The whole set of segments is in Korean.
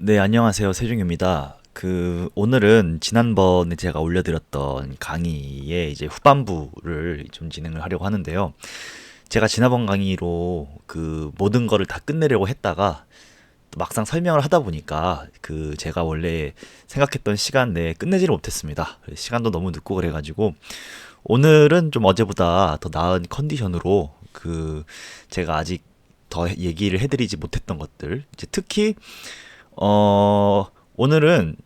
네, 안녕하세요. 세중입니다. 오늘은 지난번에 제가 올려드렸던 강의의 이제 후반부를 좀 진행을 하려고 하는데요. 제가 지난번 강의로 모든 거를 다 끝내려고 했다가 또 막상 설명을 하다 보니까 제가 원래 생각했던 시간 내에 끝내지를 못했습니다. 시간도 너무 늦고 그래가지고 오늘은 좀 어제보다 더 나은 컨디션으로 제가 아직 더 얘기를 해드리지 못했던 것들, 이제 특히 오늘은,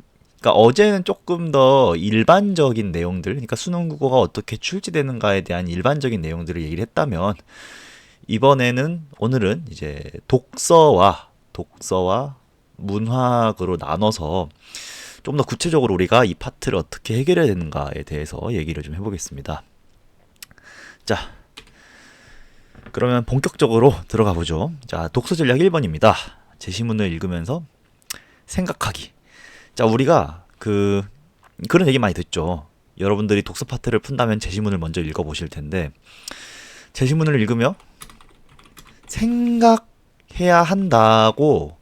그러니까 어제는 조금 더 일반적인 내용들, 그러니까 수능 국어가 어떻게 출제되는가에 대한 일반적인 내용들을 얘기를 했다면, 오늘은 이제 독서와 문학으로 나눠서 좀 더 구체적으로 우리가 이 파트를 어떻게 해결해야 되는가에 대해서 얘기를 좀 해보겠습니다. 자, 그러면 본격적으로 들어가 보죠. 자, 독서 전략 1번입니다. 제시문을 읽으면서 생각하기. 자, 우리가 그런 얘기 많이 듣죠. 여러분들이 독서 파트를 푼다면 제시문을 먼저 읽어보실 텐데, 제시문을 읽으며 생각해야 한다고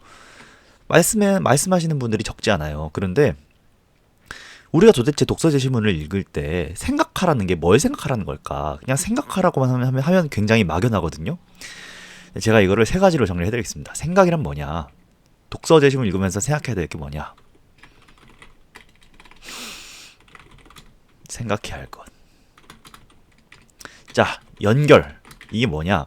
말씀하시는 분들이 적지 않아요. 그런데 우리가 도대체 독서 제시문을 읽을 때 생각하라는 게 뭘 생각하라는 걸까? 그냥 생각하라고만 하면 굉장히 막연하거든요. 제가 이거를 세 가지로 정리를 해드리겠습니다. 생각이란 뭐냐? 독서 제시문 읽으면서 생각해야 될 게 뭐냐? 생각해야 할 것. 자, 연결. 이게 뭐냐?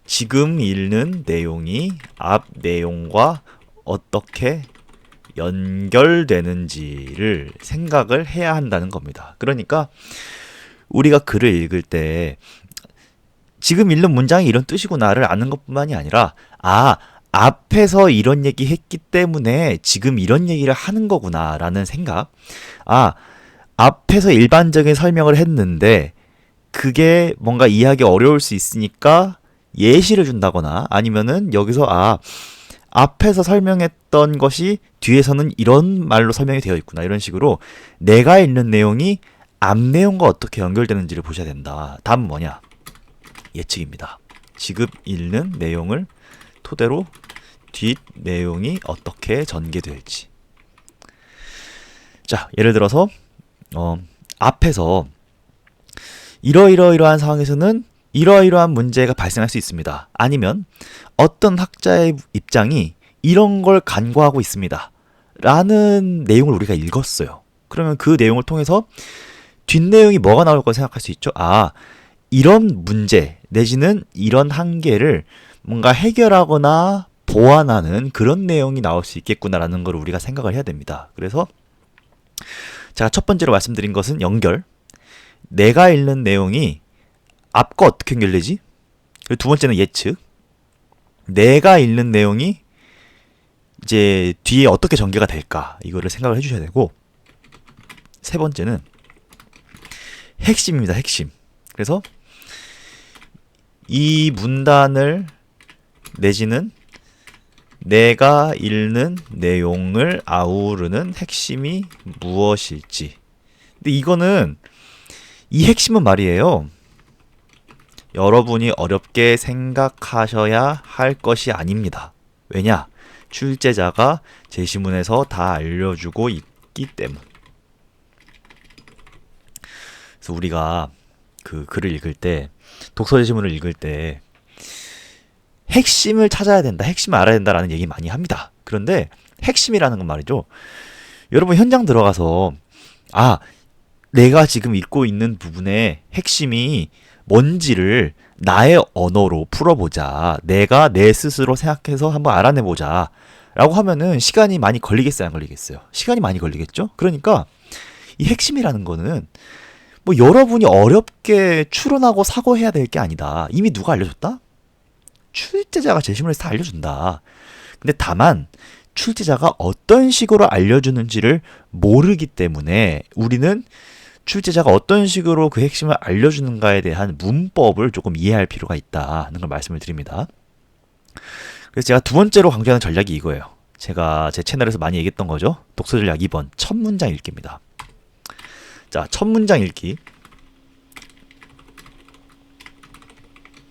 지금 읽는 내용이 앞 내용과 어떻게 연결되는지를 생각을 해야 한다는 겁니다. 그러니까 우리가 글을 읽을 때 지금 읽는 문장이 이런 뜻이구나를 아는 것뿐만이 아니라, 앞에서 이런 얘기 했기 때문에 지금 이런 얘기를 하는 거구나라는 생각. 아, 앞에서 일반적인 설명을 했는데 그게 뭔가 이해하기 어려울 수 있으니까 예시를 준다거나, 아니면은 여기서 앞에서 설명했던 것이 뒤에서는 이런 말로 설명이 되어 있구나, 이런 식으로 내가 읽는 내용이 앞 내용과 어떻게 연결되는지를 보셔야 된다. 다음은 뭐냐? 예측입니다. 지금 읽는 내용을 토대로 뒷 내용이 어떻게 전개될지. 자, 예를 들어서 앞에서 이러이러이러한 상황에서는 이러이러한 문제가 발생할 수 있습니다. 아니면 어떤 학자의 입장이 이런 걸 간과하고 있습니다. 라는 내용을 우리가 읽었어요. 그러면 그 내용을 통해서 뒷내용이 뭐가 나올 거 생각할 수 있죠? 이런 문제 내지는 이런 한계를 뭔가 해결하거나 보완하는 그런 내용이 나올 수 있겠구나라는 걸 우리가 생각을 해야 됩니다. 그래서 제가 첫 번째로 말씀드린 것은 연결. 내가 읽는 내용이 앞과 어떻게 연결되지? 그리고 두 번째는 예측. 내가 읽는 내용이 이제 뒤에 어떻게 전개가 될까? 이거를 생각을 해주셔야 되고, 세 번째는 핵심입니다. 핵심. 그래서 이 문단을 내지는 내가 읽는 내용을 아우르는 핵심이 무엇일지. 근데 이 핵심은 말이에요, 여러분이 어렵게 생각하셔야 할 것이 아닙니다. 왜냐? 출제자가 제시문에서 다 알려주고 있기 때문. 그래서 우리가 글을 읽을 때, 독서 제시문을 읽을 때 핵심을 찾아야 된다, 핵심을 알아야 된다라는 얘기 많이 합니다. 그런데 핵심이라는 건 말이죠, 여러분 현장 들어가서 내가 지금 읽고 있는 부분의 핵심이 뭔지를 나의 언어로 풀어보자, 내가 내 스스로 생각해서 한번 알아내보자 라고 하면은 시간이 많이 걸리겠어요, 안 걸리겠어요? 시간이 많이 걸리겠죠? 그러니까 이 핵심이라는 거는 뭐 여러분이 어렵게 추론하고 사고해야 될 게 아니다. 이미 누가 알려줬다? 출제자가 제시문에서 다 알려준다. 근데 다만 출제자가 어떤 식으로 알려주는지를 모르기 때문에 우리는 출제자가 어떤 식으로 그 핵심을 알려주는가에 대한 문법을 조금 이해할 필요가 있다는 걸 말씀을 드립니다. 그래서 제가 두 번째로 강조하는 전략이 이거예요. 제가 제 채널에서 많이 얘기했던 거죠. 독서 전략 2번, 첫 문장 읽기입니다. 자, 첫 문장 읽기.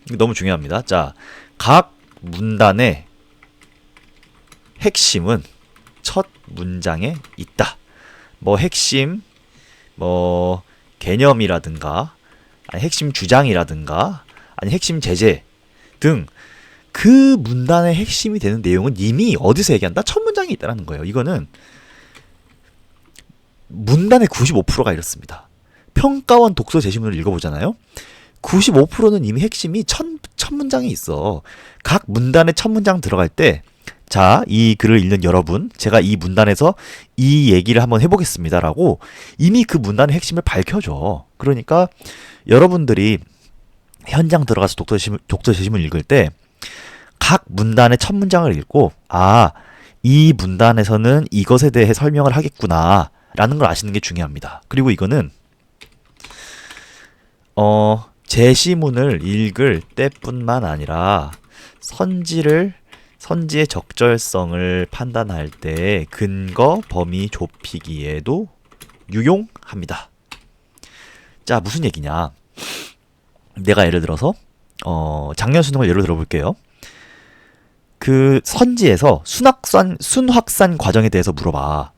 이거 너무 중요합니다. 자, 각 문단의 핵심은 첫 문장에 있다. 뭐 핵심, 뭐 개념이라든가, 아니 핵심 주장이라든가, 아니 핵심 제재 등 그 문단의 핵심이 되는 내용은 이미 어디서 얘기한다? 첫 문장에 있다는 거예요. 이거는 문단의 95%가 이렇습니다. 평가원 독서 제시문을 읽어보잖아요. 95%는 이미 핵심이 첫 문장에 있어. 각 문단의 첫 문장 들어갈 때, 자, 이 글을 읽는 여러분, 제가 이 문단에서 이 얘기를 한번 해보겠습니다라고 이미 그 문단의 핵심을 밝혀줘. 그러니까 여러분들이 현장 들어가서 독서 제시문 읽을 때 각 문단의 첫 문장을 읽고, 아, 이 문단에서는 이것에 대해 설명을 하겠구나 라는 걸 아시는 게 중요합니다. 그리고 이거는 제시문을 읽을 때뿐만 아니라 선지의 적절성을 판단할 때 근거 범위 좁히기에도 유용합니다. 자, 무슨 얘기냐? 내가 예를 들어서 작년 수능을 예로 들어볼게요. 그 선지에서 순확산 과정에 대해서 물어봐.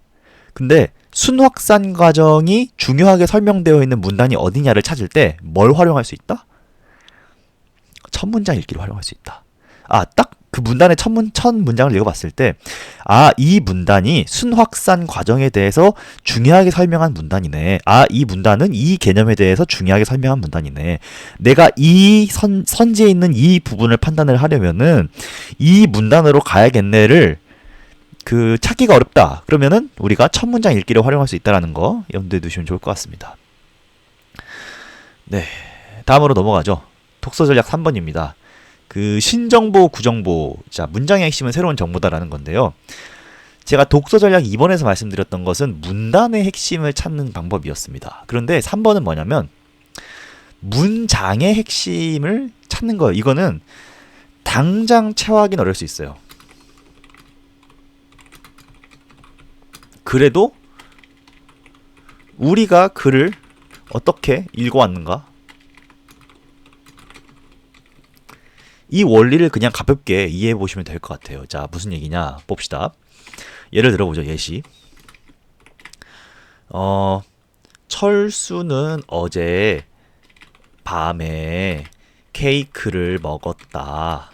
근데 순확산 과정이 중요하게 설명되어 있는 문단이 어디냐를 찾을 때 뭘 활용할 수 있다? 첫 문장 읽기를 활용할 수 있다. 아, 딱 그 문단의 첫 문장을 읽어봤을 때, 아, 이 문단이 순확산 과정에 대해서 중요하게 설명한 문단이네. 아, 이 문단은 이 개념에 대해서 중요하게 설명한 문단이네. 내가 이 선지에 있는 이 부분을 판단을 하려면은 이 문단으로 가야겠네를 찾기가 어렵다. 그러면은 우리가 첫 문장 읽기를 활용할 수 있다는 거 염두에 두시면 좋을 것 같습니다. 네, 다음으로 넘어가죠. 독서 전략 3번입니다. 신정보, 구정보. 자, 문장의 핵심은 새로운 정보다라는 건데요. 제가 독서 전략 2번에서 말씀드렸던 것은 문단의 핵심을 찾는 방법이었습니다. 그런데 3번은 뭐냐면 문장의 핵심을 찾는 거예요. 이거는 당장 체화하기는 어려울 수 있어요. 그래도 우리가 글을 어떻게 읽어왔는가? 이 원리를 그냥 가볍게 이해해 보시면 될 것 같아요. 자, 무슨 얘기냐 봅시다. 예를 들어보죠. 예시. 철수는 어제 밤에 케이크를 먹었다.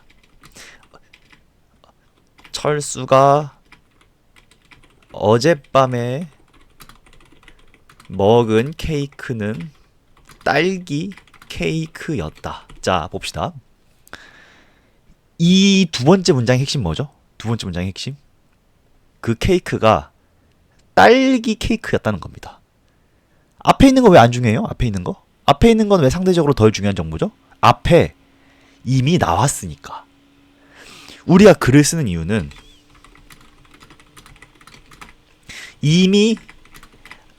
철수가 어젯밤에 먹은 케이크는 딸기 케이크였다. 자, 봅시다. 이 두 번째 문장의 핵심 뭐죠? 두 번째 문장의 핵심? 그 케이크가 딸기 케이크였다는 겁니다. 앞에 있는 거 왜 안 중요해요? 앞에 있는 거? 앞에 있는 건 왜 상대적으로 덜 중요한 정보죠? 앞에 이미 나왔으니까. 우리가 글을 쓰는 이유는 이미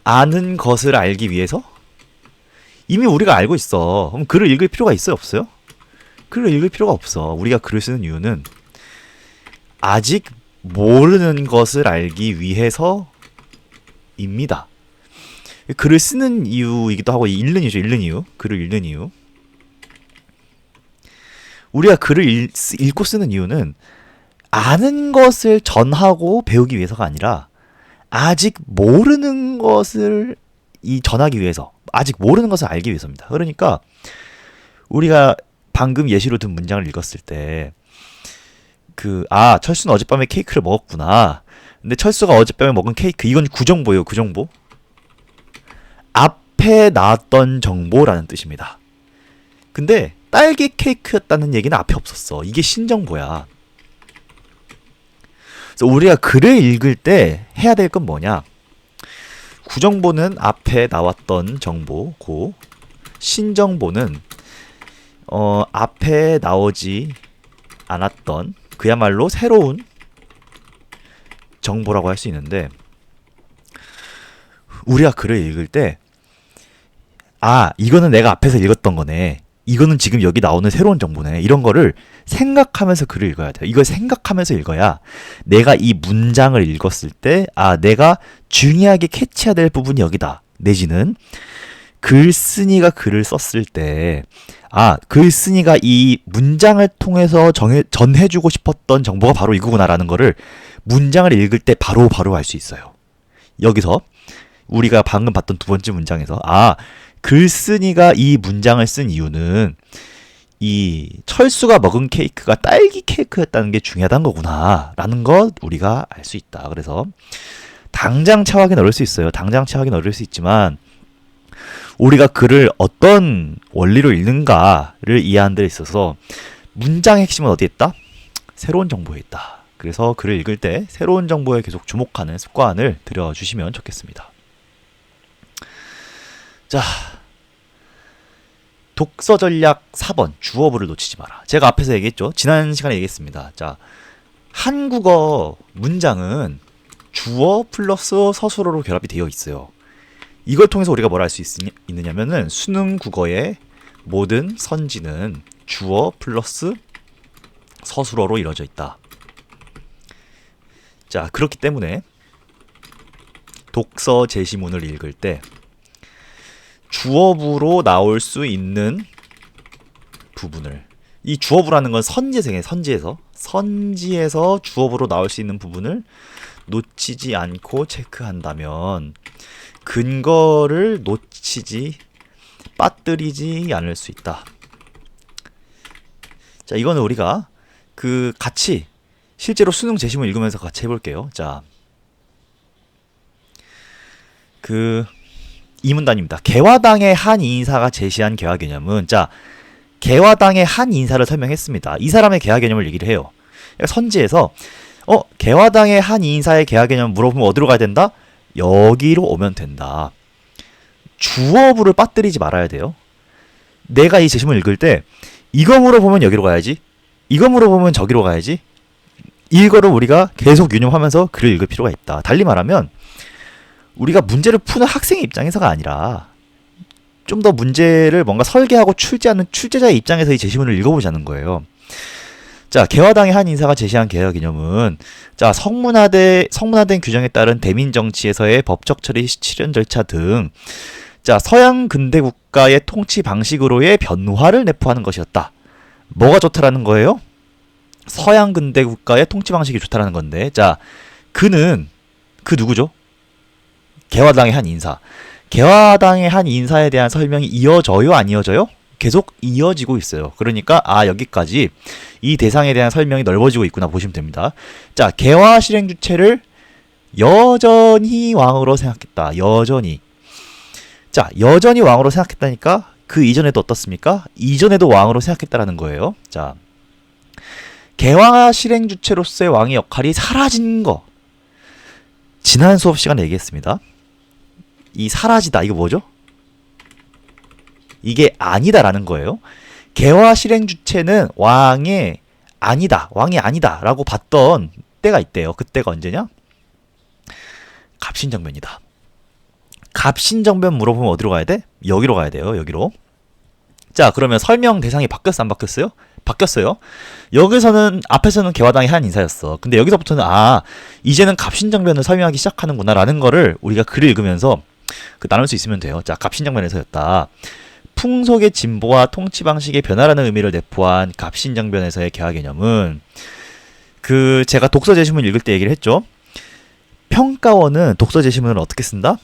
아는 것을 알기 위해서? 이미 우리가 알고 있어. 그럼 글을 읽을 필요가 있어요? 없어요? 글을 읽을 필요가 없어. 우리가 글을 쓰는 이유는 아직 모르는 것을 알기 위해서입니다. 글을 쓰는 이유이기도 하고 읽는 이유죠. 읽는 이유. 글을 읽는 이유. 우리가 글을 읽고 쓰는 이유는 아는 것을 전하고 배우기 위해서가 아니라 아직 모르는 것을 전하기 위해서, 아직 모르는 것을 알기 위해서입니다. 그러니까 우리가 방금 예시로 든 문장을 읽었을 때 철수는 어젯밤에 케이크를 먹었구나. 근데 철수가 어젯밤에 먹은 케이크, 이건 구정보예요. 구정보. 앞에 나왔던 정보라는 뜻입니다. 근데 딸기 케이크였다는 얘기는 앞에 없었어. 이게 신정보야. 그래서 우리가 글을 읽을 때 해야 될 건 뭐냐? 구정보는 앞에 나왔던 정보고, 신정보는 앞에 나오지 않았던 그야말로 새로운 정보라고 할 수 있는데, 우리가 글을 읽을 때 이거는 내가 앞에서 읽었던 거네, 이거는 지금 여기 나오는 새로운 정보네, 이런 거를 생각하면서 글을 읽어야 돼요. 이걸 생각하면서 읽어야 내가 이 문장을 읽었을 때 내가 중요하게 캐치해야 될 부분이 여기다, 내지는 글쓴이가 글을 썼을 때 글쓴이가 이 문장을 통해서 전해주고 싶었던 정보가 바로 이거구나라는 거를 문장을 읽을 때 바로 알 수 있어요. 여기서 우리가 방금 봤던 두 번째 문장에서 글쓴이가 이 문장을 쓴 이유는 이 철수가 먹은 케이크가 딸기 케이크였다는 게 중요하다는 거구나 라는 것 우리가 알 수 있다. 그래서 당장 체화하기는 어려울 수 있어요. 당장 체화하기는 어려울 수 있지만 우리가 글을 어떤 원리로 읽는가를 이해하는 데 있어서 문장의 핵심은 어디에 있다? 새로운 정보에 있다. 그래서 글을 읽을 때 새로운 정보에 계속 주목하는 습관을 들여주시면 좋겠습니다. 자, 독서 전략 4번 주어부를 놓치지 마라. 제가 앞에서 얘기했죠. 지난 시간에 얘기했습니다. 자, 한국어 문장은 주어 플러스 서술어로 결합이 되어 있어요. 이걸 통해서 우리가 뭘 알 수 있느냐면은 수능 국어의 모든 선지는 주어 플러스 서술어로 이루어져 있다. 자, 그렇기 때문에 독서 제시문을 읽을 때 주어부로 나올 수 있는 부분을, 이 주어부라는 건 선지에서 주어부로 나올 수 있는 부분을 놓치지 않고 체크한다면 근거를 빠뜨리지 않을 수 있다. 자, 이거는 우리가 같이 실제로 수능 제시문 읽으면서 같이 해볼게요. 자, 이 문단입니다. 개화당의 한 인사가 제시한 개화 개념은, 자, 개화당의 한 인사를 설명했습니다. 이 사람의 개화 개념을 얘기를 해요. 선지에서 개화당의 한 인사의 개화 개념 물어보면 어디로 가야 된다? 여기로 오면 된다. 주어부를 빠뜨리지 말아야 돼요. 내가 이 제시문을 읽을 때 이거 물어보면 여기로 가야지, 이거 물어보면 저기로 가야지, 이거를 우리가 계속 유념하면서 글을 읽을 필요가 있다. 달리 말하면 우리가 문제를 푸는 학생의 입장에서가 아니라 좀 더 문제를 뭔가 설계하고 출제하는 출제자의 입장에서 이 제시문을 읽어보자는 거예요. 자, 개화당의 한 인사가 제시한 개화 개념은, 자, 성문화된 규정에 따른 대민 정치에서의 법적 처리 실현 절차 등, 자, 서양 근대 국가의 통치 방식으로의 변화를 내포하는 것이었다. 뭐가 좋다라는 거예요? 서양 근대 국가의 통치 방식이 좋다라는 건데, 자, 그는 누구죠? 개화당의 한 인사. 개화당의 한 인사에 대한 설명이 이어져요, 안 이어져요? 계속 이어지고 있어요. 그러니까 여기까지 이 대상에 대한 설명이 넓어지고 있구나 보시면 됩니다. 자, 개화 실행 주체를 여전히 왕으로 생각했다. 여전히. 자, 여전히 왕으로 생각했다니까 그 이전에도 어떻습니까? 이전에도 왕으로 생각했다라는 거예요. 자, 개화 실행 주체로서의 왕의 역할이 사라진 거. 지난 수업 시간에 얘기했습니다. 이 사라지다, 이거 뭐죠? 이게 아니다라는 거예요. 개화 실행 주체는 왕이 아니다 라고 봤던 때가 있대요. 그때가 언제냐? 갑신정변이다. 갑신정변 물어보면 어디로 가야 돼? 여기로 가야 돼요. 여기로. 자, 그러면 설명 대상이 바뀌었어, 안 바뀌었어요? 바뀌었어요. 여기서는 앞에서는 개화당의 한 인사였어. 근데 여기서부터는 이제는 갑신정변을 설명하기 시작하는구나 라는 거를 우리가 글을 읽으면서 나눌 수 있으면 돼요. 자, 갑신정변에서였다. 풍속의 진보와 통치 방식의 변화라는 의미를 내포한 갑신정변에서의 개화 개념은, 제가 독서 제시문 읽을 때 얘기를 했죠. 평가원은 독서 제시문을 어떻게 쓴다?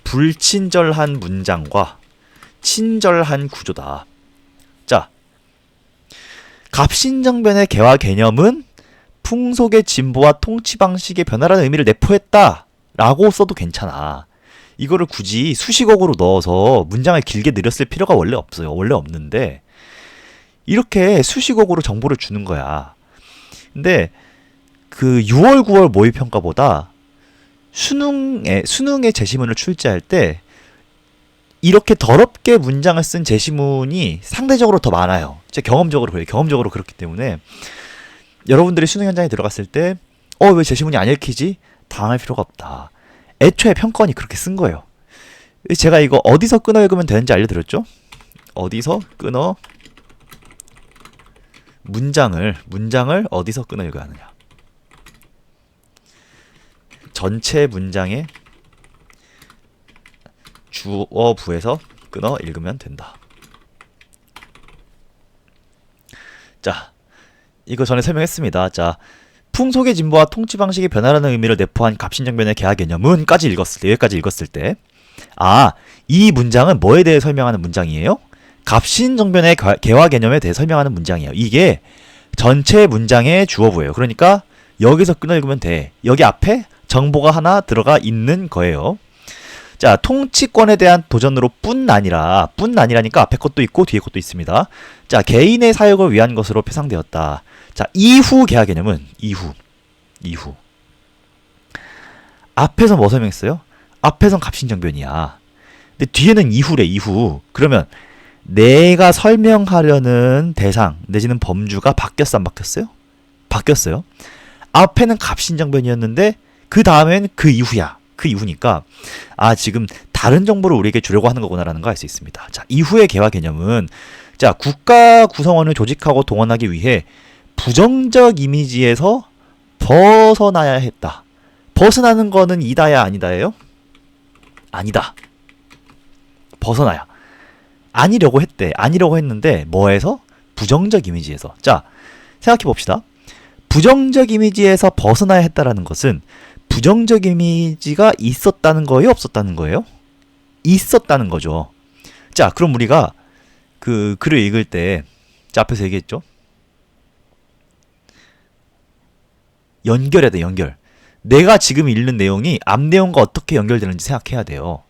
불친절한 문장과 친절한 구조다. 자, 갑신정변의 개화 개념은 풍속의 진보와 통치 방식의 변화라는 의미를 내포했다 라고 써도 괜찮아. 이거를 굳이 수식어구로 넣어서 문장을 길게 늘렸을 필요가 원래 없어요. 원래 없는데 이렇게 수식어구로 정보를 주는 거야. 근데 6월 9월 모의평가보다 수능의 제시문을 출제할 때 이렇게 더럽게 문장을 쓴 제시문이 상대적으로 더 많아요. 제 경험적으로 그래요. 경험적으로 그렇기 때문에 여러분들이 수능 현장에 들어갔을 때 왜 제시문이 안 읽히지? 당할 필요가 없다. 애초에 평가원이 그렇게 쓴 거예요. 제가 이거 어디서 끊어 읽으면 되는지 알려드렸죠? 어디서 끊어 문장을 어디서 끊어 읽어야 하느냐. 전체 문장의 주어부에서 끊어 읽으면 된다. 자, 이거 전에 설명했습니다. 자, 풍속의 진보와 통치 방식의 변화라는 의미를 내포한 갑신정변의 개화 개념은까지 읽었을 때, 여기까지 읽었을 때, 아, 이 문장은 뭐에 대해 설명하는 문장이에요? 갑신정변의 개화 개념에 대해 설명하는 문장이에요. 이게 전체 문장의 주어부예요. 그러니까 여기서 끊어 읽으면 돼. 여기 앞에 정보가 하나 들어가 있는 거예요. 자, 통치권에 대한 도전으로 뿐 아니라니까 앞에 것도 있고 뒤에 것도 있습니다. 자, 개인의 사역을 위한 것으로 표상되었다. 자, 이후 개화 개념은 이후. 앞에서 뭐 설명했어요? 앞에선 갑신정변이야. 근데 뒤에는 이후래, 이후. 그러면 내가 설명하려는 대상 내지는 범주가 바뀌었어, 안 바뀌었어요? 바뀌었어요. 앞에는 갑신정변이었는데 그 다음엔 그 이후야. 그 이후니까 아, 지금 다른 정보를 우리에게 주려고 하는 거구나라는 걸 알 수 있습니다. 자, 이후의 개화 개념은 자, 국가 구성원을 조직하고 동원하기 위해 부정적 이미지에서 벗어나야 했다. 벗어나는 거는 이다야 아니다예요? 아니다. 벗어나야. 아니려고 했대. 아니려고 했는데 뭐에서? 부정적 이미지에서. 자, 생각해 봅시다. 부정적 이미지에서 벗어나야 했다라는 것은 부정적 이미지가 있었다는 거예요? 없었다는 거예요? 있었다는 거죠. 자, 그럼 우리가 그 글을 읽을 때, 자, 앞에서 얘기했죠? 연결해야 돼, 연결. 내가 지금 읽는 내용이 앞 내용과 어떻게 연결되는지 생각해야 돼요.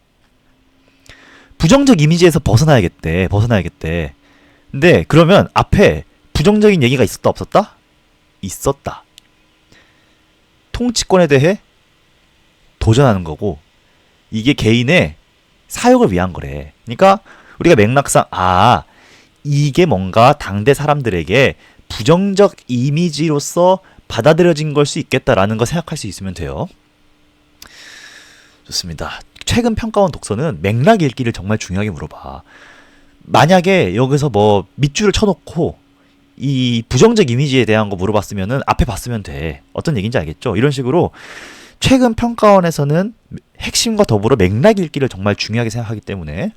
부정적 이미지에서 벗어나야겠대. 근데 그러면 앞에 부정적인 얘기가 있었다, 없었다? 있었다. 통치권에 대해 도전하는 거고 이게 개인의 사역을 위한 거래. 그러니까 우리가 맥락상 아, 이게 뭔가 당대 사람들에게 부정적 이미지로서 받아들여진 걸 수 있겠다라는 거 생각할 수 있으면 돼요. 좋습니다. 최근 평가원 독서는 맥락 읽기를 정말 중요하게 물어봐. 만약에 여기서 뭐 밑줄을 쳐놓고 이 부정적 이미지에 대한 거 물어봤으면은 앞에 봤으면 돼. 어떤 얘기인지 알겠죠? 이런 식으로 최근 평가원에서는 핵심과 더불어 맥락 읽기를 정말 중요하게 생각하기 때문에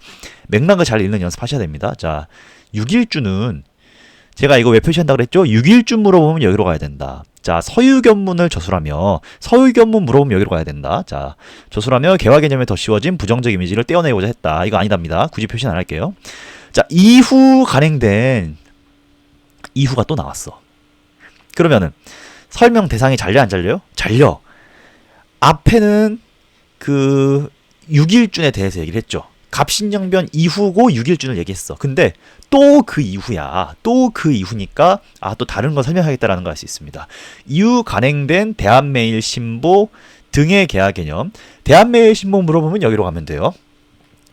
맥락을 잘 읽는 연습하셔야 됩니다. 자, 6일주는 제가 이거 왜 표시한다고 그랬죠? 6일주 물어보면 여기로 가야 된다. 자, 서유견문을 저술하며 서유견문 물어보면 여기로 가야 된다. 자, 저술하며 개화 개념에 더 씌워진 부정적 이미지를 떼어내고자 했다. 이거 아니답니다. 굳이 표시는 안 할게요. 자, 이후 간행된 이후가 또 나왔어. 그러면은 설명 대상이 잘려 안 잘려요? 잘려. 앞에는 그 6일준에 대해서 얘기를 했죠. 갑신정변 이후고 6일준을 얘기했어. 근데 또 그 이후야. 또 그 이후니까 아, 또 다른 거 설명하겠다라는 걸 알 수 있습니다. 이후 간행된 대한매일신보 등의 개화 개념. 대한매일신보 물어보면 여기로 가면 돼요.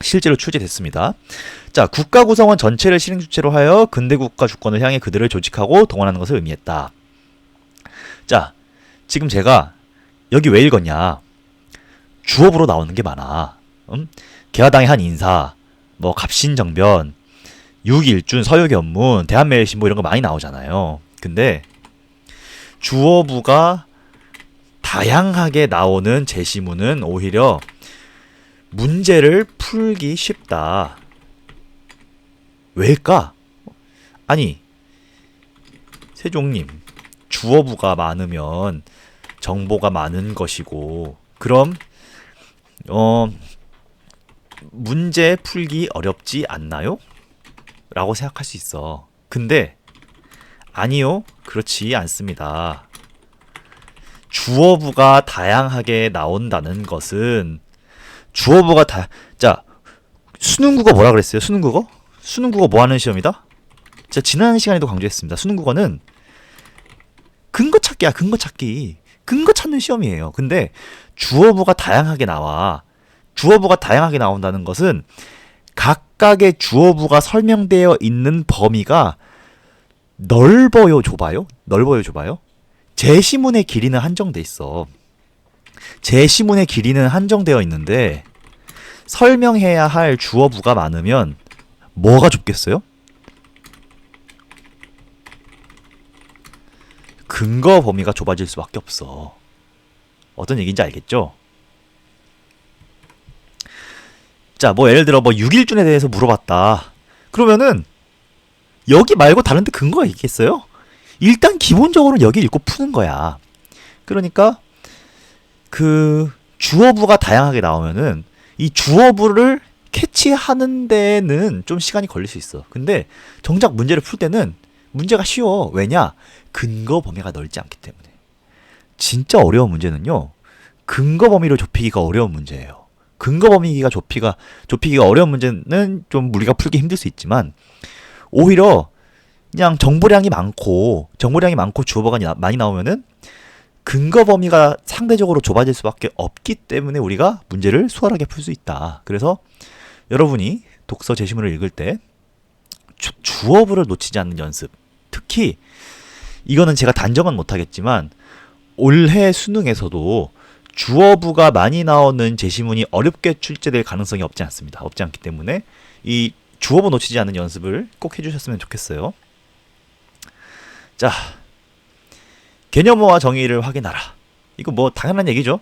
실제로 출제됐습니다. 자, 국가 구성원 전체를 실행 주체로 하여 근대국가 주권을 향해 그들을 조직하고 동원하는 것을 의미했다. 자, 지금 제가 여기 왜 읽었냐? 주어부로 나오는 게 많아. 개화당의 한 인사, 뭐 갑신정변, 6일준, 서유견문, 대한매일신보 이런 거 많이 나오잖아요. 근데 주어부가 다양하게 나오는 제시문은 오히려 문제를 풀기 쉽다. 왜일까? 아니, 세종님, 주어부가 많으면 정보가 많은 것이고, 그럼 문제 풀기 어렵지 않나요? 라고 생각할 수 있어. 근데 아니요, 그렇지 않습니다. 주어부가 다양하게 나온다는 것은 주어부가 자, 수능국어 뭐라 그랬어요? 수능국어? 수능국어 뭐 하는 시험이다? 제가 지난 시간에도 강조했습니다. 수능국어는 근거 찾기야, 근거 찾기. 근거 찾는 시험이에요. 근데 주어부가 다양하게 나와. 주어부가 다양하게 나온다는 것은 각각의 주어부가 설명되어 있는 범위가 넓어요, 좁아요? 넓어요, 좁아요? 제시문의 길이는 한정돼 있어. 제시문의 길이는 한정되어 있는데 설명해야 할 주어부가 많으면 뭐가 좁겠어요? 근거 범위가 좁아질 수밖에 없어. 어떤 얘기인지 알겠죠? 자, 뭐 예를 들어 뭐 6일준에 대해서 물어봤다. 그러면은 여기 말고 다른 데 근거가 있겠어요? 일단 기본적으로는 여기 읽고 푸는 거야. 그러니까 그 주어부가 다양하게 나오면은 이 주어부를 캐치하는 데는 좀 시간이 걸릴 수 있어. 근데 정작 문제를 풀 때는 문제가 쉬워. 왜냐? 근거 범위가 넓지 않기 때문에. 진짜 어려운 문제는요. 근거 범위를 좁히기가 어려운 문제예요. 근거 범위가 좁히기가 어려운 문제는 좀 우리가 풀기 힘들 수 있지만 오히려 그냥 정보량이 많고 주어가 많이 나오면은 근거 범위가 상대적으로 좁아질 수밖에 없기 때문에 우리가 문제를 수월하게 풀 수 있다. 그래서 여러분이 독서 제시문을 읽을 때 주어부를 놓치지 않는 연습. 특히 이거는 제가 단정은 못하겠지만 올해 수능에서도 주어부가 많이 나오는 제시문이 어렵게 출제될 가능성이 없지 않습니다. 없지 않기 때문에 이 주어부 놓치지 않는 연습을 꼭 해주셨으면 좋겠어요. 자, 개념어와 정의를 확인하라. 이거 뭐 당연한 얘기죠.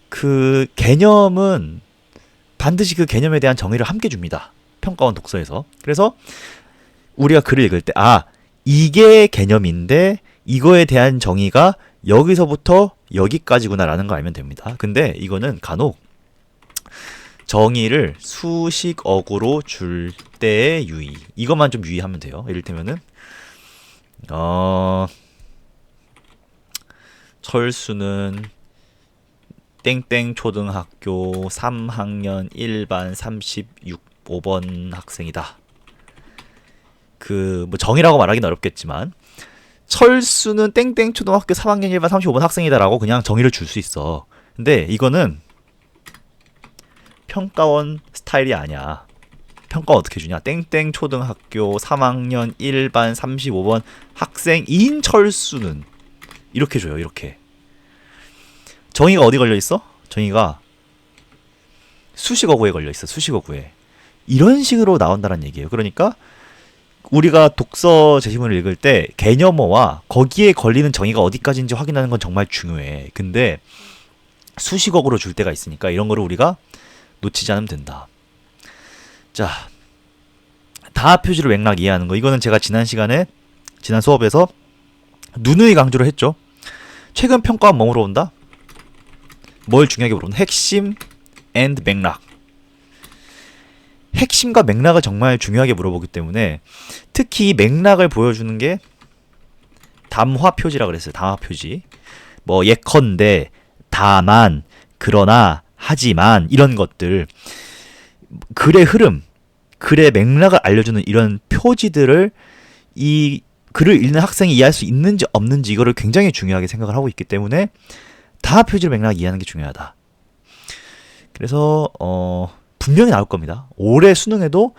그 개념은 반드시 그 개념에 대한 정의를 함께 줍니다. 평가원 독서에서. 그래서 우리가 글을 읽을 때 이게 개념인데 이거에 대한 정의가 여기서부터 여기까지구나라는 거 알면 됩니다. 근데 이거는 간혹 정의를 수식어구로 줄 때의 유의. 이것만 좀 유의하면 돼요. 이를테면은 철수는 땡땡 초등학교 3학년 1반 35번 학생이다. 그 뭐 정의라고 말하기는 어렵겠지만 철수는 땡땡 초등학교 3학년 1반 35번 학생이다라고 그냥 정의를 줄 수 있어. 근데 이거는 평가원 스타일이 아니야. 평가 어떻게 주냐? 땡땡 초등학교 3학년 1반 35번 학생인 철수는 이렇게 줘요. 이렇게. 정의가 어디 걸려 있어? 정의가 수식어구에 걸려 있어. 수식어구에. 이런 식으로 나온다는 얘기예요. 그러니까 우리가 독서 제시문을 읽을 때 개념어와 거기에 걸리는 정의가 어디까지인지 확인하는 건 정말 중요해. 근데 수식어구로 줄 때가 있으니까 이런 거를 우리가 놓치지 않으면 된다. 자, 다합 표시로 맥락 이해하는 거. 이거는 제가 지난 수업에서 누누이 강조를 했죠. 최근 평가는 뭐 물어본다? 뭘 중요하게 물어본다? 핵심 and 맥락. 핵심과 맥락을 정말 중요하게 물어보기 때문에 특히 맥락을 보여주는 게 담화 표지라 그랬어요. 담화 표지. 뭐 예컨대, 다만, 그러나, 하지만 이런 것들. 글의 흐름, 글의 맥락을 알려주는 이런 표지들을 이 글을 읽는 학생이 이해할 수 있는지 없는지 이거를 굉장히 중요하게 생각을 하고 있기 때문에 다 표지를 맥락 이해하는 게 중요하다. 그래서 분명히 나올 겁니다. 올해 수능에도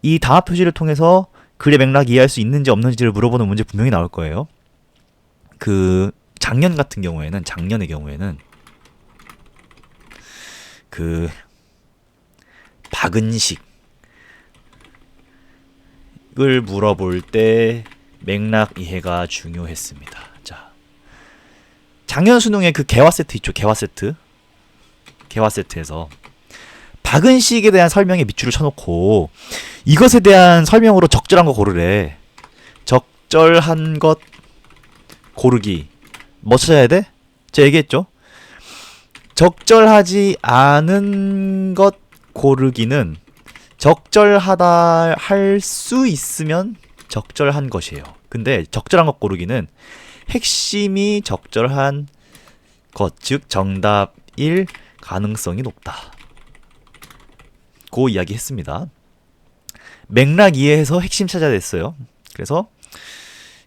이 다합 표시를 통해서 글의 맥락 이해할 수 있는지 없는지를 물어보는 문제 분명히 나올 거예요. 그 작년의 경우에는 그 박은식을 물어볼 때 맥락 이해가 중요했습니다. 자, 작년 수능에 그 개화 세트 있죠? 개화 세트에서 박은식에 대한 설명에 밑줄을 쳐놓고 이것에 대한 설명으로 적절한 거 고르래. 적절한 것 고르기. 뭐 찾아야 돼? 제가 얘기했죠? 적절하지 않은 것 고르기는 적절하다 할 수 있으면 적절한 것이에요. 근데 적절한 것 고르기는 핵심이 적절한 것, 즉 정답일 가능성이 높다. 고 이야기 했습니다. 맥락 이해해서 핵심 찾아야 됐어요. 그래서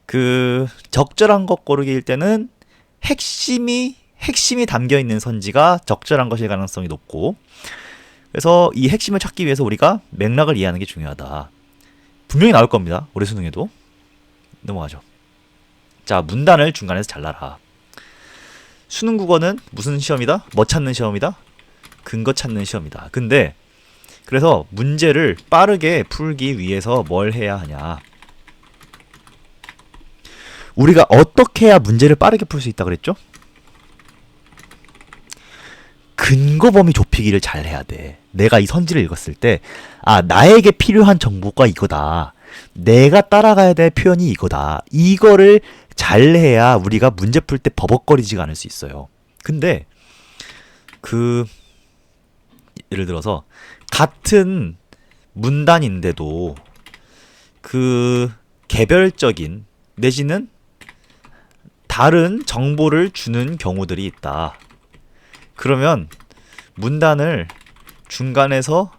그 적절한 것 고르기일 때는 핵심이 담겨 있는 선지가 적절한 것일 가능성이 높고, 그래서 이 핵심을 찾기 위해서 우리가 맥락을 이해하는 게 중요하다. 분명히 나올 겁니다. 올해 수능에도. 넘어가죠. 자, 문단을 중간에서 잘라라. 수능 국어는 무슨 시험이다? 뭐 찾는 시험이다? 근거 찾는 시험이다. 근데 그래서 문제를 빠르게 풀기 위해서 뭘 해야 하냐? 우리가 어떻게 해야 문제를 빠르게 풀 수 있다 그랬죠? 근거 범위 좁히기를 잘 해야 돼. 내가 이 선지를 읽었을 때 나에게 필요한 정보가 이거다. 내가 따라가야 될 표현이 이거다. 이거를 잘해야 우리가 문제 풀 때 버벅거리지가 않을 수 있어요. 근데 예를 들어서 같은 문단인데도 개별적인 내지는 다른 정보를 주는 경우들이 있다. 그러면 문단을 중간에서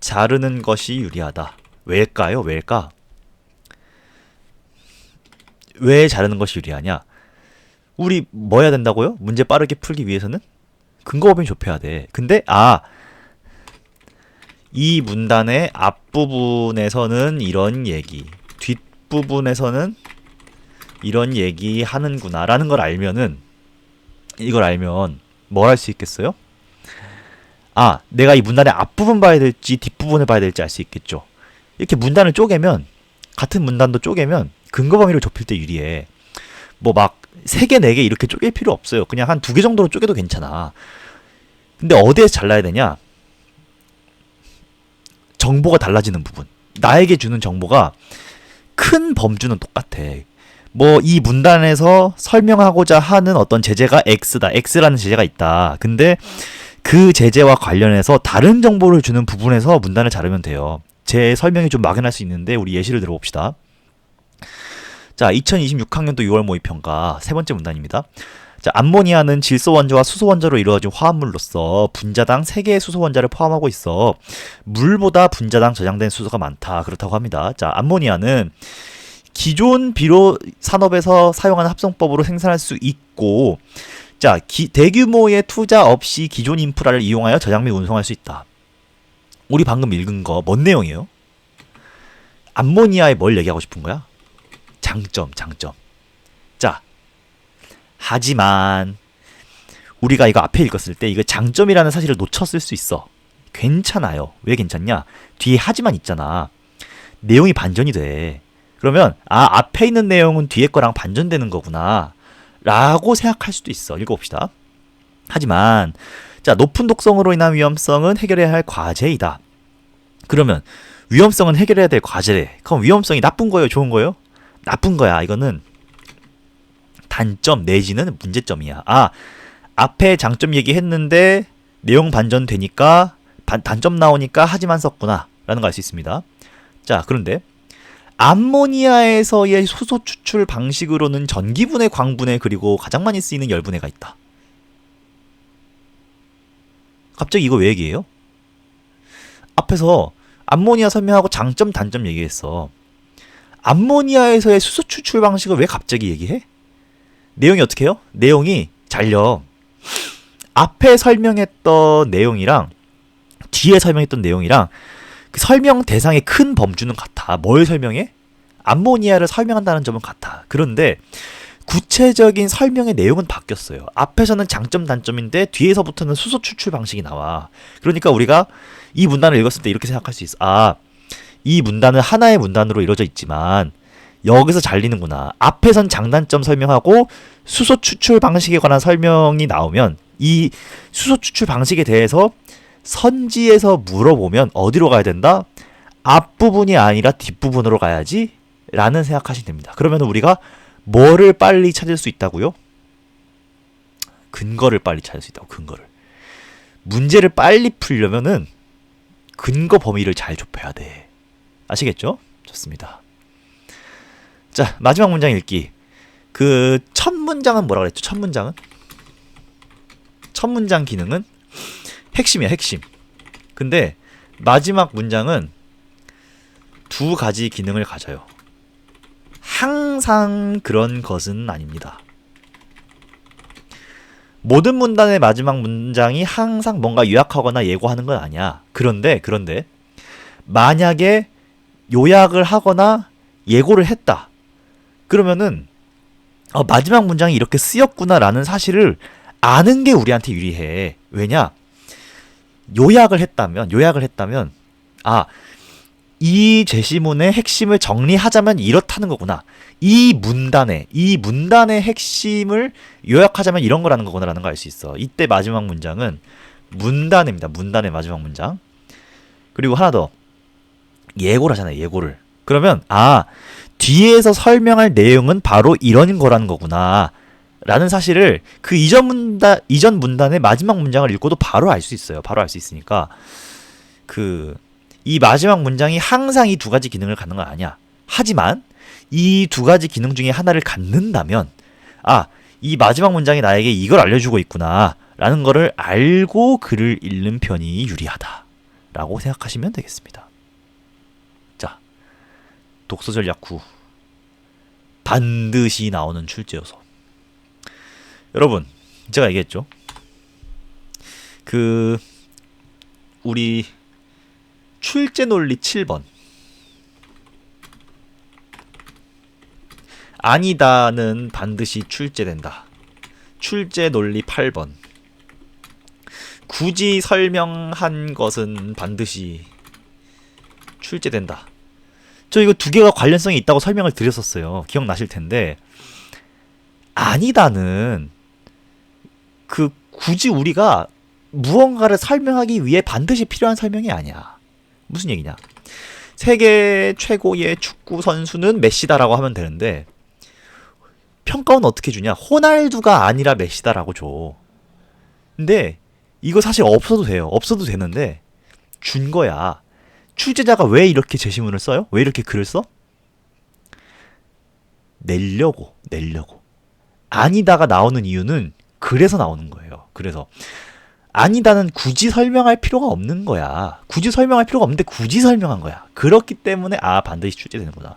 자르는 것이 유리하다. 왜일까요? 왜일까? 왜 자르는 것이 유리하냐? 우리 뭐 해야 된다고요? 문제 빠르게 풀기 위해서는 근거 범위를 좁혀야 돼. 근데 이 문단의 앞부분에서는 이런 얘기, 뒷부분에서는 이런 얘기 하는구나 라는 걸 알면은, 이걸 알면 뭘 할 수 있겠어요? 내가 이 문단의 앞부분 봐야 될지 뒷부분을 봐야 될지 알 수 있겠죠. 이렇게 문단을 쪼개면, 같은 문단도 쪼개면 근거 범위를 좁힐 때 유리해. 뭐 막 3개, 4개 이렇게 쪼갤 필요 없어요. 그냥 한 2개 정도로 쪼개도 괜찮아. 근데 어디에서 잘라야 되냐? 정보가 달라지는 부분. 나에게 주는 정보가 큰 범주는 똑같아. 뭐 이 문단에서 설명하고자 하는 어떤 제재가 X다. X라는 제재가 있다. 근데 그 제재와 관련해서 다른 정보를 주는 부분에서 문단을 자르면 돼요. 제 설명이 좀 막연할 수 있는데 우리 예시를 들어봅시다. 자, 2026학년도 6월 모의평가 세 번째 문단입니다. 자, 암모니아는 질소 원자와 수소 원자로 이루어진 화합물로서 분자당 3개의 수소 원자를 포함하고 있어 물보다 분자당 저장된 수소가 많다. 그렇다고 합니다. 자, 암모니아는 기존 비료 산업에서 사용하는 합성법으로 생산할 수 있고, 자, 대규모의 투자 없이 기존 인프라를 이용하여 저장 및 운송할 수 있다. 우리 방금 읽은 거 뭔 내용이에요? 암모니아에 뭘 얘기하고 싶은 거야? 장점. 자, 하지만 우리가 이거 앞에 읽었을 때 이거 장점이라는 사실을 놓쳤을 수 있어. 괜찮아요. 왜 괜찮냐? 뒤에 하지만 있잖아. 내용이 반전이 돼. 그러면 앞에 있는 내용은 뒤에 거랑 반전되는 거구나 라고 생각할 수도 있어. 읽어봅시다. 하지만 자, 높은 독성으로 인한 위험성은 해결해야 할 과제이다. 그러면 위험성은 해결해야 될 과제래. 그럼 위험성이 나쁜 거예요? 좋은 거예요? 나쁜 거야. 이거는 단점 내지는 문제점이야. 앞에 장점 얘기했는데 내용 반전되니까 단점 나오니까 하지만 썼구나 라는 걸 알 수 있습니다. 자, 그런데 암모니아에서의 수소 추출 방식으로는 전기분해, 광분해, 그리고 가장 많이 쓰이는 열분해가 있다. 갑자기 이거 왜 얘기해요? 앞에서 암모니아 설명하고 장점, 단점 얘기했어. 암모니아에서의 수소 추출 방식을 왜 갑자기 얘기해? 내용이 어떻게 해요? 내용이 잘려. 앞에 설명했던 내용이랑 뒤에 설명했던 내용이랑 그 설명 대상의 큰 범주는 같아. 뭘 설명해? 암모니아를 설명한다는 점은 같아. 그런데 구체적인 설명의 내용은 바뀌었어요. 앞에서는 장점, 단점인데 뒤에서부터는 수소 추출 방식이 나와. 그러니까 우리가 이 문단을 읽었을 때 이렇게 생각할 수 있어. 이 문단은 하나의 문단으로 이루어져 있지만 여기서 잘리는구나. 앞에선 장단점 설명하고 수소 추출 방식에 관한 설명이 나오면 이 수소 추출 방식에 대해서 선지에서 물어보면 어디로 가야 된다? 앞부분이 아니라 뒷부분으로 가야지 라는 생각하시면 됩니다. 그러면 우리가 뭐를 빨리 찾을 수 있다고요? 근거를 빨리 찾을 수 있다고. 근거를. 문제를 빨리 풀려면은 근거 범위를 잘 좁혀야 돼. 아시겠죠? 좋습니다. 자, 마지막 문장 읽기. 첫 문장은 뭐라 그랬죠? 첫 문장은? 첫 문장 기능은 핵심이야, 핵심. 근데 마지막 문장은 2가지 기능을 가져요. 항상 그런 것은 아닙니다. 모든 문단의 마지막 문장이 항상 뭔가 요약하거나 예고하는 건 아니야. 그런데 만약에 요약을 하거나 예고를 했다. 그러면은 마지막 문장이 이렇게 쓰였구나라는 사실을 아는 게 우리한테 유리해. 왜냐? 요약을 했다면 이 제시문의 핵심을 정리하자면 이렇다는 거구나. 이 문단의 핵심을 요약하자면 이런 거라는 거구나라는 걸 알 수 있어. 이때 마지막 문장은 문단입니다. 문단의 마지막 문장. 그리고 하나 더. 예고를 하잖아요. 예고를. 그러면 뒤에서 설명할 내용은 바로 이런 거라는 거구나 라는 사실을 그 이전 문단의 마지막 문장을 읽고도 바로 알 수 있어요. 바로 알 수 있으니까 이 마지막 문장이 항상 이 두 가지 기능을 갖는 건 아니야. 하지만 이 두 가지 기능 중에 하나를 갖는다면 이 마지막 문장이 나에게 이걸 알려주고 있구나 라는 거를 알고 글을 읽는 편이 유리하다 라고 생각하시면 되겠습니다. 자, 독서전략 9. 반드시 나오는 출제요소. 여러분, 제가 얘기했죠. 우리 출제 논리 7번. 아니다는 반드시 출제된다. 출제 논리 8번. 굳이 설명한 것은 반드시 출제된다. 저 이거 두 개가 관련성이 있다고 설명을 드렸었어요. 기억나실 텐데. 아니다는 굳이 우리가 무언가를 설명하기 위해 반드시 필요한 설명이 아니야. 무슨 얘기냐? 세계 최고의 축구 선수는 메시다라고 하면 되는데 평가원 어떻게 주냐? 호날두가 아니라 메시다라고 줘. 근데 이거 사실 없어도 돼요. 없어도 되는데 준 거야. 출제자가 왜 이렇게 제시문을 써요? 왜 이렇게 글을 써? 내려고. 아니다가 나오는 이유는 그래서 나오는 거예요. 그래서 아니다는 굳이 설명할 필요가 없는 거야. 굳이 설명할 필요가 없는데 굳이 설명한 거야. 그렇기 때문에 반드시 출제되는구나.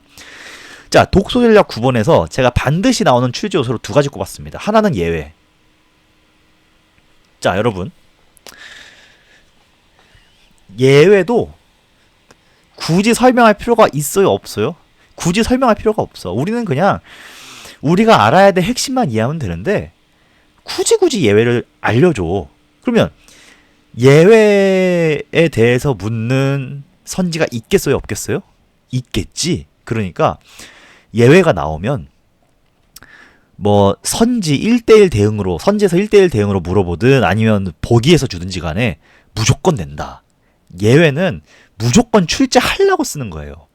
자, 독서전략 9번에서 제가 반드시 나오는 출제 요소로 두 가지 꼽았습니다. 하나는 예외. 자, 여러분. 예외도 굳이 설명할 필요가 있어요, 없어요? 굳이 설명할 필요가 없어. 우리는 그냥 우리가 알아야 될 핵심만 이해하면 되는데 굳이 예외를 알려줘. 그러면 예외에 대해서 묻는 선지가 있겠어요, 없겠어요? 있겠지. 그러니까 예외가 나오면 뭐 선지 1대1 대응으로, 선지에서 1대1 대응으로 물어보든 아니면 보기에서 주든지 간에 무조건 낸다. 예외는 무조건 출제하려고 쓰는 거예요.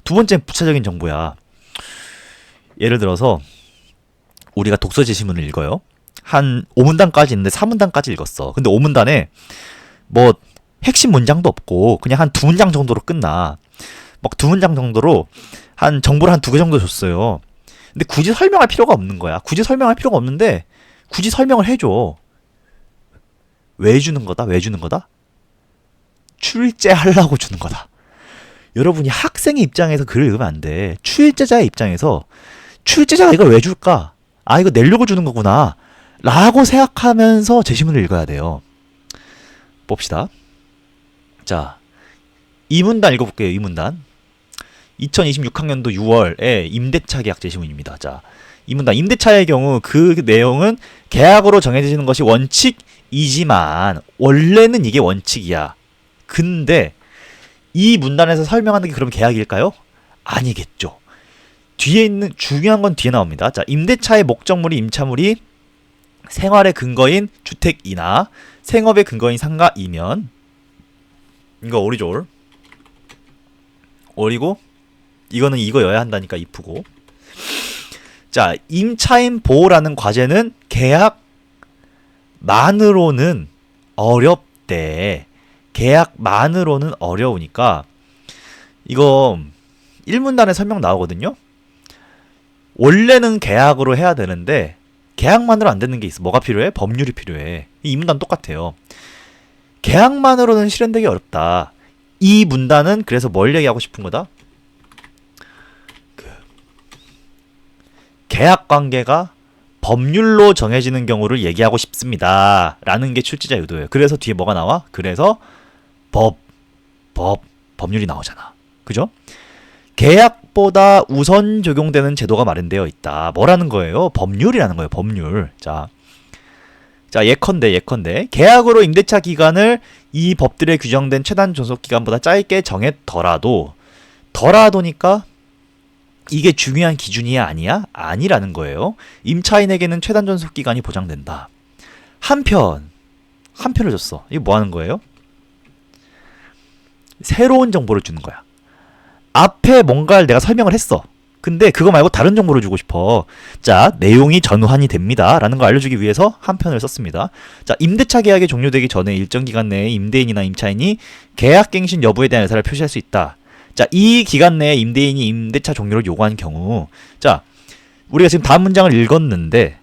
두 번째는 부차적인 정보야. 예를 들어서 우리가 독서 제시문을 읽어요. 한 5문단까지 있는데 4문단까지 읽었어. 근데 5문단에 뭐 핵심 문장도 없고 그냥 한 2문장 정도로 끝나. 막 2문장 정도로 한 정보를 한 2개 정도 줬어요. 근데 굳이 설명할 필요가 없는 거야. 굳이 설명할 필요가 없는데 굳이 설명을 해줘. 왜 주는 거다? 출제하려고 주는 거다. 여러분이 학생의 입장에서 글을 읽으면 안 돼. 출제자의 입장에서 출제자가 이걸 왜 줄까? 이거 내려고 주는 거구나 라고 생각하면서 제시문을 읽어야 돼요. 봅시다. 자, 이 문단 읽어볼게요. 이 문단 2026학년도 6월에 임대차 계약 제시문입니다. 자, 이 문단 임대차의 경우 그 내용은 계약으로 정해지는 것이 원칙이지만 원래는 이게 원칙이야. 근데 이 문단에서 설명하는 게 그럼 계약일까요? 아니겠죠. 뒤에 있는 중요한 건 뒤에 나옵니다. 자, 임대차의 목적물이 임차물이 생활의 근거인 주택이나 생업의 근거인 상가이면 이거 오리죠. 오리고 이거는 이거여야 한다니까 if고. 자, 임차인 보호라는 과제는 계약만으로는 어렵대. 계약만으로는 어려우니까 이거 1문단에 설명 나오거든요. 원래는 계약으로 해야 되는데 계약만으로 안 되는 게 있어. 뭐가 필요해? 법률이 필요해. 이 문단 똑같아요. 계약만으로는 실현되기 어렵다. 이 문단은 그래서 뭘 얘기하고 싶은 거다? 계약 관계가 법률로 정해지는 경우를 얘기하고 싶습니다. 라는 게 출제자 의도예요. 그래서 뒤에 뭐가 나와? 그래서 법률이 나오잖아. 그죠? 계약보다 우선 적용되는 제도가 마련되어 있다. 뭐라는 거예요? 법률이라는 거예요. 법률. 자, 예컨대 계약으로 임대차 기간을 이 법들에 규정된 최단 존속 기간보다 짧게 정했더라도니까 이게 중요한 기준이야 아니야? 아니라는 거예요. 임차인에게는 최단 존속 기간이 보장된다. 한편을 줬어. 이게 뭐 하는 거예요? 새로운 정보를 주는 거야. 앞에 뭔가를 내가 설명을 했어. 근데 그거 말고 다른 정보를 주고 싶어. 자, 내용이 전환이 됩니다. 라는 걸 알려주기 위해서 한 편을 썼습니다. 자, 임대차 계약이 종료되기 전에 일정 기간 내에 임대인이나 임차인이 계약갱신 여부에 대한 의사를 표시할 수 있다. 자, 이 기간 내에 임대인이 임대차 종료를 요구한 경우, 자, 우리가 지금 다음 문장을 읽었는데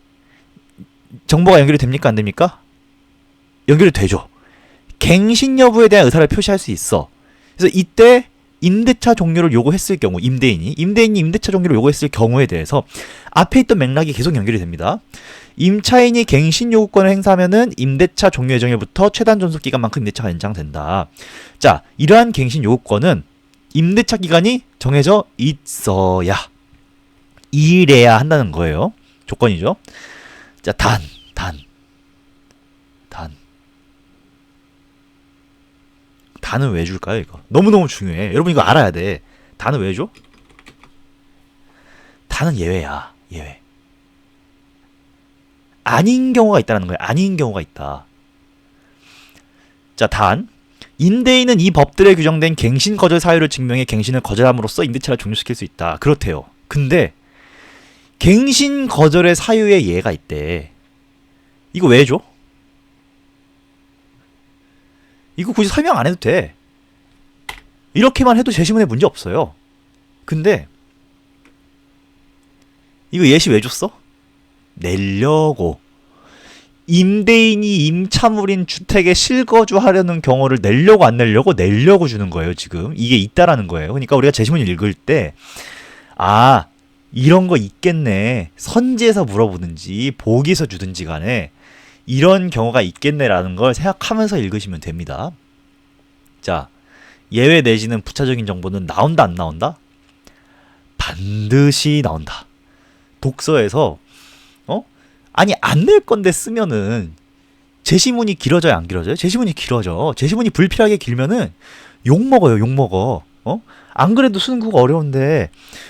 정보가 연결이 됩니까? 안 됩니까? 연결이 되죠. 갱신 여부에 대한 의사를 표시할 수 있어. 그래서 이때 임대차 종료를 요구했을 경우, 임대인이 임대차 종료를 요구했을 경우에 대해서 앞에 있던 맥락이 계속 연결이 됩니다. 임차인이 갱신 요구권을 행사하면은 임대차 종료 예정일부터 최단 존속 기간만큼 임대차가 연장된다. 자, 이러한 갱신 요구권은 임대차 기간이 정해져 있어야, 이래야 한다는 거예요. 조건이죠. 자, 단. 단은 왜 줄까요, 이거? 너무너무 중요해. 여러분 이거 알아야 돼. 단은 왜 줘? 단은 예외야. 예외. 아닌 경우가 있다는 거야. 아닌 경우가 있다. 자, 단. 임대인은 이 법들에 규정된 갱신 거절 사유를 증명해 갱신을 거절함으로써 임대차를 종료시킬 수 있다. 그렇대요. 근데 갱신 거절의 사유에 예가 있대. 이거 왜 줘? 이거 굳이 설명 안 해도 돼. 이렇게만 해도 재심문에 문제 없어요. 근데 이거 예시 왜 줬어? 내려고. 임대인이 임차물인 주택에 실거주하려는 경우를 내려고 안 내려고? 내려고 주는 거예요, 지금. 이게 있다라는 거예요. 그러니까 우리가 재심문을 읽을 때, 아, 이런 거 있겠네. 선지에서 물어보든지 보기에서 주든지 간에 이런 경우가 있겠네라는 걸 생각하면서 읽으시면 됩니다. 자, 예외 내지는 부차적인 정보는 나온다, 안 나온다? 반드시 나온다. 독서에서 아니 안 낼 건데 쓰면은 제시문이 길어져요, 안 길어져요? 제시문이 길어져. 제시문이 불필요하게 길면은 욕 먹어요, 욕 먹어. 안 그래도 쓰는 국어 어려운데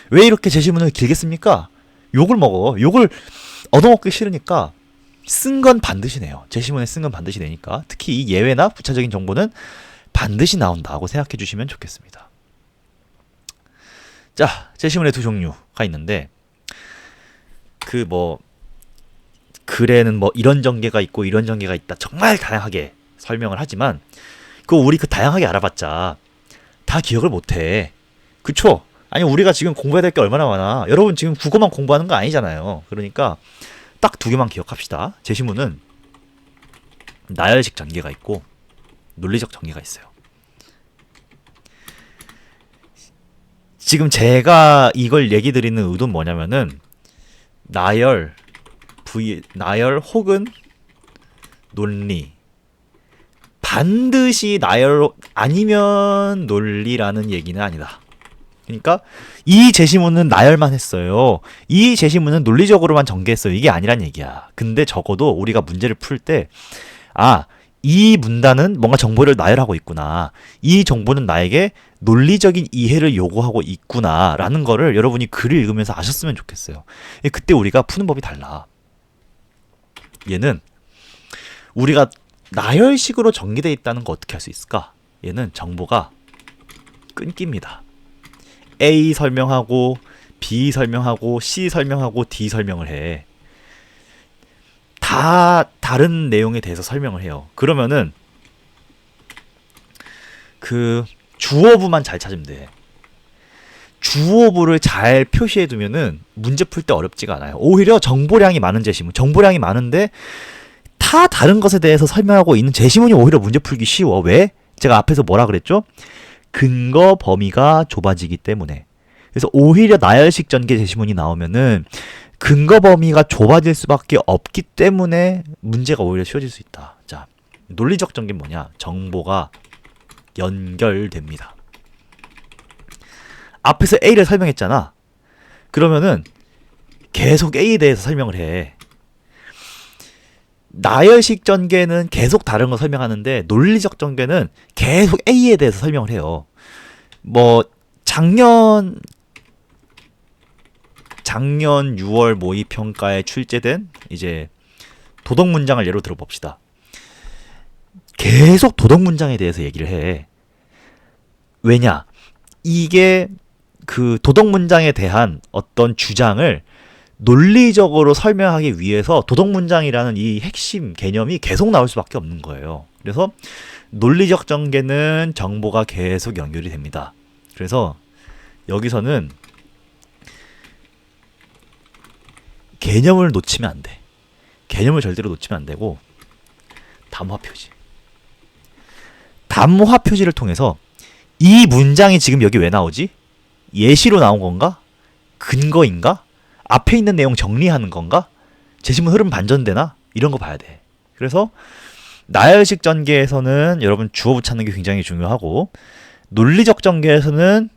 왜 이렇게 제시문을 길게 씁니까? 욕을 먹어. 욕을 얻어먹기 싫으니까 쓴 건 반드시 내요. 제시문에 쓴 건 반드시 내니까. 특히 이 예외나 부차적인 정보는 반드시 나온다고 생각해 주시면 좋겠습니다. 자, 제시문의 두 종류가 있는데 글에는 뭐 이런 전개가 있고 이런 전개가 있다. 정말 다양하게 설명을 하지만 우리 다양하게 알아봤자 다 기억을 못해. 그쵸? 아니 우리가 지금 공부해야 될 게 얼마나 많아. 여러분 지금 국어만 공부하는 거 아니잖아요. 그러니까 딱 두 개만 기억합시다. 제시문은 나열식 전개가 있고 논리적 전개가 있어요. 지금 제가 이걸 얘기 드리는 의도는 뭐냐면은 나열 혹은 논리, 반드시 나열 아니면 논리라는 얘기는 아니다. 그러니까 이 제시문은 나열만 했어요. 이 제시문은 논리적으로만 전개했어요. 이게 아니란 얘기야. 근데 적어도 우리가 문제를 풀 때 이 문단은 뭔가 정보를 나열하고 있구나. 이 정보는 나에게 논리적인 이해를 요구하고 있구나 라는 거를 여러분이 글을 읽으면서 아셨으면 좋겠어요. 그때 우리가 푸는 법이 달라. 얘는 우리가 나열식으로 전개되어 있다는 거 어떻게 할 수 있을까? 얘는 정보가 끊깁니다. A 설명하고 B 설명하고 C 설명하고 D 설명을 해. 다 다른 내용에 대해서 설명을 해요. 그러면은 주어부만 잘 찾으면 돼. 주어부를 잘 표시해 두면은 문제 풀 때 어렵지가 않아요. 오히려 정보량이 많은 제시문, 정보량이 많은데 다 다른 것에 대해서 설명하고 있는 제시문이 오히려 문제 풀기 쉬워. 왜? 제가 앞에서 뭐라 그랬죠? 근거 범위가 좁아지기 때문에. 그래서 오히려 나열식 전개 제시문이 나오면은 근거 범위가 좁아질 수밖에 없기 때문에 문제가 오히려 쉬워질 수 있다. 자, 논리적 전개는 뭐냐? 정보가 연결됩니다. 앞에서 A를 설명했잖아. 그러면은 계속 A에 대해서 설명을 해. 나열식 전개는 계속 다른 거 설명하는데 논리적 전개는 계속 A에 대해서 설명을 해요. 뭐 작년 6월 모의평가에 출제된 이제 도덕 문장을 예로 들어봅시다. 계속 도덕 문장에 대해서 얘기를 해. 왜냐? 이게 그 도덕 문장에 대한 어떤 주장을 논리적으로 설명하기 위해서 도덕 문장이라는 이 핵심 개념이 계속 나올 수밖에 없는 거예요. 그래서 논리적 전개는 정보가 계속 연결이 됩니다. 그래서 여기서는 개념을 놓치면 안 돼. 개념을 절대로 놓치면 안 되고, 담화 표지. 담화 표지를 통해서 이 문장이 지금 여기 왜 나오지? 예시로 나온 건가? 근거인가? 앞에 있는 내용 정리하는 건가? 제시문 흐름 반전되나? 이런 거 봐야 돼. 그래서 나열식 전개에서는 여러분 주어부 찾는 게 굉장히 중요하고, 논리적 전개에서는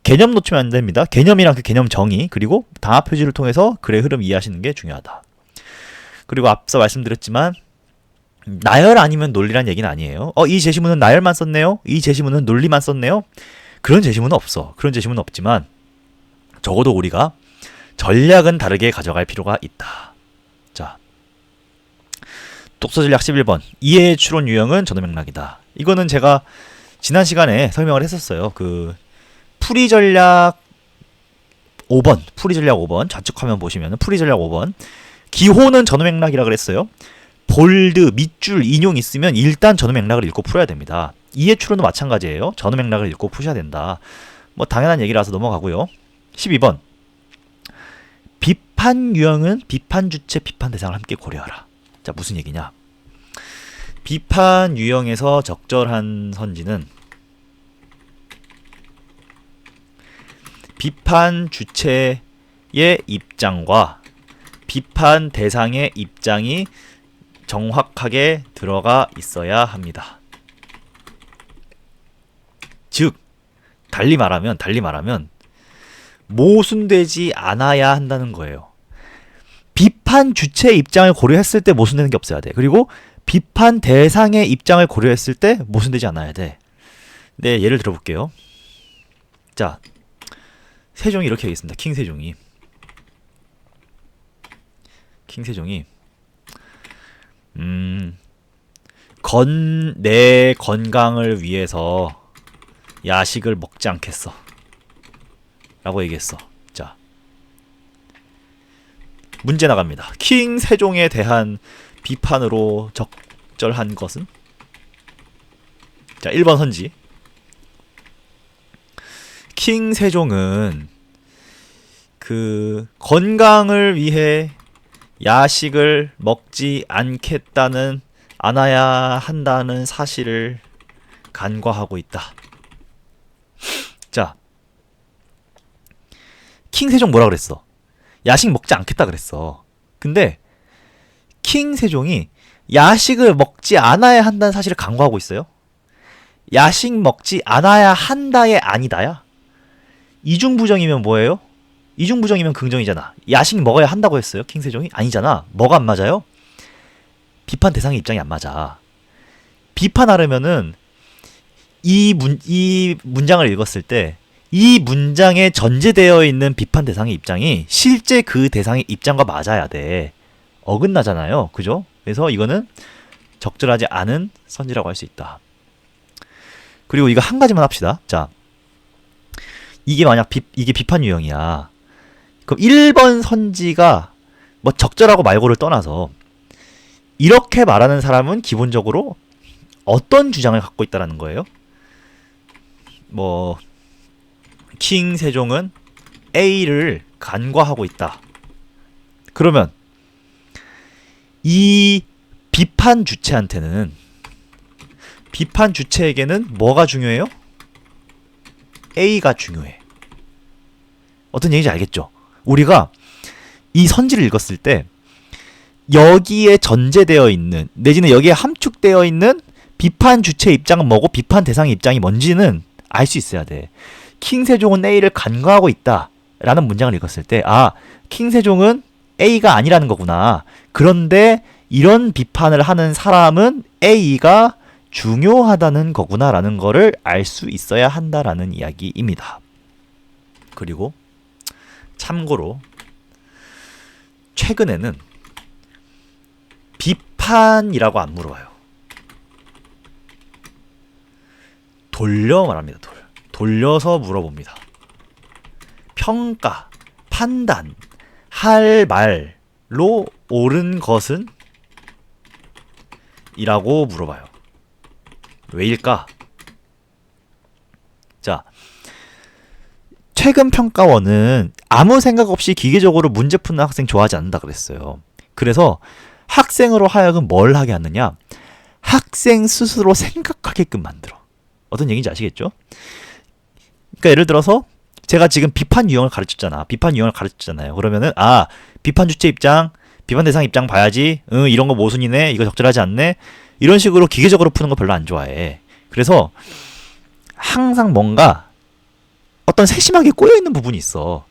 개념 놓치면 안 됩니다. 개념이랑 그 개념 정의, 그리고 담화 표지를 통해서 글의 흐름 이해하시는 게 중요하다. 그리고 앞서 말씀드렸지만 나열 아니면 논리란 얘기는 아니에요. 이 제시문은 나열만 썼네요. 이 제시문은 논리만 썼네요. 그런 제시문은 없어. 그런 제시문은 없지만 적어도 우리가 전략은 다르게 가져갈 필요가 있다. 자, 독서 전략 11번. 이해의 추론 유형은 전후 맥락이다. 이거는 제가 지난 시간에 설명을 했었어요. 그 풀이 전략 5번. 풀이 전략 5번. 좌측 화면 보시면은 풀이 전략 5번. 기호는 전후 맥락이라 그랬어요. 볼드, 밑줄, 인용 있으면 일단 전후 맥락을 읽고 풀어야 됩니다. 이해 추론도 마찬가지예요. 전후 맥락을 읽고 푸셔야 된다. 뭐 당연한 얘기라서 넘어가고요. 12번. 비판 유형은 비판 주체, 비판 대상을 함께 고려하라. 자, 무슨 얘기냐? 비판 유형에서 적절한 선지는 비판 주체의 입장과 비판 대상의 입장이 정확하게 들어가 있어야 합니다. 즉, 달리 말하면 모순되지 않아야 한다는 거예요. 비판 주체의 입장을 고려했을 때 모순되는 게 없어야 돼. 그리고 비판 대상의 입장을 고려했을 때 모순되지 않아야 돼. 네, 예를 들어볼게요. 자, 세종이 이렇게 하겠습니다. 킹 세종이 내 건강을 위해서 야식을 먹지 않겠어 라고 얘기했어. 자, 문제 나갑니다. 킹 세종에 대한 비판으로 적절한 것은? 자, 1번 선지. 킹 세종은 그 건강을 위해 야식을 먹지 않아야 한다는 사실을 간과하고 있다. 자, 킹 세종 뭐라 그랬어? 야식 먹지 않겠다 그랬어. 근데 킹 세종이 야식을 먹지 않아야 한다는 사실을 간과하고 있어요. 야식 먹지 않아야 한다의 아니다야. 이중부정이면 뭐예요? 이중부정이면 긍정이잖아. 야식 먹어야 한다고 했어요, 킹 세종이? 아니잖아. 뭐가 안 맞아요? 비판 대상의 입장이 안 맞아. 비판하려면은 이 문장을 읽었을 때 이 문장에 전제되어 있는 비판 대상의 입장이 실제 그 대상의 입장과 맞아야 돼. 어긋나잖아요. 그죠? 그래서 이거는 적절하지 않은 선지라고 할 수 있다. 그리고 이거 한 가지만 합시다. 자, 이게 만약 이게 비판 유형이야. 그럼 1번 선지가 뭐 적절하고 말고를 떠나서 이렇게 말하는 사람은 기본적으로 어떤 주장을 갖고 있다라는 거예요? 뭐 킹 세종은 A를 간과하고 있다. 그러면 이 비판 주체한테는, 비판 주체에게는 뭐가 중요해요? A가 중요해. 어떤 얘기인지 알겠죠? 우리가 이 선지를 읽었을 때 여기에 전제되어 있는, 내지는 여기에 함축되어 있는 비판 주체 입장은 뭐고 비판 대상의 입장이 뭔지는 알 수 있어야 돼. 킹 세종은 A를 간과하고 있다 라는 문장을 읽었을 때, 아, 킹 세종은 A가 아니라는 거구나. 그런데 이런 비판을 하는 사람은 A가 중요하다는 거구나 라는 거를 알 수 있어야 한다라는 이야기입니다. 그리고 참고로 최근에는 비판이라고 안 물어봐요. 돌려 말합니다. 돌려서 물어봅니다. 평가, 판단, 할 말로 옳은 것은? 이라고 물어봐요. 왜일까? 자, 최근 평가원은 아무 생각 없이 기계적으로 문제 푸는 학생 좋아하지 않는다 그랬어요. 그래서 학생으로 하여금 뭘 하게 하느냐? 학생 스스로 생각하게끔 만들어. 어떤 얘기인지 아시겠죠? 그러니까 예를 들어서 제가 지금 비판 유형을 가르쳤잖아. 비판 유형을 가르쳤잖아요. 그러면은 비판 주체 입장, 비판 대상 입장 봐야지. 이런 거 모순이네. 이거 적절하지 않네. 이런 식으로 기계적으로 푸는 거 별로 안 좋아해. 그래서 항상 뭔가 어떤 세심하게 꼬여있는 부분이 있어.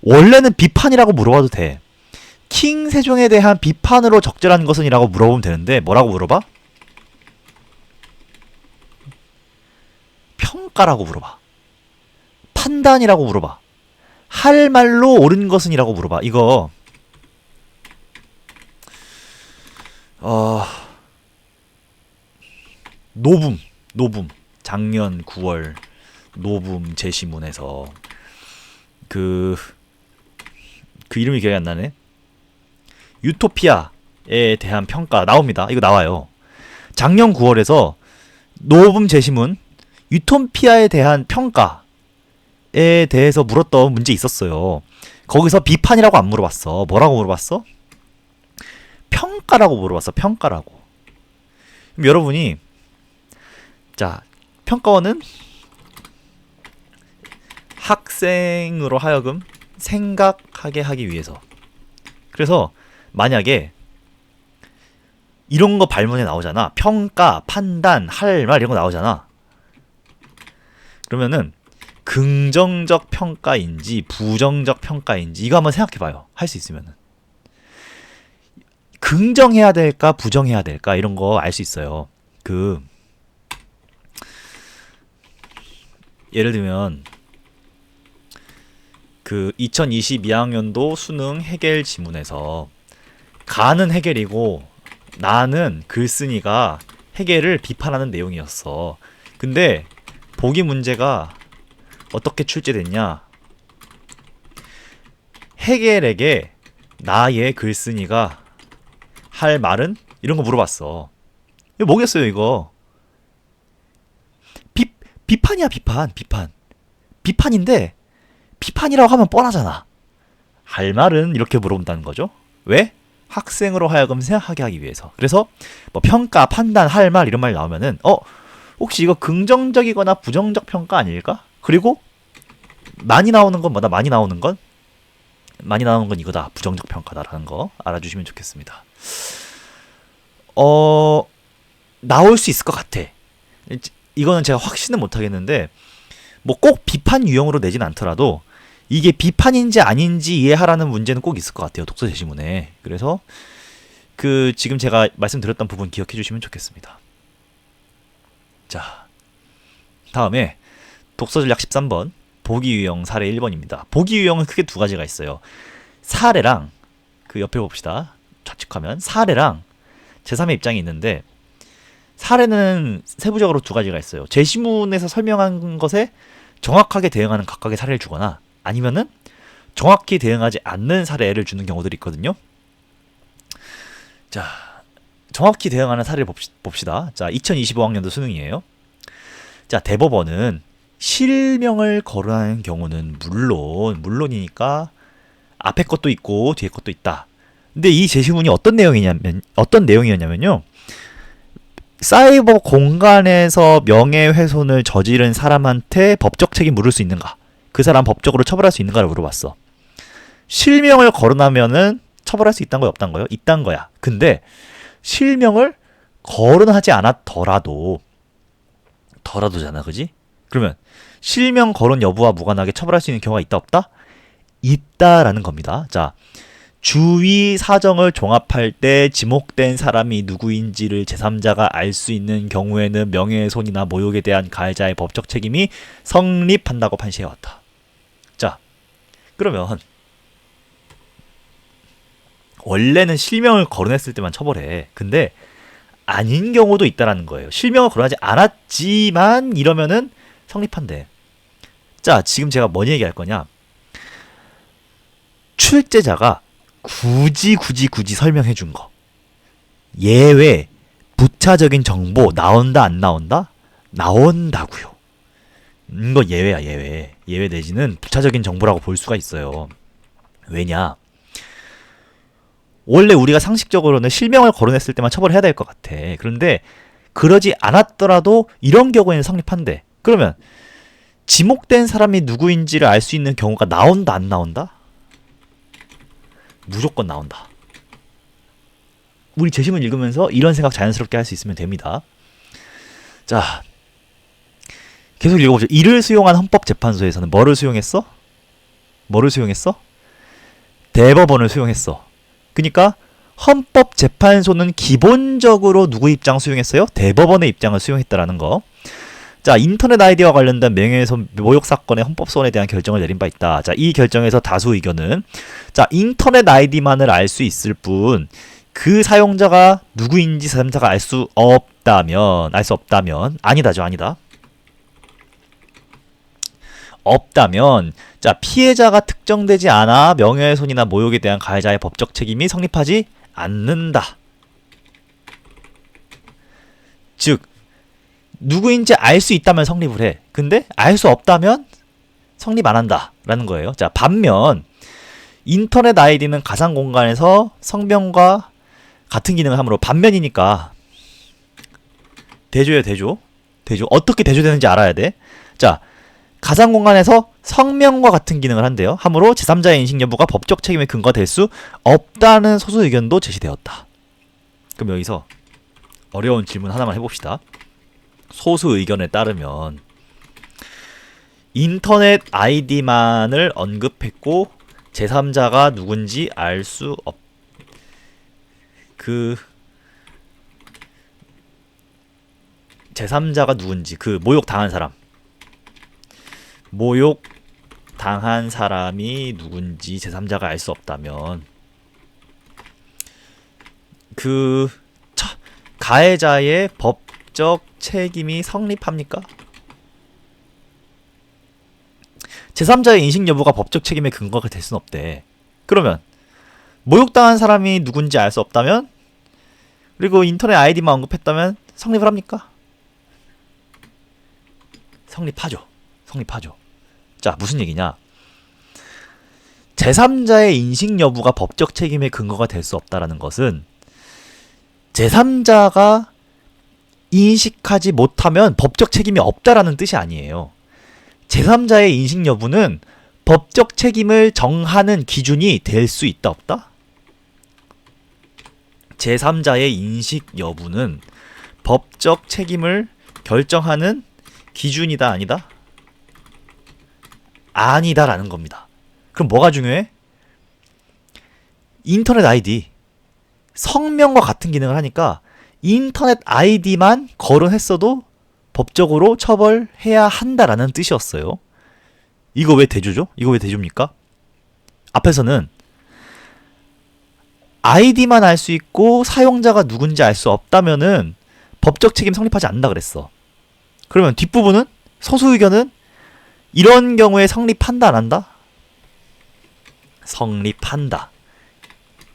원래는 비판이라고 물어봐도 돼. 킹 세종에 대한 비판으로 적절한 것은? 이라고 물어보면 되는데 뭐라고 물어봐? 평가라고 물어봐. 판단이라고 물어봐. 할 말로 옳은 것은? 이라고 물어봐. 이거 노붐 작년 9월 노붐 제시문에서 그 이름이 기억이 안 나네. 유토피아에 대한 평가 나옵니다. 이거 나와요. 작년 9월에서 노붐 제시문 유토피아에 대한 평가에 대해서 물었던 문제 있었어요. 거기서 비판이라고 안 물어봤어. 뭐라고 물어봤어? 평가라고 물어봤어. 평가라고. 그럼 여러분이 자, 평가원은 학생으로 하여금 생각하게 하기 위해서. 그래서 만약에 이런 거 발문에 나오잖아. 평가, 판단, 할 말 이런 거 나오잖아. 그러면은 긍정적 평가인지 부정적 평가인지 이거 한번 생각해봐요. 할 수 있으면은. 긍정해야 될까 부정해야 될까 이런 거 알 수 있어요. 예를 들면 2022학년도 수능 해겔 지문에서 가는 해겔이고 나는 글쓴이가 해겔을 비판하는 내용이었어. 근데 보기 문제가 어떻게 출제됐냐? 해겔에게 나의 글쓴이가 할 말은? 이런 거 물어봤어. 이거 뭐겠어요 이거? 비판이야 비판. 비판인데 비판이라고 하면 뻔하잖아. 할 말은? 이렇게 물어본다는 거죠. 왜? 학생으로 하여금 생각하게 하기 위해서. 그래서 뭐 평가, 판단, 할 말 이런 말 나오면은 혹시 이거 긍정적이거나 부정적 평가 아닐까? 그리고 많이 나오는 건 뭐다? 많이 나오는 건 이거다. 부정적 평가다라는 거 알아주시면 좋겠습니다. 나올 수 있을 것 같아. 이거는 제가 확신은 못하겠는데 뭐 꼭 비판 유형으로 내진 않더라도 이게 비판인지 아닌지 이해하라는 문제는 꼭 있을 것 같아요. 독서 제시문에. 그래서 지금 제가 말씀드렸던 부분 기억해 주시면 좋겠습니다. 자, 다음에 독서 전략 13번 보기 유형 사례 1번입니다. 보기 유형은 크게 두 가지가 있어요. 사례랑 옆에 봅시다. 좌측화면 사례랑 제3의 입장이 있는데 사례는 세부적으로 두 가지가 있어요. 제시문에서 설명한 것에 정확하게 대응하는 각각의 사례를 주거나 아니면은 정확히 대응하지 않는 사례를 주는 경우들이 있거든요. 자, 정확히 대응하는 사례를 봅시다. 자, 2025학년도 수능이에요. 자, 대법원은 실명을 거론하는 경우는 물론이니까 앞에 것도 있고 뒤에 것도 있다. 근데 이 제시문이 어떤 내용이었냐면요. 사이버 공간에서 명예훼손을 저지른 사람한테 법적 책임 물을 수 있는가? 그 사람 법적으로 처벌할 수 있는가를 물어봤어. 실명을 거론하면은 처벌할 수 있다는 거야, 없다는 거요? 있다는 거야. 실명을 거론하지 않았더라도잖아, 그지? 그러면 실명 거론 여부와 무관하게 처벌할 수 있는 경우가 있다, 없다? 있다라는 겁니다. 자, 주위 사정을 종합할 때 지목된 사람이 누구인지를 제3자가 알 수 있는 경우에는 명예훼손이나 모욕에 대한 가해자의 법적 책임이 성립한다고 판시해왔다. 자, 그러면 원래는 실명을 거론했을 때만 처벌해. 근데 아닌 경우도 있다라는 거예요. 실명을 거론하지 않았지만 이러면은 성립한대. 자, 지금 제가 뭔 얘기할 거냐? 출제자가 굳이 설명해 준 거. 예외, 부차적인 정보 나온다 안 나온다? 나온다고요. 이거 예외야, 예외. 예외 내지는 부차적인 정보라고 볼 수가 있어요. 왜냐? 원래 우리가 상식적으로는 실명을 거론했을 때만 처벌을 해야 될 것 같아. 그런데 그러지 않았더라도 이런 경우에는 성립한대. 그러면 지목된 사람이 누구인지를 알 수 있는 경우가 나온다 안 나온다? 무조건 나온다. 우리 재심을 읽으면서 이런 생각 자연스럽게 할 수 있으면 됩니다. 자, 계속 읽어보죠. 이를 수용한 헌법재판소에서는 뭐를 수용했어? 뭐를 수용했어? 대법원을 수용했어. 그러니까 헌법재판소는 기본적으로 누구 입장 수용했어요? 대법원의 입장을 수용했다라는 거. 자, 인터넷 아이디와 관련된 명예훼손 모욕 사건의 헌법소원에 대한 결정을 내린 바 있다. 자, 이 결정에서 다수 의견은 자, 인터넷 아이디만을 알 수 있을 뿐 그 사용자가 누구인지 제3자가 알 수 없다면 아니다죠. 없다면 자, 피해자가 특정되지 않아 명예훼손이나 모욕에 대한 가해자의 법적 책임이 성립하지 않는다. 즉 누구인지 알 수 있다면 성립을 해. 근데 알 수 없다면 성립 안 한다 라는 거예요. 자, 반면 인터넷 아이디는 가상 공간에서 성명과 같은 기능을 하므로 반면이니까 대조예요. 대조. 어떻게 대조되는지 알아야 돼. 자, 가상 공간에서 성명과 같은 기능을 한대요. 하므로 제3자의 인식 여부가 법적 책임의 근거가 될 수 없다는 소수 의견도 제시되었다. 그럼 여기서 어려운 질문 하나만 해봅시다. 소수 의견에 따르면 인터넷 아이디만을 언급했고 제3자가 누군지 알 수 제3자가 누군지 모욕 당한 사람이 누군지 제3자가 알 수 없다면 가해자의 법적 책임이 성립합니까? 제3자의 인식 여부가 법적 책임의 근거가 될 수는 없대. 그러면 모욕당한 사람이 누군지 알 수 없다면 그리고 인터넷 아이디만 언급했다면 성립을 합니까? 성립하죠. 자, 무슨 얘기냐? 제3자의 인식 여부가 법적 책임의 근거가 될 수 없다라는 것은 제3자가 인식하지 못하면 법적 책임이 없다라는 뜻이 아니에요. 제3자의 인식 여부는 법적 책임을 정하는 기준이 될 수 있다 없다? 제3자의 인식 여부는 법적 책임을 결정하는 기준이다 아니다? 아니다라는 겁니다. 그럼 뭐가 중요해? 인터넷 아이디 성명과 같은 기능을 하니까 인터넷 아이디만 거론했어도 법적으로 처벌해야 한다라는 뜻이었어요. 이거 왜 대조죠? 이거 왜 대조입니까? 앞에서는 아이디만 알 수 있고 사용자가 누군지 알 수 없다면은 법적 책임 성립하지 않는다 그랬어. 그러면 뒷부분은 소수 의견은 이런 경우에 성립한다 안 한다? 성립한다.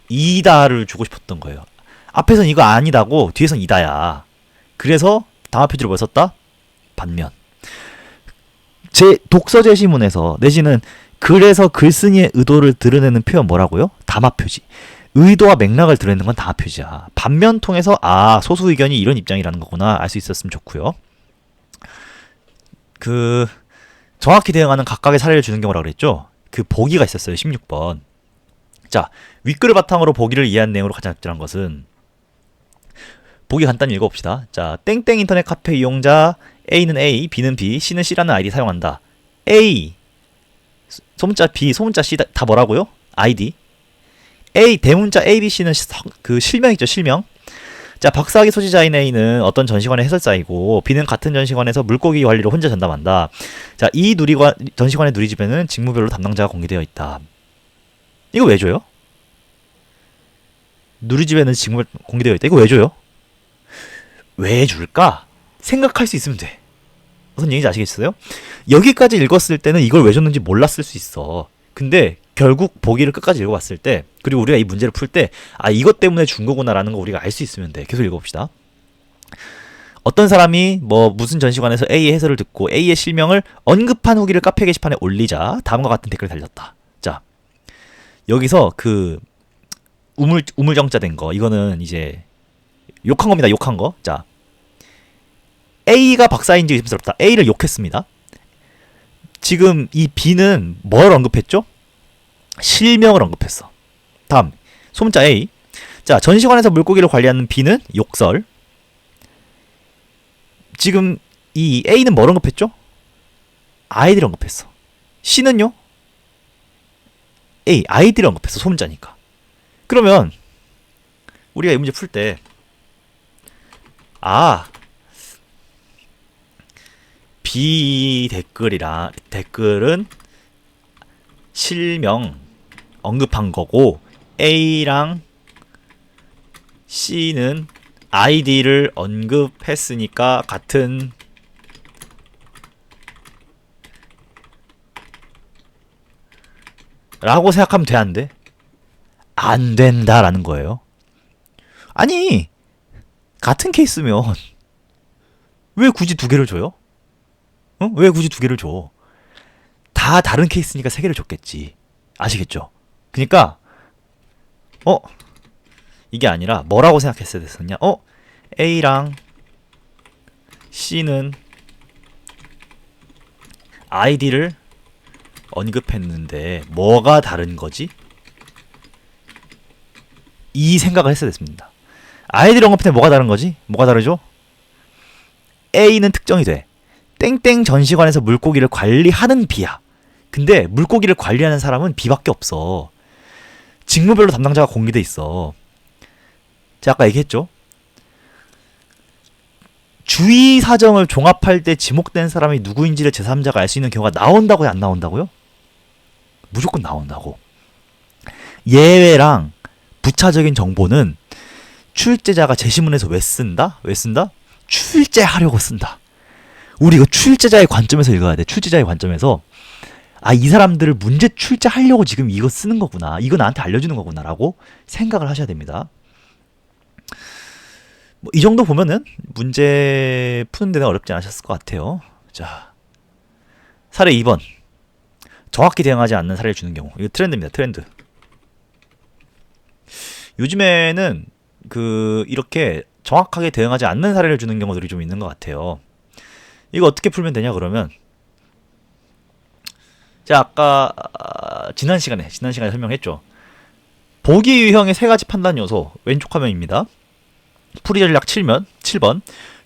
이다를 주고 싶었던 거예요. 앞에선 이거 아니다고 뒤에선 이다야. 그래서 담화 표지를 뭐 썼다? 반면. 제 독서 제시문에서 내지는 그래서 글쓴이의 의도를 드러내는 표현 뭐라고요? 담화 표지. 의도와 맥락을 드러내는 건 담화 표지야. 반면 통해서 소수 의견이 이런 입장이라는 거구나 알 수 있었으면 좋고요. 정확히 대응하는 각각의 사례를 주는 경우라 그랬죠. 그 보기가 있었어요. 16번. 자, 윗글을 바탕으로 보기를 이해한 내용으로 가장 적절한 것은 보기 간단히 읽어봅시다. 자, 땡땡 인터넷 카페 이용자 A는 A, B는 B, C는 C라는 아이디 사용한다. A 소문자 B, 소문자 C 다 뭐라고요? 아이디. A 대문자 A, B, C는 실명이죠. 실명. 자, 박사학위 소지자인 A는 어떤 전시관의 해설사이고 B는 같은 전시관에서 물고기 관리를 혼자 전담한다. 자, 이 전시관의 누리집에는 직무별로 담당자가 공개되어 있다. 이거 왜 줘요? 누리집에는 직무별 공개되어 있다. 이거 왜 줘요? 왜 줄까? 생각할 수 있으면 돼. 무슨 얘기인지 아시겠어요? 여기까지 읽었을 때는 이걸 왜 줬는지 몰랐을 수 있어. 근데 결국 보기를 끝까지 읽어봤을 때, 그리고 우리가 이 문제를 풀 때, 아, 이것 때문에 준 거구나라는 거 우리가 알 수 있으면 돼. 계속 읽어봅시다. 어떤 사람이 뭐 무슨 전시관에서 A의 해설을 듣고 A의 실명을 언급한 후기를 카페 게시판에 올리자 다음과 같은 댓글을 달렸다. 자, 여기서 그 우물정자 된 거, 이거는 이제 욕한 겁니다. 욕한 거. 자, A가 박사인지 의심스럽다. A를 욕했습니다. 지금 이 B는 뭘 언급했죠? 실명을 언급했어. 다음, 소문자 A. 자, 전시관에서 물고기를 관리하는 B는 욕설. 지금 이 A는 뭘 언급했죠? 아이디를 언급했어. C는요? A, 아이디를 언급했어. 소문자니까. 그러면 우리가 이 문제 풀 때, 아, B 댓글은 실명 언급한 거고, A랑 C는 아이디를 언급했으니까 같은 라고 생각하면 돼, 안 돼? 안 된다라는 거예요. 아니, 같은 케이스면 왜 굳이 두 개를 줘요? 응? 왜 굳이 두 개를 줘? 다 다른 케이스니까 세 개를 줬겠지. 아시겠죠? 그니까 이게 아니라 뭐라고 생각했어야 됐었냐? A랑 C는 아이디를 언급했는데 뭐가 다른 거지? 이 생각을 했어야 됐습니다. 아이디를 언급했는데 뭐가 다른 거지? 뭐가 다르죠? A는 특정이 돼. 땡땡 전시관에서 물고기를 관리하는 B야. 근데 물고기를 관리하는 사람은 B밖에 없어. 직무별로 담당자가 공개돼 있어. 제가 아까 얘기했죠? 주의 사정을 종합할 때 지목된 사람이 누구인지를 제3자가 알 수 있는 경우가 나온다고요? 안 나온다고요? 무조건 나온다고. 예외랑 부차적인 정보는 출제자가 제시문에서 왜 쓴다? 왜 쓴다? 출제하려고 쓴다. 우리 이거 출제자의 관점에서 읽어야 돼. 출제자의 관점에서, 아, 이 사람들을 문제 출제하려고 지금 이거 쓰는 거구나, 이거 나한테 알려주는 거구나 라고 생각을 하셔야 됩니다. 뭐 이 정도 보면은 문제 푸는 데는 어렵지 않으셨을 것 같아요. 자, 사례 2번. 정확히 대응하지 않는 사례를 주는 경우. 이거 트렌드입니다. 트렌드. 요즘에는 이렇게 정확하게 대응하지 않는 사례를 주는 경우들이 좀 있는 것 같아요. 이거 어떻게 풀면 되냐 그러면, 제가 아까 지난 시간에 설명했죠. 보기 유형의 세 가지 판단 요소. 왼쪽 화면입니다. 풀이 전략 7번.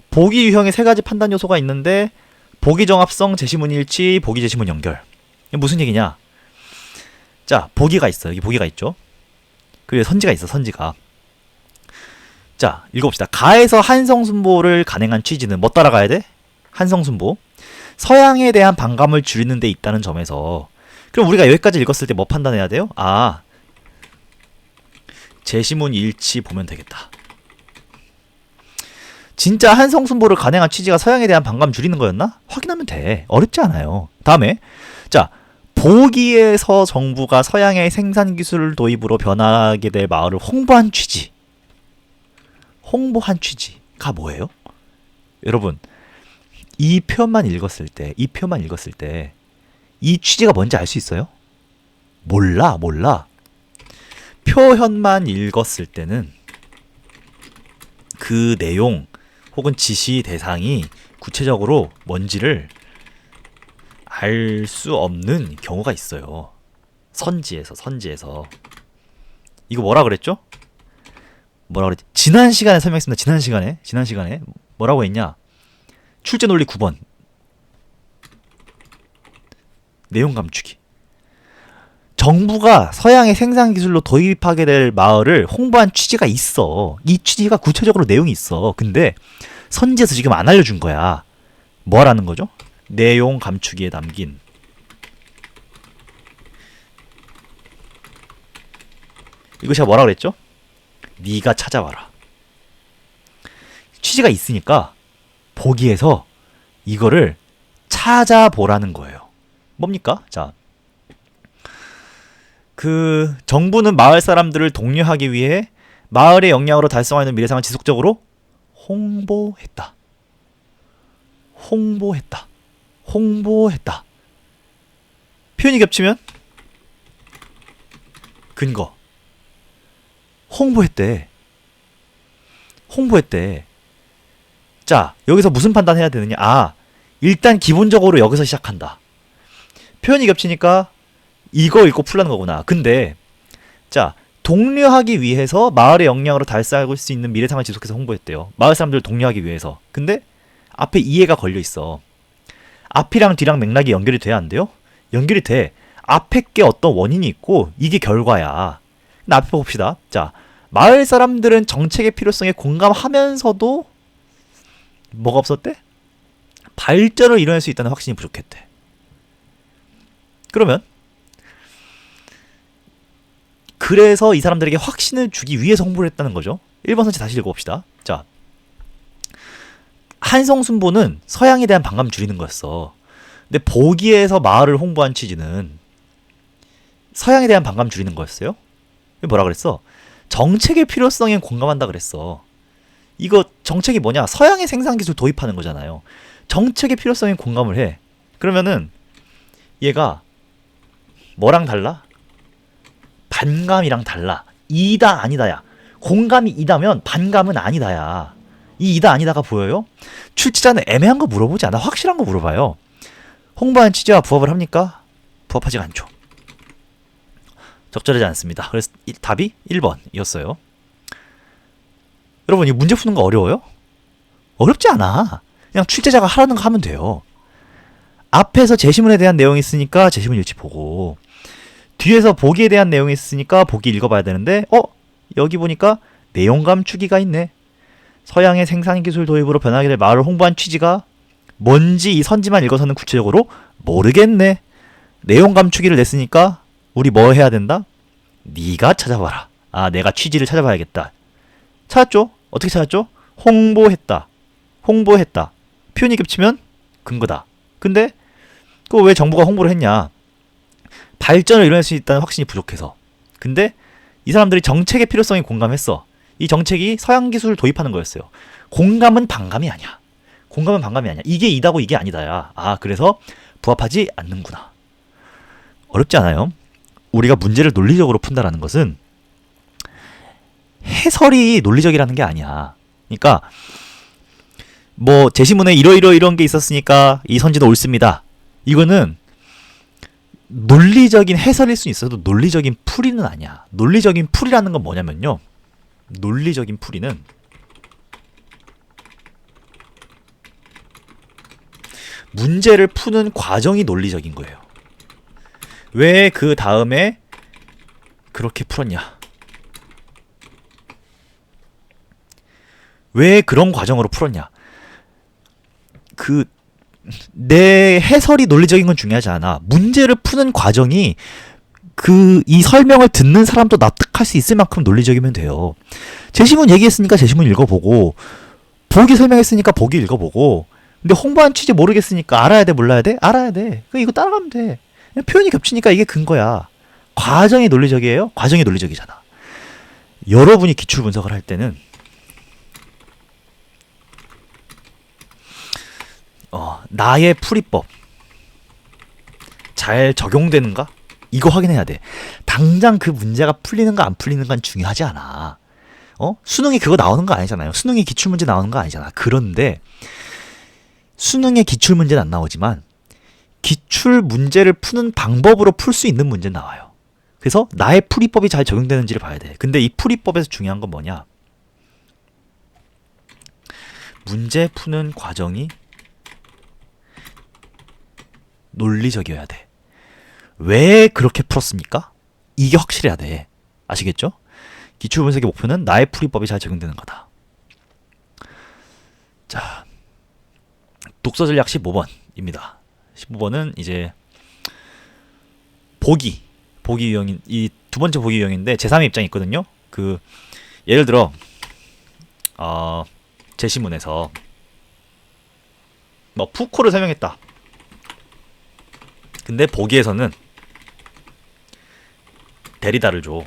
보기 유형의 세 가지 판단 요소가 있는데, 보기 정합성, 제시문 일치, 보기 제시문 연결. 이게 무슨 얘기냐? 자, 보기가 있어. 여기 보기가 있죠. 그리고 선지가 있어. 선지가. 자, 읽어봅시다. 가에서 한성순보를 간행한 취지는 뭐 따라가야 돼? 한성순보. 서양에 대한 반감을 줄이는 데 있다는 점에서. 그럼 우리가 여기까지 읽었을 때 뭐 판단해야 돼요? 아, 제시문 일치 보면 되겠다. 진짜 한성순보를 간행한 취지가 서양에 대한 반감 줄이는 거였나? 확인하면 돼. 어렵지 않아요. 다음에, 자, 보기에서 정부가 서양의 생산기술 도입으로 변하게 될 마을을 홍보한 취지. 홍보한 취지가 뭐예요? 여러분, 이 표만 읽었을 때 이 취지가 뭔지 알 수 있어요? 몰라. 표현만 읽었을 때는 그 내용 혹은 지시 대상이 구체적으로 뭔지를 알 수 없는 경우가 있어요. 선지에서. 이거 뭐라 그랬죠? 뭐라 그랬지? 지난 시간에 설명했습니다. 지난 시간에 뭐라고 했냐? 출제 논리 9번. 내용 감추기. 정부가 서양의 생산 기술로 도입하게 될 마을을 홍보한 취지가 있어. 이 취지가 구체적으로 내용이 있어. 근데 선지에서 지금 안 알려준 거야. 뭐라는 거죠? 내용 감추기에 담긴 이거 제가 뭐라 그랬죠? 네가 찾아와라. 취지가 있으니까 보기에서 이거를 찾아보라는 거예요. 뭡니까? 자, 그 정부는 마을 사람들을 독려하기 위해 마을의 역량으로 달성하는 미래상을 지속적으로 홍보했다. 홍보했다. 홍보했다. 표현이 겹치면 근거. 홍보했대. 홍보했대. 자, 여기서 무슨 판단해야 되느냐? 아, 일단 기본적으로 여기서 시작한다. 표현이 겹치니까 이거 읽고 풀라는 거구나. 근데 자, 독려하기 위해서 마을의 역량으로 달성할 수 있는 미래상을 지속해서 홍보했대요. 마을 사람들을 독려하기 위해서. 근데 앞에 이해가 걸려 있어. 앞이랑 뒤랑 맥락이 연결이 돼야 안 돼요? 연결이 돼. 앞에 게 어떤 원인이 있고 이게 결과야. 근데 앞에 봅시다. 자, 마을 사람들은 정책의 필요성에 공감하면서도 뭐가 없었대? 발전을 이뤄낼 수 있다는 확신이 부족했대. 그러면 그래서 이 사람들에게 확신을 주기 위해서 홍보를 했다는 거죠. 1번 선지 다시 읽어봅시다. 자, 한성순보는 서양에 대한 반감을 줄이는 거였어. 근데 보기에서 마을을 홍보한 취지는 서양에 대한 반감을 줄이는 거였어요. 뭐라 그랬어? 정책의 필요성에 공감한다 그랬어. 이거 정책이 뭐냐? 서양의 생산기술 도입하는 거잖아요. 정책의 필요성에 공감을 해. 그러면은 얘가 뭐랑 달라? 반감이랑 달라. 이다 아니다야. 공감이 이다면 반감은 아니다야. 이 이다 아니다가 보여요? 출제자는 애매한 거 물어보지 않아. 확실한 거 물어봐요. 홍보한 취지와 부합을 합니까? 부합하지 않죠. 적절하지 않습니다. 그래서 답이 1번이었어요. 여러분, 이 문제 푸는 거 어려워요? 어렵지 않아. 그냥 출제자가 하라는 거 하면 돼요. 앞에서 제시문에 대한 내용이 있으니까 제시문 일치 보고, 뒤에서 보기에 대한 내용이 있으니까 보기 읽어봐야 되는데, 여기 보니까 내용 감추기가 있네. 서양의 생산기술 도입으로 변하게 될 마을을 홍보한 취지가 뭔지 이 선지만 읽어서는 구체적으로 모르겠네. 내용 감추기를 냈으니까 우리 뭐 해야 된다? 네가 찾아봐라. 아, 내가 취지를 찾아봐야겠다. 찾았죠? 어떻게 찾았죠? 홍보했다. 홍보했다. 표현이 겹치면 근거다. 근데 그거 왜 정부가 홍보를 했냐? 발전을 이뤄낼 수 있다는 확신이 부족해서. 근데 이 사람들이 정책의 필요성에 공감했어. 이 정책이 서양 기술을 도입하는 거였어요. 공감은 반감이 아니야. 공감은 반감이 아니야. 이게 이다고 이게 아니다야. 아, 그래서 부합하지 않는구나. 어렵지 않아요? 우리가 문제를 논리적으로 푼다라는 것은 해설이 논리적이라는 게 아니야. 그러니까 뭐 제시문에 이런 게 있었으니까 이 선지는 옳습니다. 이거는 논리적인 해설일 수 있어도 논리적인 풀이는 아니야. 논리적인 풀이라는 건 뭐냐면요. 논리적인 풀이는 문제를 푸는 과정이 논리적인 거예요. 왜 그 다음에 그렇게 풀었냐? 왜 그런 과정으로 풀었냐? 내 해설이 논리적인 건 중요하지 않아. 문제를 푸는 과정이 이 설명을 듣는 사람도 납득할 수 있을 만큼 논리적이면 돼요. 제시문 얘기했으니까 제시문 읽어보고, 보기 설명했으니까 보기 읽어보고, 근데 홍보한 취지 모르겠으니까 알아야 돼, 몰라야 돼? 알아야 돼. 그냥 이거 따라가면 돼. 표현이 겹치니까 이게 근거야. 과정이 논리적이에요? 과정이 논리적이잖아. 여러분이 기출 분석을 할 때는 나의 풀이법 잘 적용되는가? 이거 확인해야 돼. 당장 그 문제가 풀리는가 안 풀리는가는 중요하지 않아. 수능에 그거 나오는 거 아니잖아요. 수능에 기출문제 나오는 거 아니잖아. 그런데 수능에 기출문제는 안 나오지만 기출문제를 푸는 방법으로 풀 수 있는 문제는 나와요. 그래서 나의 풀이법이 잘 적용되는지를 봐야 돼. 근데 이 풀이법에서 중요한 건 뭐냐? 문제 푸는 과정이 논리적이어야 돼. 왜 그렇게 풀었습니까? 이게 확실해야 돼. 아시겠죠? 기출분석의 목표는 나의 풀이법이 잘 적용되는 거다. 자, 독서전략 15번입니다. 15번은 이제 보기 유형인, 이 두 번째 보기 유형인데 제3의 입장이 있거든요. 예를 들어 제시문에서 뭐 푸코를 설명했다. 근데 보기에서는 데리다를 줘.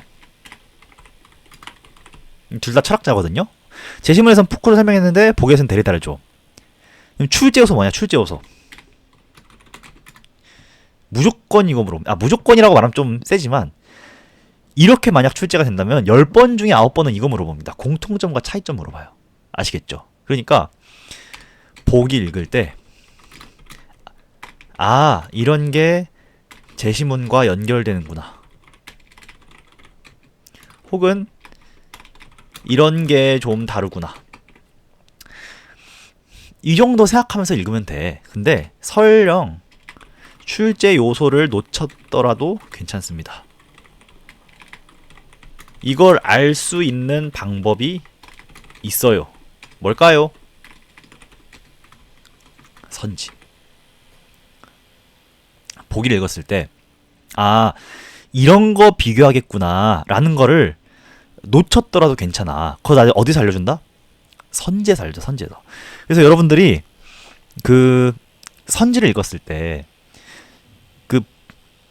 둘 다 철학자거든요. 제시문에선 푸코를 설명했는데 보기에서는 데리다를 줘. 그럼 출제요소 뭐냐? 출제요소. 무조건 이거 물어봅니다. 무조건이라고 말하면 좀 세지만 이렇게 만약 출제가 된다면 10번 중에 9번은 이거 물어봅니다. 공통점과 차이점 물어봐요. 아시겠죠? 그러니까 보기 읽을 때 이런 게 제시문과 연결되는구나. 혹은 이런 게 좀 다르구나. 이 정도 생각하면서 읽으면 돼. 근데 설령 출제 요소를 놓쳤더라도 괜찮습니다. 이걸 알 수 있는 방법이 있어요. 뭘까요? 선지. 보기를 읽었을 때 이런 거 비교하겠구나 라는 거를 놓쳤더라도 괜찮아. 그거 어디서 알려준다? 선지에서 알려줘. 선지에서. 그래서 여러분들이 그 선지를 읽었을 때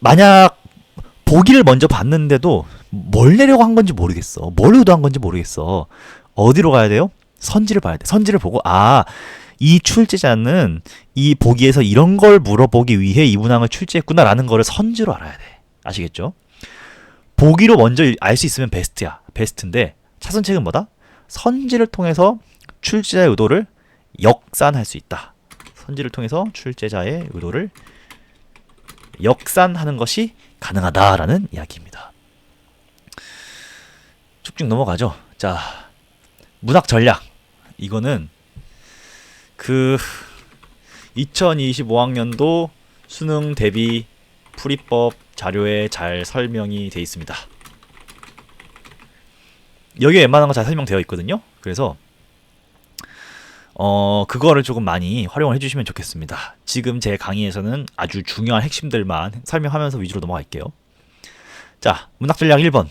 만약 보기를 먼저 봤는데도 뭘 내려고 한 건지 모르겠어. 뭘 의도한 건지 모르겠어. 어디로 가야 돼요? 선지를 봐야 돼. 선지를 보고 이 출제자는 이 보기에서 이런 걸 물어보기 위해 이 문항을 출제했구나라는 거를 선지로 알아야 돼. 아시겠죠? 보기로 먼저 알 수 있으면 베스트야. 베스트인데 차선책은 뭐다? 선지를 통해서 출제자의 의도를 역산할 수 있다. 선지를 통해서 출제자의 의도를 역산하는 것이 가능하다라는 이야기입니다. 쭉쭉 넘어가죠. 자, 문학 전략. 이거는 2025학년도 수능 대비 풀이법 자료에 잘 설명이 되어 있습니다. 여기에 웬만한 거 잘 설명되어 있거든요. 그래서 그거를 조금 많이 활용을 해주시면 좋겠습니다. 지금 제 강의에서는 아주 중요한 핵심들만 설명하면서 위주로 넘어갈게요. 자, 문학 전략 1번.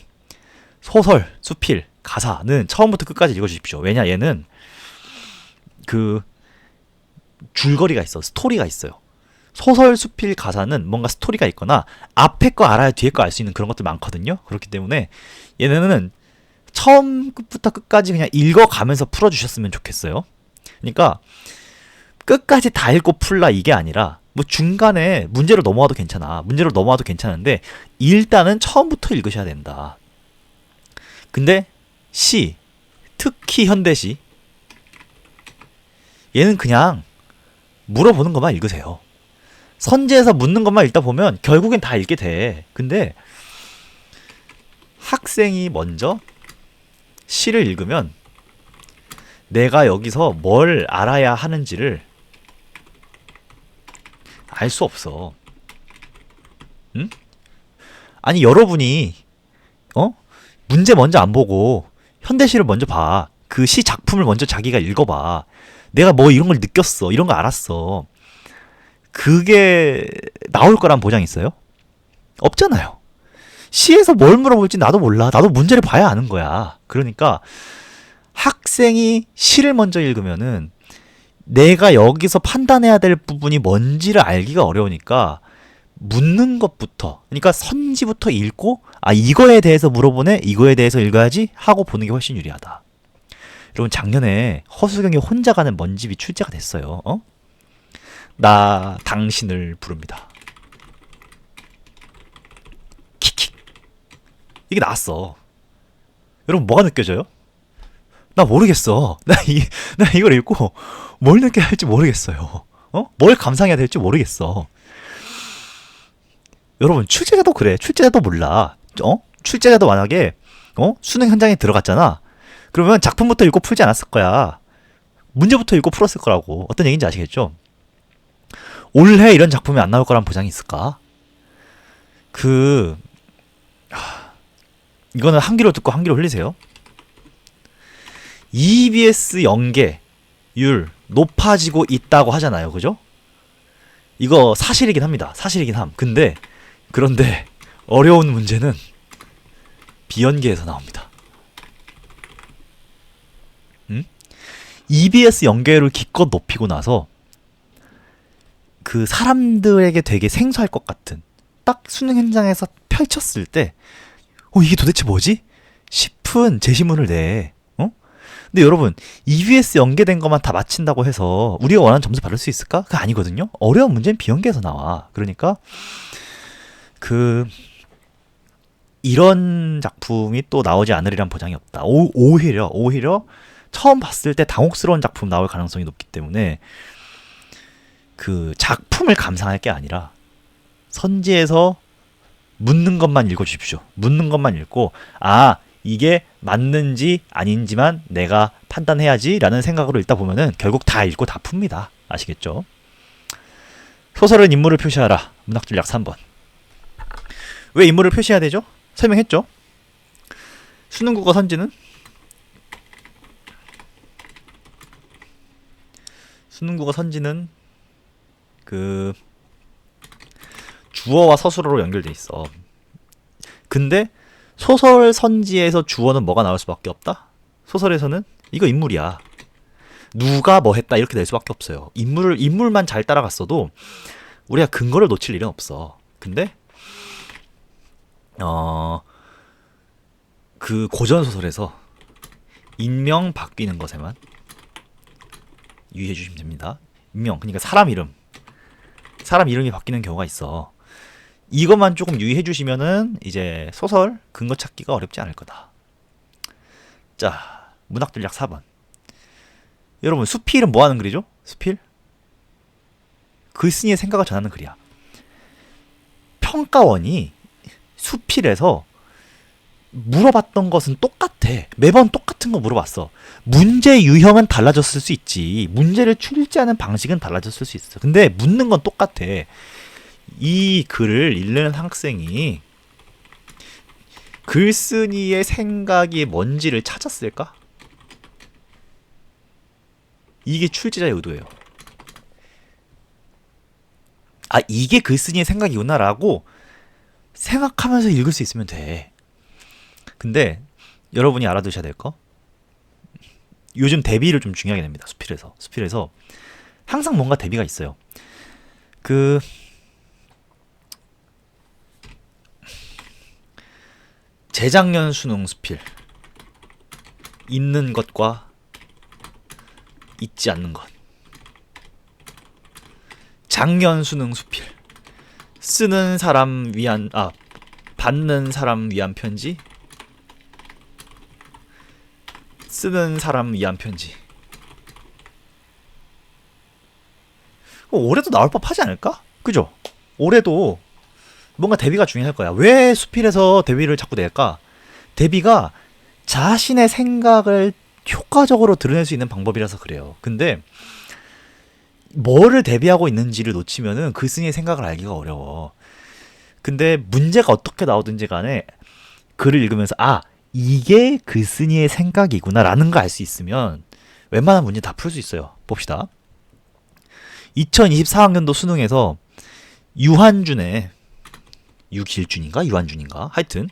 소설, 수필, 가사는 처음부터 끝까지 읽어주십시오. 왜냐, 얘는 줄거리가 있어. 스토리가 있어요. 소설, 수필, 가사는 뭔가 스토리가 있거나 앞에 거 알아야 뒤에 거 알 수 있는 그런 것들 많거든요. 그렇기 때문에 얘네는 처음부터 끝까지 그냥 읽어가면서 풀어주셨으면 좋겠어요. 그러니까 끝까지 다 읽고 풀라 이게 아니라 뭐 중간에 문제로 넘어와도 괜찮아. 문제로 넘어와도 괜찮은데 일단은 처음부터 읽으셔야 된다. 근데 시, 특히 현대시, 얘는 그냥 물어보는 것만 읽으세요. 선지에서 묻는 것만 읽다 보면 결국엔 다 읽게 돼. 근데 학생이 먼저 시를 읽으면 내가 여기서 뭘 알아야 하는지를 알 수 없어. 응? 아니 여러분이 문제 먼저 안 보고 현대시를 먼저 봐. 그 시 작품을 먼저 자기가 읽어봐. 내가 뭐 이런 걸 느꼈어. 이런 거 알았어. 그게 나올 거란 보장 있어요? 없잖아요. 시에서 뭘 물어볼지 나도 몰라. 나도 문제를 봐야 아는 거야. 그러니까 학생이 시를 먼저 읽으면은 내가 여기서 판단해야 될 부분이 뭔지를 알기가 어려우니까 묻는 것부터, 그러니까 선지부터 읽고 이거에 대해서 물어보네, 이거에 대해서 읽어야지 하고 보는 게 훨씬 유리하다. 여러분 작년에 허수경이 혼자 가는 먼집이 출제가 됐어요. 나 당신을 부릅니다. 킥킥. 이게 나왔어. 여러분 뭐가 느껴져요? 나 모르겠어. 나 이걸 읽고 뭘 느껴야 할지 모르겠어요. 뭘 감상해야 될지 모르겠어. 여러분 출제자도 그래. 출제자도 몰라. 출제자도 만약에 수능 현장에 들어갔잖아. 그러면 작품부터 읽고 풀지 않았을 거야. 문제부터 읽고 풀었을 거라고. 어떤 얘기인지 아시겠죠? 올해 이런 작품이 안 나올 거란 보장이 있을까? 이거는 한 귀로 듣고 한 귀로 흘리세요. EBS 연계율 높아지고 있다고 하잖아요. 그죠? 이거 사실이긴 합니다. 사실이긴 함. 그런데 어려운 문제는 비연계에서 나옵니다. EBS 연계율을 기껏 높이고 나서 그 사람들에게 되게 생소할 것 같은 딱 수능 현장에서 펼쳤을 때 이게 도대체 뭐지? 싶은 제시문을 내. 근데 여러분 EBS 연계된 것만 다 맞힌다고 해서 우리가 원하는 점수 받을 수 있을까? 그거 아니거든요. 어려운 문제는 비연계에서 나와. 그러니까 이런 작품이 또 나오지 않으리란 보장이 없다. 오히려 처음 봤을 때 당혹스러운 작품 나올 가능성이 높기 때문에 그 작품을 감상할 게 아니라 선지에서 묻는 것만 읽어주십시오. 묻는 것만 읽고 이게 맞는지 아닌지만 내가 판단해야지 라는 생각으로 읽다 보면은 결국 다 읽고 다 풉니다. 아시겠죠? 소설은 인물을 표시하라. 문학전략 3번. 왜 인물을 표시해야 되죠? 설명했죠? 수능국어 선지는 그 주어와 서술어로 연결돼 있어. 근데 소설 선지에서 주어는 뭐가 나올 수밖에 없다? 소설에서는 이거 인물이야. 누가 뭐 했다 이렇게 될 수밖에 없어요. 인물만 잘 따라갔어도 우리가 근거를 놓칠 일은 없어. 근데 그 고전 소설에서 인명 바뀌는 것에만 유의해 주시면 됩니다. 인명, 그러니까 사람 이름이 바뀌는 경우가 있어. 이것만 조금 유의해 주시면은 이제 소설 근거 찾기가 어렵지 않을 거다. 자, 문학전략 4번. 여러분, 수필은 뭐 하는 글이죠? 수필? 글쓴이의 생각을 전하는 글이야. 평가원이 수필에서 물어봤던 것은 똑같아. 매번 똑같은 거 물어봤어. 문제 유형은 달라졌을 수 있지. 문제를 출제하는 방식은 달라졌을 수 있어. 근데 묻는 건 똑같아. 이 글을 읽는 학생이 글쓴이의 생각이 뭔지를 찾았을까? 이게 출제자의 의도예요. 이게 글쓴이의 생각이구나라고 생각하면서 읽을 수 있으면 돼. 근데 여러분이 알아두셔야 될 거, 요즘 대비를 좀 중요하게 됩니다. 수필에서 항상 뭔가 대비가 있어요. 재작년 수능 수필, 있는 것과 있지 않는 것. 작년 수능 수필, 받는 사람 위한 편지, 쓰는 사람 위한 편지. 올해도 나올 법하지 않을까? 그죠? 올해도 뭔가 대비가 중요할 거야. 왜 수필에서 대비를 자꾸 낼까? 대비가 자신의 생각을 효과적으로 드러낼 수 있는 방법이라서 그래요. 근데 뭐를 대비하고 있는지를 놓치면은 글쓴이의 생각을 알기가 어려워. 근데 문제가 어떻게 나오든지 간에 글을 읽으면서 이게 글쓴이의 생각이구나 라는 거 알 수 있으면 웬만한 문제 다 풀 수 있어요. 봅시다. 2024학년도 수능에서 유길준인가 하여튼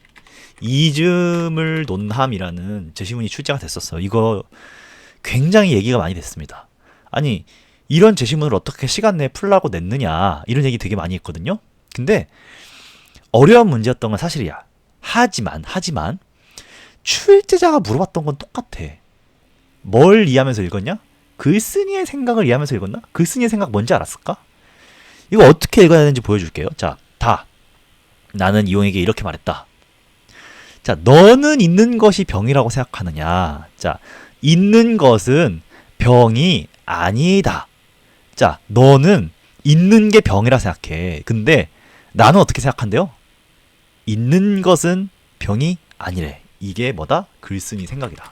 이즘을 논함이라는 제시문이 출제가 됐었어요. 이거 굉장히 얘기가 많이 됐습니다. 아니, 이런 제시문을 어떻게 시간 내에 풀라고 냈느냐 이런 얘기 되게 많이 했거든요. 근데 어려운 문제였던 건 사실이야. 하지만 출제자가 물어봤던 건 똑같아. 뭘 이해하면서 읽었냐? 글쓴이의 생각을 이해하면서 읽었나? 글쓴이의 생각 뭔지 알았을까? 이거 어떻게 읽어야 되는지 보여줄게요. 자, 나는 이용에게 이렇게 말했다. 자, 너는 있는 것이 병이라고 생각하느냐? 자, 있는 것은 병이 아니다. 자, 너는 있는 게 병이라 생각해. 근데 나는 어떻게 생각한대요? 있는 것은 병이 아니래. 이게 뭐다? 글쓴이 생각이다.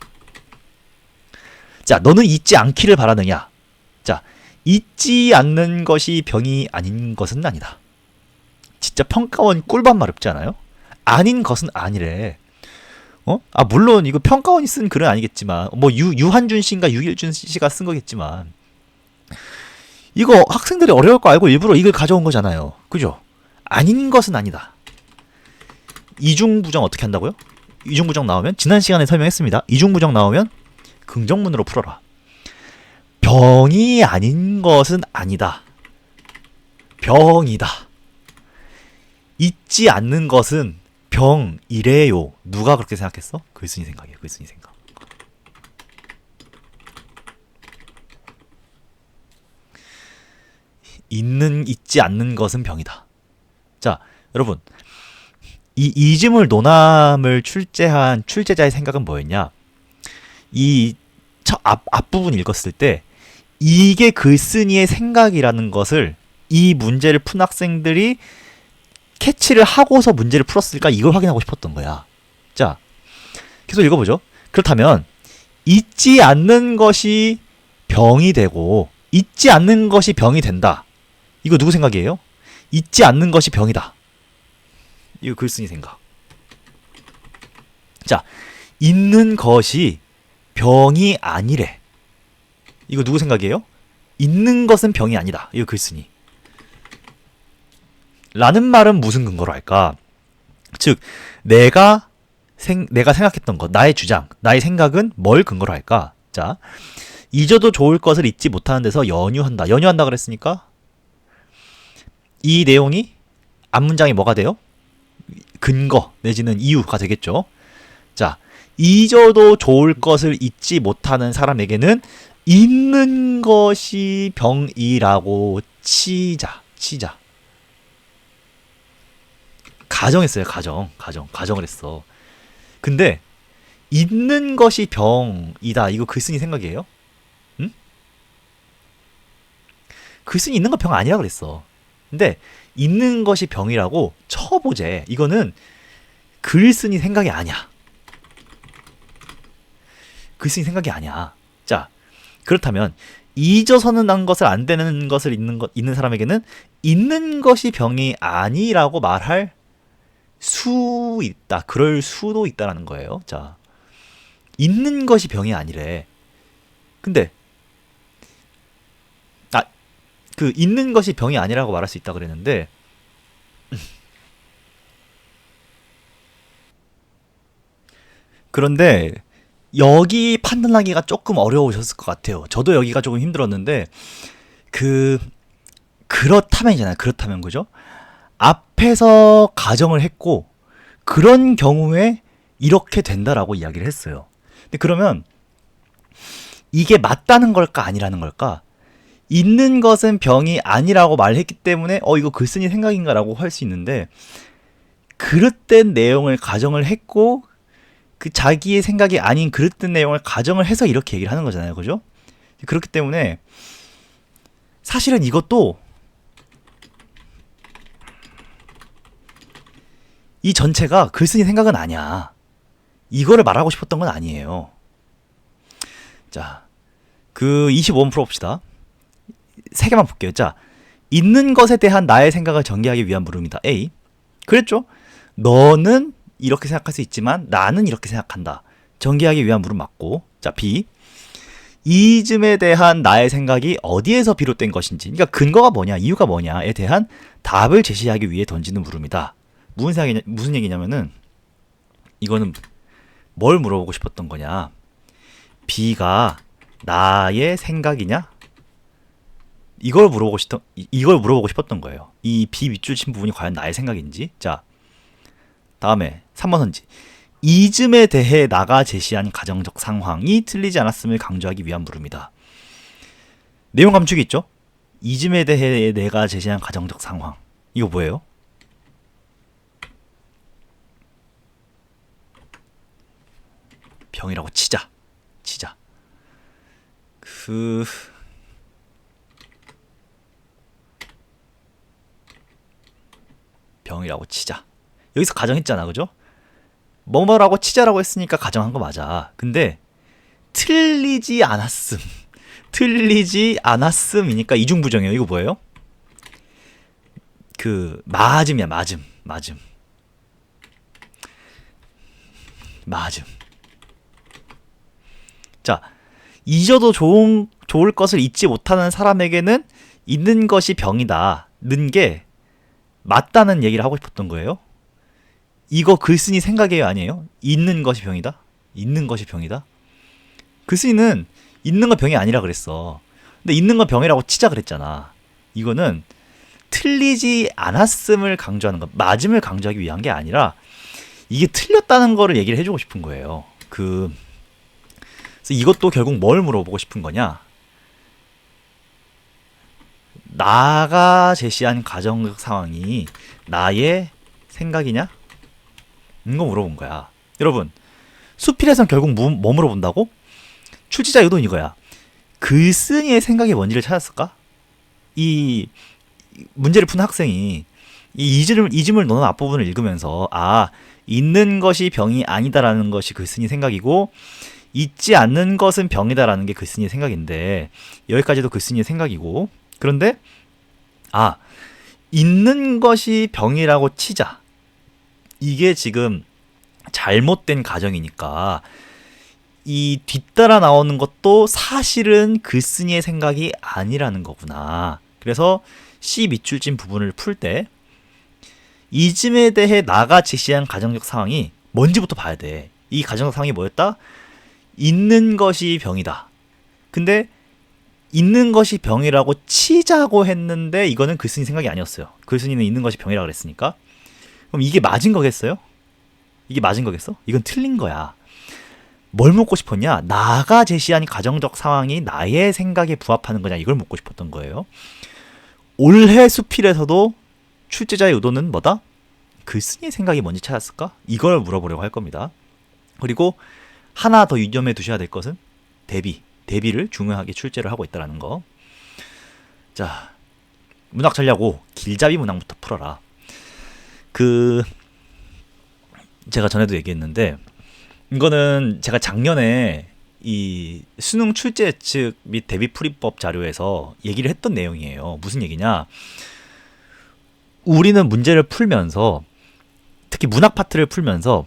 자, 너는 잊지 않기를 바라느냐? 자, 잊지 않는 것이 병이 아닌 것은 아니다. 진짜 평가원 꿀밤 마렵지 않아요? 아닌 것은 아니래. 물론 이거 평가원이 쓴 글은 아니겠지만, 유한준 씨인가 유길준 씨가 쓴 거겠지만, 이거 학생들이 어려울 거 알고 일부러 이걸 가져온 거잖아요. 그죠? 아닌 것은 아니다. 이중부정 어떻게 한다고요? 이중부정 나오면, 지난 시간에 설명했습니다. 이중부정 나오면 긍정문으로 풀어라. 병이 아닌 것은 아니다. 병이다. 있지 않는 것은 병이래요. 누가 그렇게 생각했어? 글쓴이 생각이에요. 글쓴이 생각. 있지 않는 것은 병이다. 자, 여러분, 이 이즈물 노남을 출제한 출제자의 생각은 뭐였냐? 이 앞부분 읽었을 때 이게 글쓴이의 생각이라는 것을 이 문제를 푼 학생들이 캐치를 하고서 문제를 풀었을까 이걸 확인하고 싶었던 거야. 자, 계속 읽어보죠. 그렇다면 있지 않는 것이 병이 되고 있지 않는 것이 병이 된다. 이거 누구 생각이에요? 있지 않는 것이 병이다. 이거 글쓴이 생각. 자, 있는 것이 병이 아니래. 이거 누구 생각이에요? 있는 것은 병이 아니다. 이거 글쓴이. 라는 말은 무슨 근거로 할까? 즉, 내가 생각했던 것, 나의 주장, 나의 생각은 뭘 근거로 할까? 자, 잊어도 좋을 것을 잊지 못하는 데서 연유한다. 연유한다 그랬으니까 이 내용이 앞문장이 뭐가 돼요? 근거 내지는 이유가 되겠죠. 자, 잊어도 좋을 것을 잊지 못하는 사람에게는 있는 것이 병이라고 치자. 가정했어요. 가정을 했어. 근데 있는 것이 병이다. 이거 글쓴이 생각이에요? 응? 글쓴이 있는 건 병 아니라 그랬어. 근데 있는 것이 병이라고 쳐보재. 이거는 글쓴이 생각이 아니야. 글쓴이 생각이 아니야. 자, 그렇다면 잊어서는 난 것을 안 되는 것을 있는 사람에게는 있는 것이 병이 아니라고 말할 수 있다. 그럴 수도 있다라는 거예요. 자, 있는 것이 병이 아니래. 근데 그 있는 것이 병이 아니라고 말할 수 있다 그랬는데 그런데 여기 판단하기가 조금 어려우셨을 것 같아요. 저도 여기가 조금 힘들었는데 그렇다면이잖아요. 그렇다면 그죠? 앞에서 가정을 했고 그런 경우에 이렇게 된다라고 이야기를 했어요. 근데 그러면 이게 맞다는 걸까 아니라는 걸까? 있는 것은 병이 아니라고 말했기 때문에 이거 글쓴이 생각인가라고 할 수 있는데 그릇된 내용을 가정을 했고 그 자기의 생각이 아닌 그릇된 내용을 가정을 해서 이렇게 얘기를 하는 거잖아요. 그죠? 그렇기 때문에 사실은 이것도 이 전체가 글쓴이 생각은 아니야. 이거를 말하고 싶었던 건 아니에요. 자, 그 25번 풀어봅시다. 세 개만 볼게요. 자, 있는 것에 대한 나의 생각을 전개하기 위한 물음이다. A. 그랬죠? 너는 이렇게 생각할 수 있지만 나는 이렇게 생각한다. 전개하기 위한 물음 맞고. 자, B. 이즘에 대한 나의 생각이 어디에서 비롯된 것인지, 그러니까 근거가 뭐냐, 이유가 뭐냐에 대한 답을 제시하기 위해 던지는 물음이다. 무슨 얘기냐면은 이거는 뭘 물어보고 싶었던 거냐? B가 나의 생각이냐? 이걸 물어보고 싶었던 거예요. 이 B 밑줄 친 부분이 과연 나의 생각인지. 자, 다음에 3번 선지. 이즘에 대해 나가 제시한 가정적 상황이 틀리지 않았음을 강조하기 위한 물음이다. 내용 감축이 있죠? 이즘에 대해 내가 제시한 가정적 상황. 이거 뭐예요? 병이라고 치자. 병이라고 치자. 여기서 가정했잖아. 그죠? 뭐뭐라고 치자라고 했으니까 가정한 거 맞아. 근데 틀리지 않았음이니까 이중부정이에요. 이거 뭐예요? 맞음이야. 맞음. 자, 잊어도 좋을 것을 잊지 못하는 사람에게는 있는 것이 병이다. 는 게 맞다는 얘기를 하고 싶었던 거예요. 이거 글쓴이 생각이에요, 아니에요? 있는 것이 병이다? 글쓴이는 있는 건 병이 아니라 그랬어. 근데 있는 건 병이라고 치자 그랬잖아. 이거는 틀리지 않았음을 강조하는 것, 맞음을 강조하기 위한 게 아니라 이게 틀렸다는 거를 얘기를 해주고 싶은 거예요. 그래서 이것도 결국 뭘 물어보고 싶은 거냐? 나가 제시한 가정적 상황이 나의 생각이냐? 이거 물어본 거야. 여러분, 수필에선 결국 뭐 물어본다고? 출제자 의도는 이거야. 글쓴이의 생각이 뭔지를 찾았을까? 이 문제를 푼 학생이 이 이즘을 넣은 앞부분을 읽으면서 있는 것이 병이 아니다라는 것이 글쓴이 생각이고 있지 않는 것은 병이다라는 게 글쓴이의 생각인데 여기까지도 글쓴이의 생각이고 그런데 있는 것이 병이라고 치자. 이게 지금 잘못된 가정이니까 이 뒤따라 나오는 것도 사실은 글쓴이의 생각이 아니라는 거구나. 그래서 C 밑줄진 부분을 풀 때 이즘에 대해 나가 제시한 가정적 상황이 뭔지부터 봐야 돼. 이 가정적 상황이 뭐였다? 있는 것이 병이다. 근데 있는 것이 병이라고 치자고 했는데 이거는 글쓴이 생각이 아니었어요. 글쓴이는 있는 것이 병이라고 그랬으니까. 그럼 이게 맞은 거겠어요? 이게 맞은 거겠어? 이건 틀린 거야. 뭘 묻고 싶었냐? 나가 제시한 가정적 상황이 나의 생각에 부합하는 거냐? 이걸 묻고 싶었던 거예요. 올해 수필에서도 출제자의 의도는 뭐다? 글쓴이의 생각이 뭔지 찾았을까? 이걸 물어보려고 할 겁니다. 그리고 하나 더 유념해 두셔야 될 것은 대비를 중요하게 출제를 하고 있다는 거. 자, 문학 전략 5 길잡이 문항부터 풀어라. 제가 전에도 얘기했는데 이거는 제가 작년에 이 수능 출제 예측 및 대비 풀이법 자료에서 얘기를 했던 내용이에요. 무슨 얘기냐? 우리는 문제를 풀면서 특히 문학 파트를 풀면서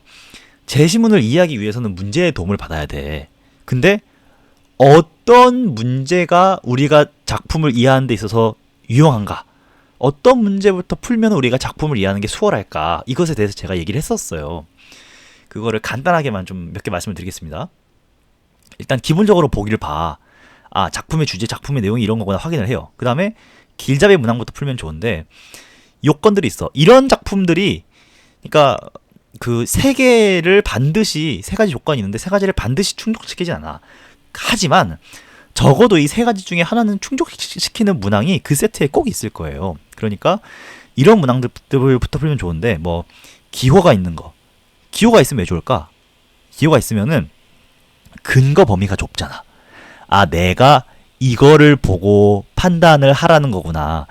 제시문을 이해하기 위해서는 문제의 도움을 받아야 돼. 근데 어떤 문제가 우리가 작품을 이해하는 데 있어서 유용한가? 어떤 문제부터 풀면 우리가 작품을 이해하는 게 수월할까? 이것에 대해서 제가 얘기를 했었어요. 그거를 간단하게만 좀 몇 개 말씀을 드리겠습니다. 일단 기본적으로 보기를 봐. 작품의 주제, 작품의 내용이 이런 거구나 확인을 해요. 그 다음에 길잡이 문항부터 풀면 좋은데 요건들이 있어. 이런 작품들이 그러니까 그 세 가지 조건이 있는데 세 가지를 반드시 충족시키진 않아. 하지만 적어도 이 세 가지 중에 하나는 충족시키는 문항이 그 세트에 꼭 있을 거예요. 그러니까 이런 문항들부터 풀면 좋은데 뭐 기호가 있는 거. 기호가 있으면 왜 좋을까? 기호가 있으면은 근거 범위가 좁잖아. 내가 이거를 보고 판단을 하라는 거구나.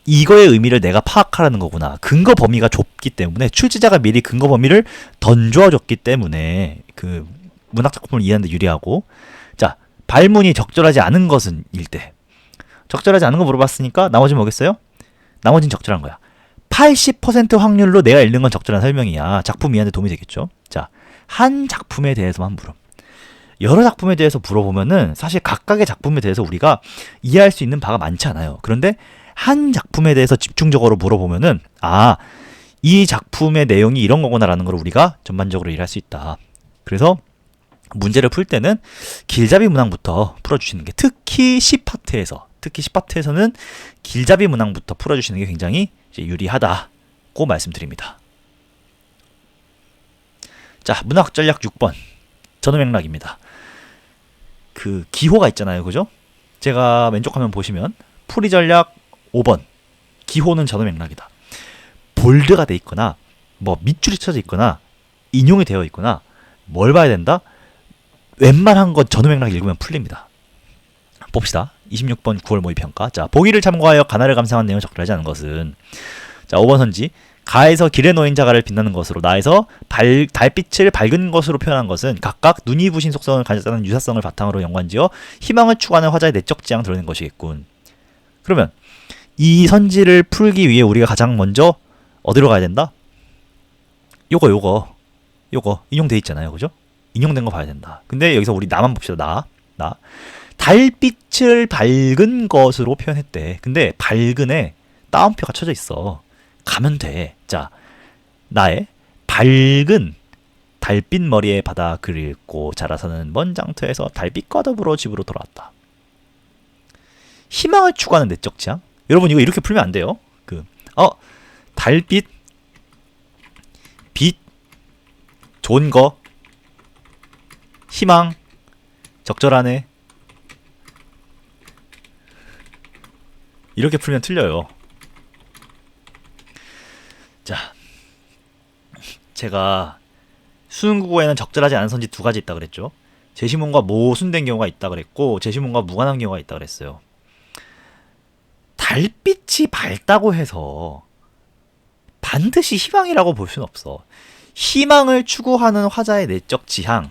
이거의 의미를 내가 파악하라는 거구나. 근거 범위가 좁기 때문에 출제자가 미리 근거 범위를 던져줬기 때문에 그 문학 작품을 이해하는 데 유리하고. 자, 발문이 적절하지 않은 것은 일대. 적절하지 않은 거 물어봤으니까 나머지는 뭐겠어요? 나머지는 적절한 거야. 80% 확률로 내가 읽는 건 적절한 설명이야. 작품 이해하는 데 도움이 되겠죠. 자, 한 작품에 대해서만 물어. 여러 작품에 대해서 물어보면은 사실 각각의 작품에 대해서 우리가 이해할 수 있는 바가 많지 않아요. 그런데 한 작품에 대해서 집중적으로 물어보면은 이 작품의 내용이 이런 거구나라는 걸 우리가 전반적으로 이해할 수 있다. 그래서 문제를 풀 때는 길잡이 문항부터 풀어주시는 게 특히 10파트에서는 길잡이 문항부터 풀어주시는 게 굉장히 이제 유리하다고 말씀드립니다. 자, 문학 전략 6번 전후맥락입니다. 그 기호가 있잖아요, 그죠? 제가 왼쪽 화면 보시면 풀이 전략 5번 기호는 전후맥락이다. 볼드가 돼 있거나 뭐 밑줄이 쳐져 있거나 인용이 되어 있거나 뭘 봐야 된다? 웬만한 건 전후맥락 읽으면 풀립니다. 봅시다. 26번 9월 모의평가. 자, 보기를 참고하여 가나를 감상한 내용을 적절하지 않은 것은. 자, 5번 선지. 가에서 길에 놓인 자가를 빛나는 것으로, 나에서 달빛을 밝은 것으로 표현한 것은 각각 눈이 부신 속성을 가졌다는 유사성을 바탕으로 연관지어 희망을 추구하는 화자의 내적 지향을 드러낸 것이겠군. 그러면 이 선지를 풀기 위해 우리가 가장 먼저 어디로 가야 된다? 요거 인용돼 있잖아요, 그죠? 인용된 거 봐야 된다. 근데 여기서 우리 나만 봅시다. 나 달빛을 밝은 것으로 표현했대. 근데 밝은에 따옴표가 쳐져 있어. 가면 돼. 자, 나의 밝은 달빛 머리에 바다 글을 읽고 자라서는 먼 장터에서 달빛과 더불어 집으로 돌아왔다. 희망을 추구하는 내적 지향? 여러분 이거 이렇게 풀면 안 돼요. 달빛, 빛, 좋은 거, 희망, 적절하네. 이렇게 풀면 틀려요. 자, 제가 수능 국어에는 적절하지 않은 선지 두 가지 있다 그랬죠. 제시문과 모순된 경우가 있다 그랬고, 제시문과 무관한 경우가 있다 그랬어요. 달빛이 밝다고 해서 반드시 희망이라고 볼 수는 없어. 희망을 추구하는 화자의 내적 지향이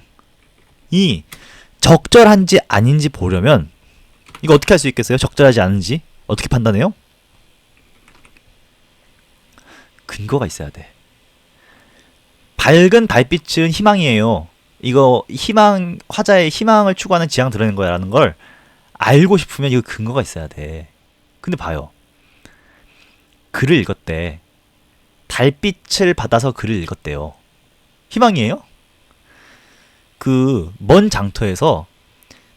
적절한지 아닌지 보려면 이거 어떻게 할 수 있겠어요? 적절하지 않은지 어떻게 판단해요? 근거가 있어야 돼. 밝은 달빛은 희망이에요. 이거 희망, 화자의 희망을 추구하는 지향 드러낸 거야 라는 걸 알고 싶으면 이거 근거가 있어야 돼. 근데 봐요. 글을 읽었대. 달빛을 받아서 글을 읽었대요. 희망이에요? 그 먼 장터에서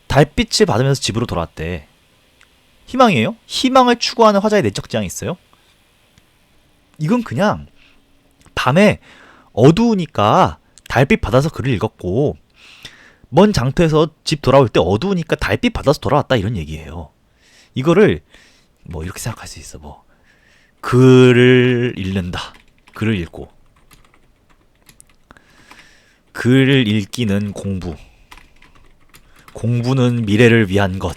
달빛을 받으면서 집으로 돌아왔대. 희망이에요? 희망을 추구하는 화자의 내적 지향이 있어요? 이건 그냥 밤에 어두우니까 달빛 받아서 글을 읽었고, 먼 장터에서 집 돌아올 때 어두우니까 달빛 받아서 돌아왔다 이런 얘기예요. 이거를 뭐 이렇게 생각할 수 있어. 뭐 글을 읽는다. 글을 읽고, 글을 읽기는 공부, 공부는 미래를 위한 것,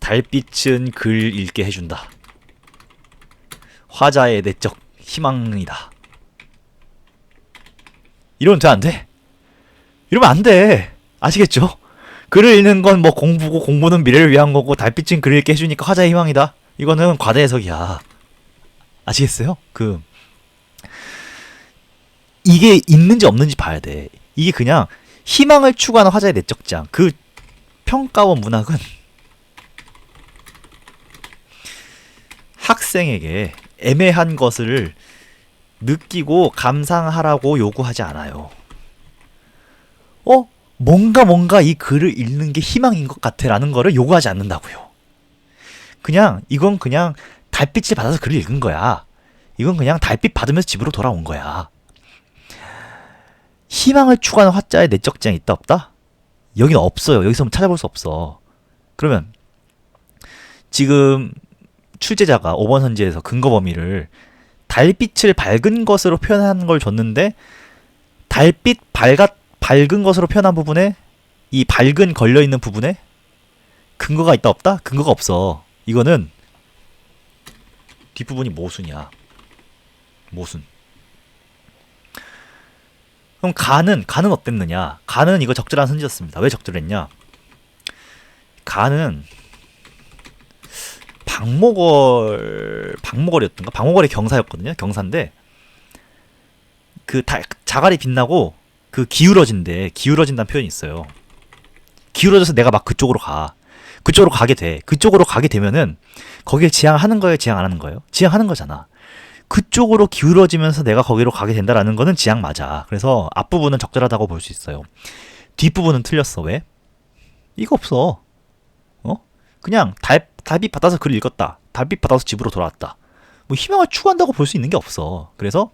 달빛은 글 읽게 해준다, 화자의 내적 희망이다. 이러면 돼, 안 돼? 이러면 안 돼. 아시겠죠? 글을 읽는 건 뭐 공부고, 공부는 미래를 위한 거고, 달빛은 글 읽게 해주니까 화자의 희망이다. 이거는 과대 해석이야. 아시겠어요? 이게 있는지 없는지 봐야 돼. 이게 그냥 희망을 추구하는 화자의 내적 지향. 그 평가원 문학은 학생에게 애매한 것을 느끼고 감상하라고 요구하지 않아요. 뭔가 이 글을 읽는 게 희망인 것 같아 라는 거를 요구하지 않는다고요. 이건 그냥 달빛을 받아서 글을 읽은 거야. 이건 그냥 달빛 받으면서 집으로 돌아온 거야. 희망을 추구하는 화자의 내적 지향이 있다 없다? 여기는 없어요. 여기서 찾아볼 수 없어. 그러면 지금 출제자가 5번 선지에서 근거 범위를 달빛을 밝은 것으로 표현한 걸 줬는데, 달빛 밝은 것으로 표현한 부분에, 이 밝은 걸려있는 부분에 근거가 있다 없다? 근거가 없어. 이거는 뒷부분이 모순이야. 모순. 그럼 간은 어땠느냐? 간은 이거 적절한 선지였습니다. 왜 적절했냐? 간은 박목월이었던가? 박목월의 경사였거든요. 경사인데 그 자갈이 빛나고 그 기울어진다는 표현이 있어요. 기울어져서 내가 막 그쪽으로 가게 돼. 그쪽으로 가게 되면은 거기에 지향하는 거예요, 지향 안 하는 거예요? 지향하는 거잖아. 그쪽으로 기울어지면서 내가 거기로 가게 된다라는 거는 지향 맞아. 그래서 앞부분은 적절하다고 볼 수 있어요. 뒷부분은 틀렸어. 왜? 이거 없어. 그냥 달빛 받아서 글을 읽었다. 달빛 받아서 집으로 돌아왔다. 뭐 희망을 추구한다고 볼 수 있는 게 없어. 그래서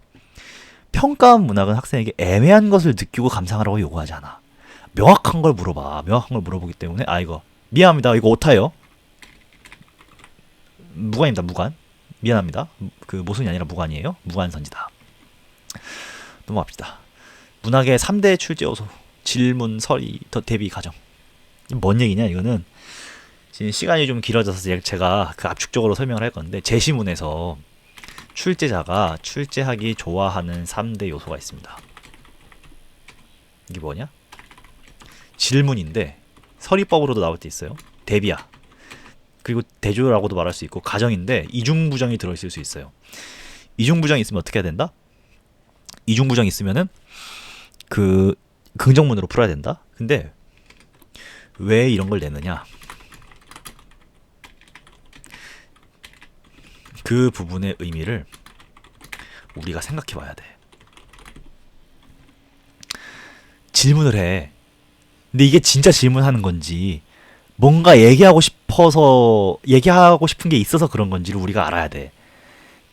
평가원 문학은 학생에게 애매한 것을 느끼고 감상하라고 요구하지 않아. 명확한 걸 물어봐. 명확한 걸 물어보기 때문에 이거 미안합니다. 이거 오타예요. 무관입니다. 무관. 미안합니다. 그 모순이 아니라 무관이에요. 무관선지다. 넘어갑시다. 문학의 3대 출제 요소. 질문, 서리, 대비, 가정. 뭔 얘기냐 이거는. 지금 시간이 좀 길어져서 제가 그 압축적으로 설명을 할 건데, 제시문에서 출제자가 출제하기 좋아하는 3대 요소가 있습니다. 이게 뭐냐? 질문인데 서리법으로도 나올 때 있어요. 대비야. 그리고 대조라고도 말할 수 있고, 가정인데 이중부정이 들어있을 수 있어요. 이중부정이 있으면 어떻게 해야 된다? 이중부정이 있으면은 그 긍정문으로 풀어야 된다. 근데 왜 이런 걸 내느냐? 그 부분의 의미를 우리가 생각해 봐야 돼. 질문을 해. 근데 이게 진짜 질문하는 건지, 뭔가 얘기하고 싶은 게 있어서 그런 건지를 우리가 알아야 돼.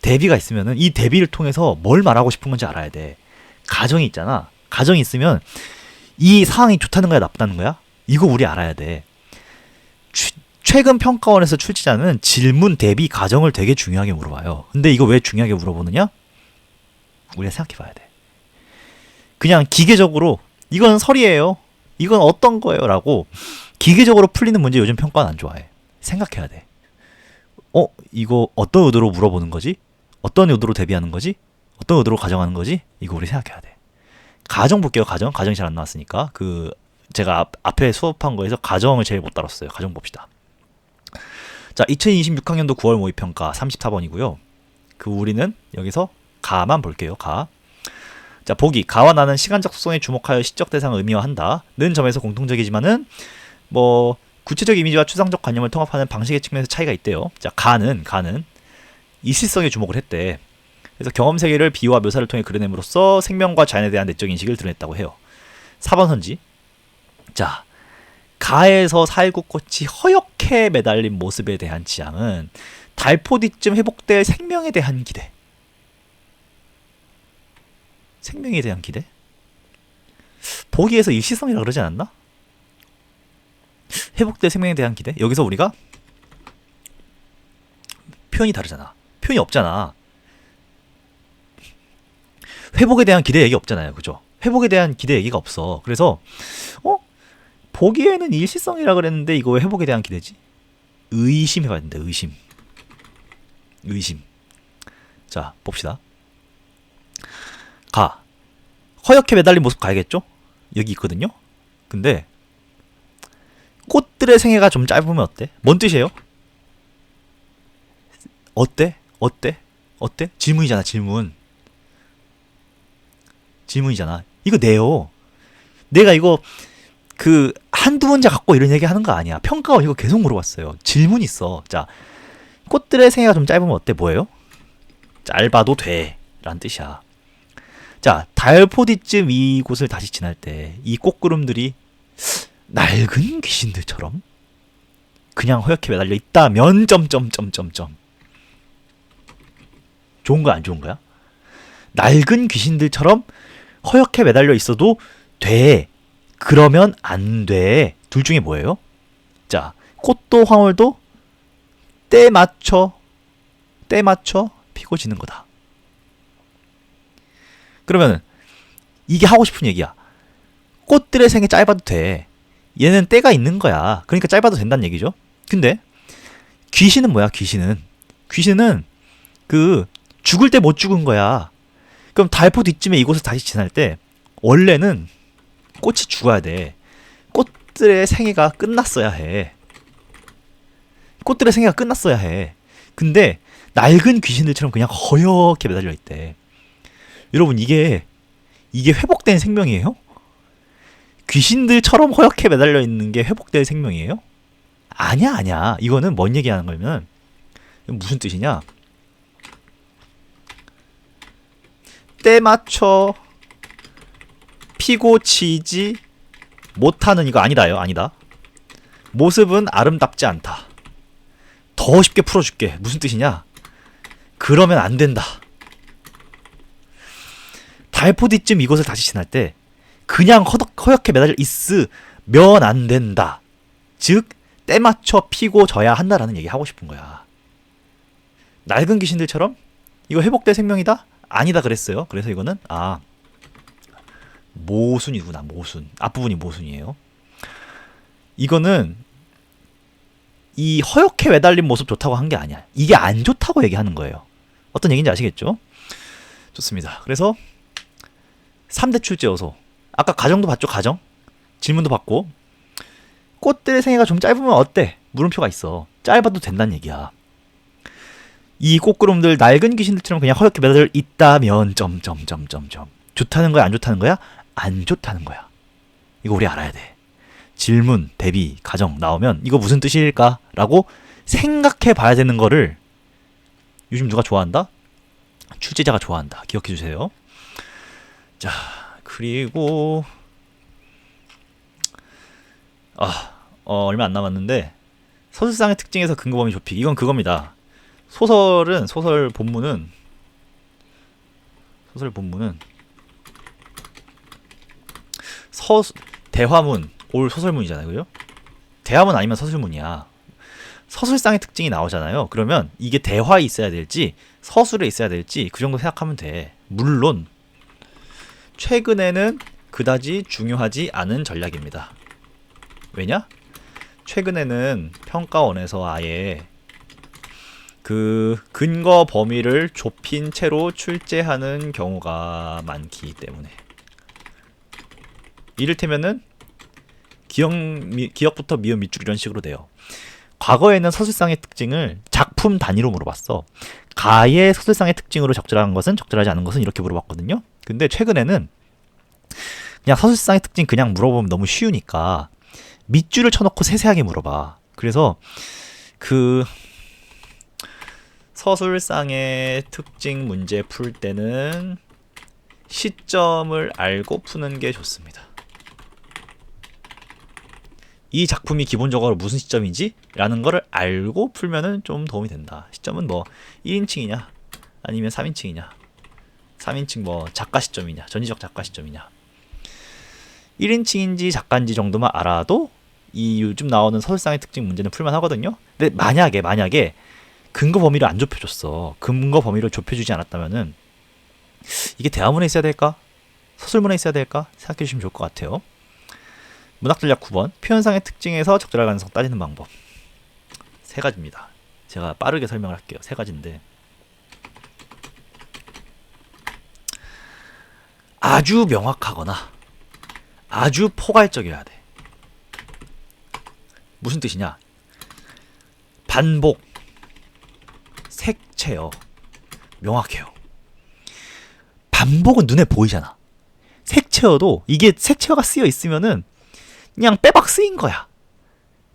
대비가 있으면은 이 대비를 통해서 뭘 말하고 싶은 건지 알아야 돼. 가정이 있잖아. 가정이 있으면 이 상황이 좋다는 거야, 나쁘다는 거야? 이거 우리 알아야 돼. 최근 평가원에서 출제자는 질문 대비 가정을 되게 중요하게 물어봐요. 근데 이거 왜 중요하게 물어보느냐? 우리가 생각해 봐야 돼. 그냥 기계적으로 이건 설이에요, 이건 어떤 거예요 라고 기계적으로 풀리는 문제 요즘 평가원 안 좋아해. 생각해야 돼. 이거 어떤 의도로 물어보는 거지? 어떤 의도로 대비하는 거지? 어떤 의도로 가정하는 거지? 이거 우리 생각해야 돼. 가정 볼게요. 가정이 잘 안 나왔으니까. 제가 앞에 수업한 거에서 가정을 제일 못 다뤘어요. 가정 봅시다. 자, 2026학년도 9월 모의평가 34번이고요. 우리는 여기서 가만 볼게요. 자, 보기. 가와 나는 시간적 속성에 주목하여 시적 대상을 의미화한다. 는 점에서 공통적이지만은 구체적 이미지와 추상적 관념을 통합하는 방식의 측면에서 차이가 있대요. 자, 가는 이실성에 주목을 했대. 그래서 경험 세계를 비유와 묘사를 통해 그려냄으로써 생명과 자연에 대한 내적 인식을 드러냈다고 해요. 4번 선지. 자, 가에서 살구꽃이 허옇게 매달린 모습에 대한 지향은 달포 뒤쯤 회복될 생명에 대한 기대. 생명에 대한 기대? 보기에서 일시성이라 그러지 않았나? 회복될 생명에 대한 기대? 여기서 우리가 표현이 다르잖아. 표현이 없잖아. 회복에 대한 기대 얘기 없잖아요. 그죠? 회복에 대한 기대 얘기가 없어. 그래서 보기에는 일시성이라 그랬는데 이거 왜 회복에 대한 기대지? 의심해봐야 된다. 의심. 자, 봅시다. 허옇게 매달린 모습 가야겠죠? 여기 있거든요? 근데 꽃들의 생애가 좀 짧으면 어때? 뭔 뜻이에요? 어때? 질문이잖아. 질문이잖아. 이거 내요. 내가 이거 한두 문제 갖고 이런 얘기 하는 거 아니야. 평가원 이거 계속 물어봤어요. 질문 있어. 자, 꽃들의 생애가 좀 짧으면 어때? 뭐예요? 짧아도 돼 라는 뜻이야. 자, 달포디쯤 이곳을 다시 지날 때 이 꽃구름들이 낡은 귀신들처럼 그냥 허옇게 매달려 있다면 좋은 거야, 안 좋은 거야? 낡은 귀신들처럼 허옇게 매달려 있어도 돼. 그러면 안 돼. 둘 중에 뭐예요? 자, 꽃도 황홀도 때 맞춰 피고 지는 거다. 그러면 이게 하고 싶은 얘기야. 꽃들의 생애 짧아도 돼. 얘는 때가 있는 거야. 그러니까 짧아도 된다는 얘기죠. 근데 귀신은 뭐야? 귀신은 죽을 때 못 죽은 거야. 그럼 달포 뒤쯤에 이곳을 다시 지날 때 원래는 꽃이 죽어야 돼. 꽃들의 생애가 끝났어야 해. 근데 낡은 귀신들처럼 그냥 허옇게 매달려 있대. 여러분, 이게 회복된 생명이에요? 귀신들처럼 허옇게 매달려 있는 게 회복될 생명이에요? 아니야. 이거는 뭔 얘기하는 거냐면 무슨 뜻이냐? 때 맞춰 피고 치지 못하는 이거 아니다. 모습은 아름답지 않다. 더 쉽게 풀어줄게. 무슨 뜻이냐? 그러면 안 된다. 달포디쯤 이곳을 다시 지날 때 그냥 허옇게 매달려 있으면 안 된다. 즉 때 맞춰 피고 져야 한다라는 얘기 하고 싶은 거야. 낡은 귀신들처럼 이거 회복될 생명이다? 아니다 그랬어요. 그래서 이거는 모순이구나. 모순. 앞부분이 모순이에요. 이거는 이 허옇게 매달린 모습 좋다고 한 게 아니야. 이게 안 좋다고 얘기하는 거예요. 어떤 얘기인지 아시겠죠? 좋습니다. 그래서 3대 출제 요소. 아까 가정도 봤죠? 가정? 질문도 받고. 꽃들의 생애가 좀 짧으면 어때? 물음표가 있어. 짧아도 된다는 얘기야. 이 꽃구름들 낡은 귀신들처럼 그냥 허옇게 매달려 있다면 좋다는 거야? 안 좋다는 거야? 안 좋다는 거야. 이거 우리 알아야 돼. 질문, 대비, 가정 나오면 이거 무슨 뜻일까? 라고 생각해 봐야 되는 거를 요즘 누가 좋아한다? 출제자가 좋아한다. 기억해 주세요. 자, 그리고 얼마 안 남았는데 서술상의 특징에서 근거범위 좁히기. 이건 그겁니다. 소설 본문은 대화문 올 소설문이잖아요, 그죠? 대화문 아니면 서술문이야. 서술상의 특징이 나오잖아요. 그러면 이게 대화에 있어야 될지 서술에 있어야 될지 그 정도 생각하면 돼. 물론 최근에는 그다지 중요하지 않은 전략입니다. 왜냐? 최근에는 평가원에서 아예 그 근거 범위를 좁힌 채로 출제하는 경우가 많기 때문에, 이를테면은 기억부터 미음 밑줄 이런 식으로 돼요. 과거에는 서술상의 특징을 작품 단위로 물어봤어. 가의 서술상의 특징으로 적절한 것은, 적절하지 않은 것은 이렇게 물어봤거든요. 근데 최근에는 그냥 서술상의 특징 그냥 물어보면 너무 쉬우니까 밑줄을 쳐놓고 세세하게 물어봐. 그래서 그 서술상의 특징 문제 풀 때는 시점을 알고 푸는 게 좋습니다. 이 작품이 기본적으로 무슨 시점이지? 라는 거를 알고 풀면은 좀 도움이 된다. 시점은 뭐 1인칭이냐 아니면 3인칭이냐, 3인칭 뭐 작가 시점이냐, 전지적 작가 시점이냐, 1인칭인지 작가인지 정도만 알아도 이 요즘 나오는 서술상의 특징 문제는 풀만 하거든요. 근데 만약에 근거 범위를 안 좁혀줬어. 근거 범위를 좁혀주지 않았다면은 이게 대화문에 있어야 될까? 서술문에 있어야 될까? 생각해 주시면 좋을 것 같아요. 문학전략 9번, 표현상의 특징에서 적절할 가능성 따지는 방법. 세 가지입니다. 제가 빠르게 설명을 할게요. 세 가지인데, 아주 명확하거나 아주 포괄적이어야 돼. 무슨 뜻이냐? 반복, 색채어, 명확해요. 반복은 눈에 보이잖아. 색채어도 이게 색채어가 쓰여 있으면은 그냥 빼박 쓰인 거야.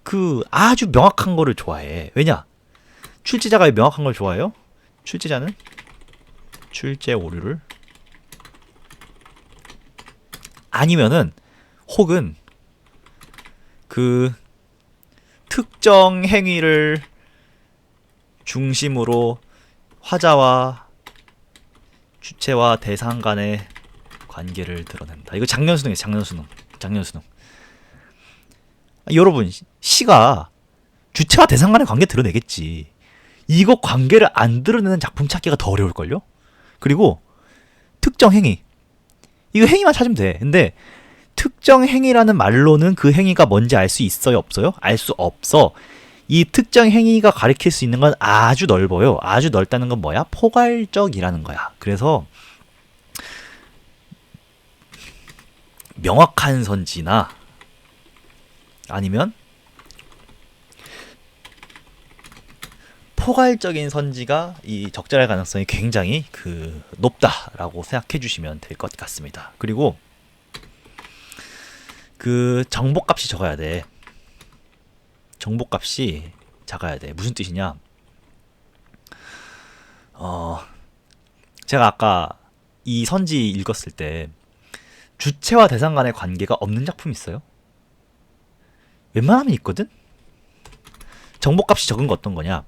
그 아주 명확한 거를 좋아해. 왜냐? 출제자가 명확한 걸 좋아해요. 출제자는 출제 오류를, 아니면은 혹은 그 특정 행위를 중심으로 화자와 주체와 대상 간의 관계를 드러낸다. 이거 작년수능이에요. 작년수능. 여러분, 시가 주체와 대상 간의 관계 드러내겠지. 이거 관계를 안 드러내는 작품 찾기가 더 어려울걸요? 그리고 특정 행위, 이거 행위만 찾으면 돼. 근데 특정 행위라는 말로는 그 행위가 뭔지 알 수 있어요, 없어요? 알 수 없어. 이 특정 행위가 가리킬 수 있는 건 아주 넓어요. 아주 넓다는 건 뭐야? 포괄적이라는 거야. 그래서 명확한 선지나 아니면 포괄적인 선지가 이 적절할 가능성이 굉장히 높다라고 생각해 주시면 될 것 같습니다. 그리고 그 정보값이 적어야 돼. 정보값이 작아야 돼. 무슨 뜻이냐? 제가 아까 이 선지 읽었을 때 주체와 대상 간의 관계가 없는 작품 있어요? 웬만하면 있거든? 정보값이 적은 거 어떤 거냐?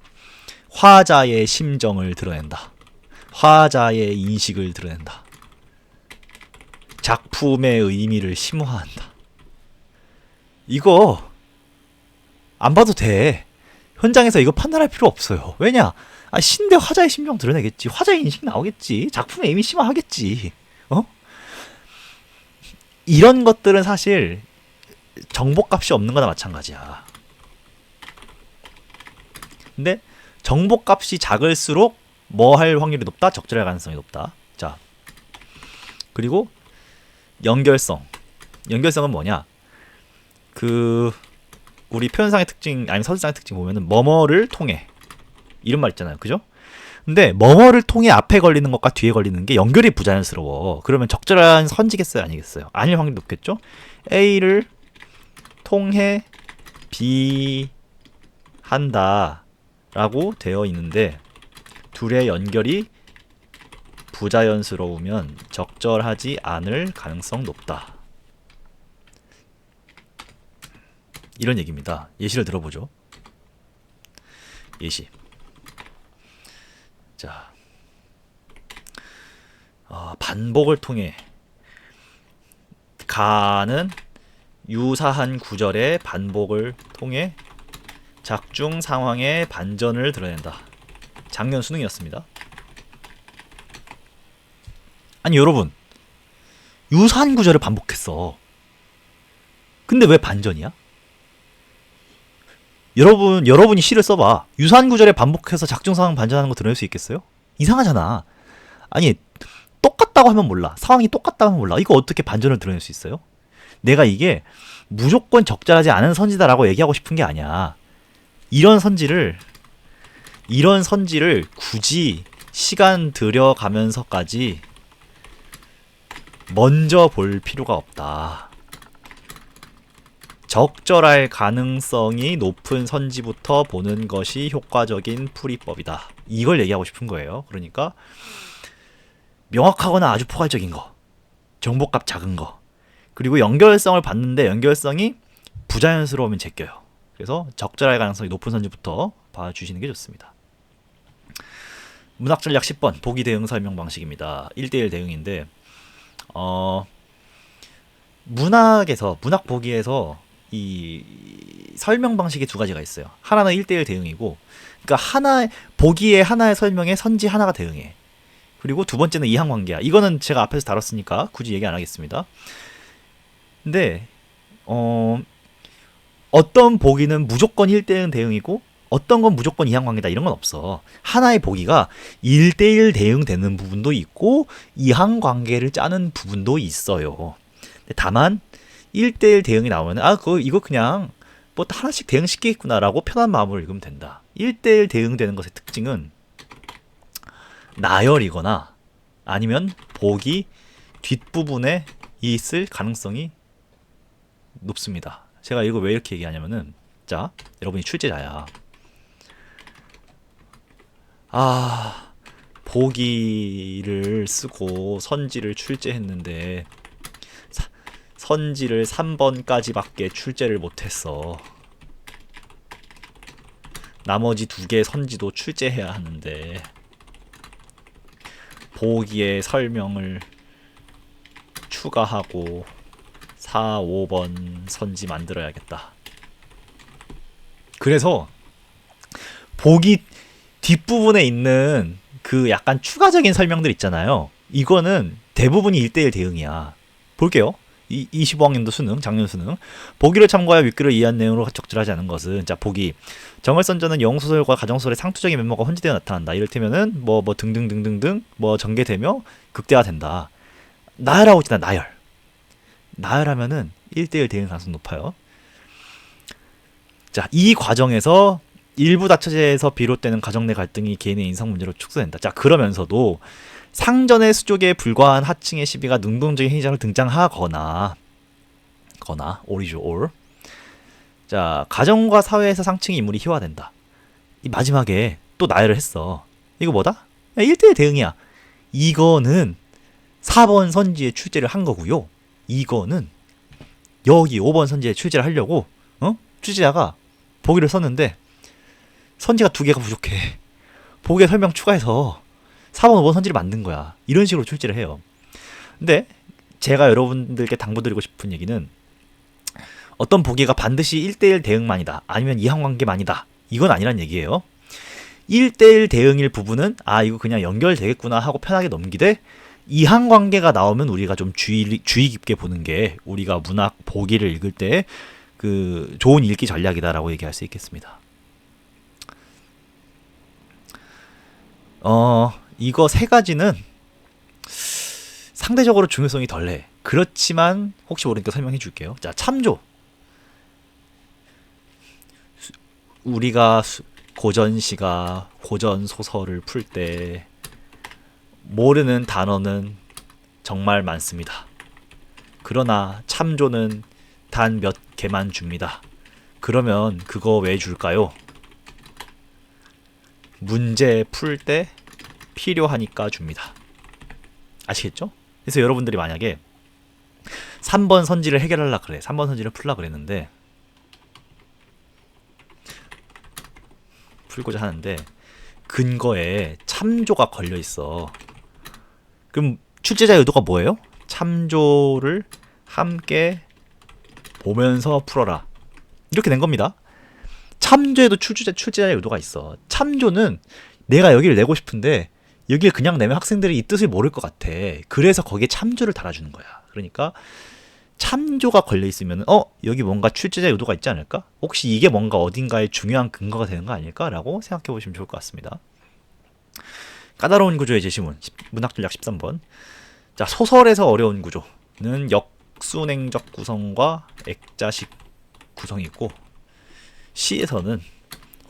화자의 심정을 드러낸다. 화자의 인식을 드러낸다. 작품의 의미를 심화한다. 이거 안 봐도 돼. 현장에서 이거 판단할 필요 없어요. 왜냐? 신대 화자의 심정 드러내겠지. 화자의 인식 나오겠지. 작품의 의미 심화하겠지. 이런 것들은 사실 정보값이 없는 거나 마찬가지야. 근데 정보값이 작을수록 뭐 할 확률이 높다? 적절할 가능성이 높다. 자, 그리고 연결성. 연결성은 뭐냐? 우리 표현상의 특징 아니면 서술상의 특징 보면은 뭐뭐를 통해 이런 말 있잖아요, 그죠? 근데 뭐뭐를 통해 앞에 걸리는 것과 뒤에 걸리는 게 연결이 부자연스러워. 그러면 적절한 선지겠어요, 아니겠어요? 아닐 확률이 높겠죠? A를 통해 B 한다 라고 되어 있는데 둘의 연결이 부자연스러우면 적절하지 않을 가능성 높다. 이런 얘기입니다. 예시를 들어보죠. 예시. 자, 반복을 통해 가는 유사한 구절의 반복을 통해 작중 상황의 반전을 드러낸다. 작년 수능이었습니다. 아니 여러분, 유사한 구절을 반복했어. 근데 왜 반전이야? 여러분이 시를 써봐. 유사한 구절에 반복해서 작중 상황 반전하는 거 드러낼 수 있겠어요? 이상하잖아. 아니 똑같다고 하면 몰라. 상황이 똑같다고 하면 몰라. 이거 어떻게 반전을 드러낼 수 있어요? 내가 이게 무조건 적절하지 않은 선지다라고 얘기하고 싶은 게 아니야. 이런 선지를 굳이 시간 들여가면서까지 먼저 볼 필요가 없다. 적절할 가능성이 높은 선지부터 보는 것이 효과적인 풀이법이다. 이걸 얘기하고 싶은 거예요. 그러니까 명확하거나 아주 포괄적인 거, 정보값 작은 거, 그리고 연결성을 봤는데 연결성이 부자연스러우면 제껴요. 그래서 적절할 가능성이 높은 선지부터 봐주시는 게 좋습니다. 문학전략 10번 보기 대응 설명 방식입니다. 1대1 대응인데 문학 보기에서 이 설명 방식이 두 가지가 있어요. 하나는 1대1 대응이고, 그러니까 보기에 하나의 설명에 선지 하나가 대응해. 그리고 두 번째는 이항관계야. 이거는 제가 앞에서 다뤘으니까 굳이 얘기 안 하겠습니다. 근데 어떤 보기는 무조건 1대1 대응이고 어떤 건 무조건 이항관계다 이런 건 없어. 하나의 보기가 1대1 대응되는 부분도 있고 이항관계를 짜는 부분도 있어요. 다만 1대1 대응이 나오면 이거 그냥 뭐 하나씩 대응시키겠구나라고 편한 마음으로 읽으면 된다. 1대1 대응되는 것의 특징은 나열이거나 아니면 보기 뒷부분에 있을 가능성이 높습니다. 제가 이거 왜 이렇게 얘기하냐면은, 자, 여러분이 출제자야. 보기를 쓰고 선지를 출제했는데 선지를 3번까지밖에 출제를 못했어. 나머지 2개 선지도 출제해야 하는데 보기에 설명을 추가하고 4, 5번 선지 만들어야겠다. 그래서 보기 뒷부분에 있는 그 약간 추가적인 설명들 있잖아요. 이거는 대부분이 1대1 대응이야. 볼게요. 25학년도 수능, 작년 수능. 보기를 참고하여 윗글을 이해한 내용으로 적절하지 않은 것은, 자, 보기. 정월선전은 영소설과 가정소설의 상투적인 면모가 혼재되어 나타난다. 이를테면은 뭐 등등등등등 뭐 전개되며 극대화된다. 나열하고 있잖아. 나열하면은 1대1 대응 가능성 높아요. 자, 이 과정에서 일부 다처제에서 비롯되는 가정 내 갈등이 개인의 인성 문제로 축소된다. 자, 그러면서도 상전의 수족에 불과한 하층의 시비가 능동적인 행위자로 등장하거나 올이죠, 올. 자, 가정과 사회에서 상층의 인물이 희화된다. 이 마지막에 또 나열을 했어. 이거 뭐다? 1대1 대응이야. 이거는 4번 선지에 출제를 한 거고요. 이거는 여기 5번 선지에 출제를 하려고 출제자가 보기를 썼는데 선지가 2개가 부족해. 보기에 설명 추가해서 4번, 5번 선지를 만든 거야. 이런 식으로 출제를 해요. 근데 제가 여러분들께 당부드리고 싶은 얘기는, 어떤 보기가 반드시 1대1 대응만이다, 아니면 이항관계만이다, 이건 아니란 얘기예요. 1대1 대응일 부분은 이거 그냥 연결되겠구나 하고 편하게 넘기되, 이항관계가 나오면 우리가 좀 주의 깊게 보는 게 우리가 문학 보기를 읽을 때 그 좋은 읽기 전략이다라고 얘기할 수 있겠습니다. 이거 세 가지는 상대적으로 중요성이 덜해. 그렇지만 혹시 모르니까 설명해 줄게요. 자, 참조. 우리가 고전시가 고전 소설을 풀 때 모르는 단어는 정말 많습니다. 그러나 참조는 단 몇 개만 줍니다. 그러면 그거 왜 줄까요? 문제 풀 때 필요하니까 줍니다. 아시겠죠? 그래서 여러분들이 만약에 3번 선지를 해결하려고 그래. 3번 선지를 풀려고 그랬는데, 풀고자 하는데 근거에 참조가 걸려 있어. 그럼 출제자 의도가 뭐예요? 참조를 함께 보면서 풀어라. 이렇게 된 겁니다. 참조에도 출제자의 의도가 있어. 참조는 내가 여기를 내고 싶은데 여기를 그냥 내면 학생들이 이 뜻을 모를 것 같아. 그래서 거기에 참조를 달아주는 거야. 그러니까 참조가 걸려 있으면 여기 뭔가 출제자의 의도가 있지 않을까? 혹시 이게 뭔가 어딘가에 중요한 근거가 되는 거 아닐까라고 생각해 보시면 좋을 것 같습니다. 까다로운 구조의 제시문 문학전략 13번. 자, 소설에서 어려운 구조는 역순행적 구성과 액자식 구성이 있고, 시에서는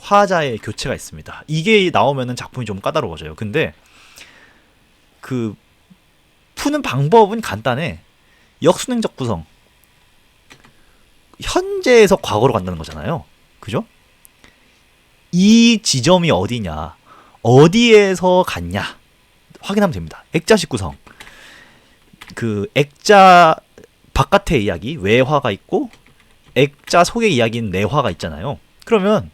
화자의 교체가 있습니다. 이게 나오면은 작품이 좀 까다로워져요. 근데 그 푸는 방법은 간단해. 역순행적 구성, 현재에서 과거로 간다는 거잖아요. 그죠? 이 지점이 어디냐, 어디에서 갔냐 확인하면 됩니다. 액자식 구성, 그 액자 바깥의 이야기 외화가 있고 액자 속의 이야기는 내화가 있잖아요. 그러면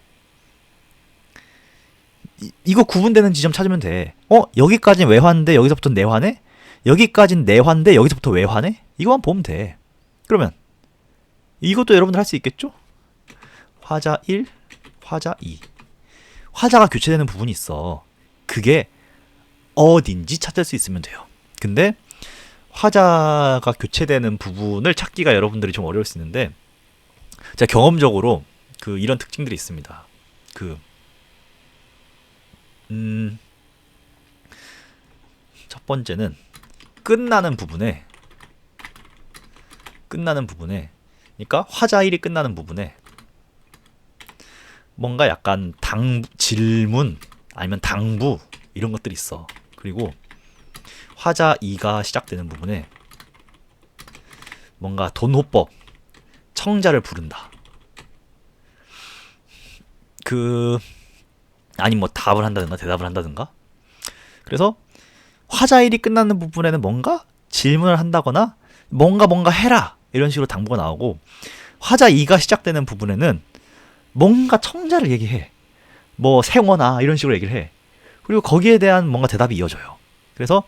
이거 구분되는 지점 찾으면 돼. 여기까지는 외화인데 여기서부터 내화네? 여기까지는 내화인데 여기서부터 외화네? 이거만 보면 돼. 그러면 이것도 여러분들 할 수 있겠죠? 화자 1, 화자 2. 화자가 교체되는 부분이 있어. 그게 어딘지 찾을 수 있으면 돼요. 근데 화자가 교체되는 부분을 찾기가 여러분들이 좀 어려울 수 있는데, 제가 경험적으로 이런 특징들이 있습니다. 첫 번째는 끝나는 부분에, 그러니까 화자 1이 끝나는 부분에 뭔가 약간 질문 아니면 당부 이런 것들이 있어. 그리고 화자 2가 시작되는 부분에 뭔가 돈호법, 청자를 부른다. 아니 뭐 답을 한다든가 대답을 한다든가. 그래서 화자 1이 끝나는 부분에는 뭔가 질문을 한다거나 뭔가 해라 이런 식으로 당부가 나오고, 화자 2가 시작되는 부분에는 뭔가 청자를 얘기해. 뭐 생원아 이런 식으로 얘기를 해. 그리고 거기에 대한 뭔가 대답이 이어져요. 그래서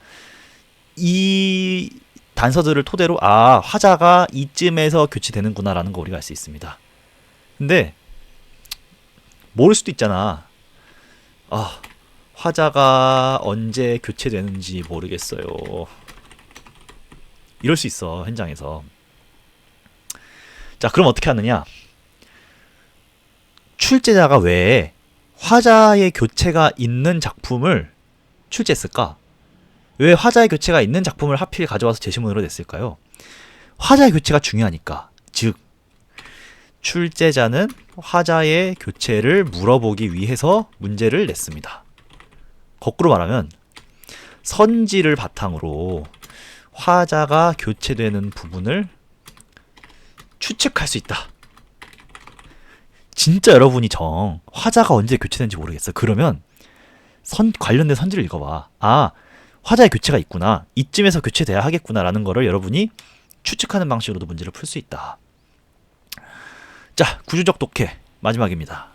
이 단서들을 토대로 화자가 이쯤에서 교체되는구나라는 거 우리가 알 수 있습니다. 근데 모를 수도 있잖아. 화자가 언제 교체되는지 모르겠어요. 이럴 수 있어, 현장에서. 자, 그럼 어떻게 하느냐? 출제자가 왜 화자의 교체가 있는 작품을 출제했을까? 왜 화자의 교체가 있는 작품을 하필 가져와서 제시문으로 냈을까요? 화자의 교체가 중요하니까. 즉, 출제자는 화자의 교체를 물어보기 위해서 문제를 냈습니다. 거꾸로 말하면 선지를 바탕으로 화자가 교체되는 부분을 추측할 수 있다. 진짜 여러분이 화자가 언제 교체되는지 모르겠어. 그러면 관련된 선지를 읽어봐. 화자의 교체가 있구나. 이쯤에서 교체돼야 하겠구나라는 거를 여러분이 추측하는 방식으로도 문제를 풀 수 있다. 자, 구조적 독해 마지막입니다.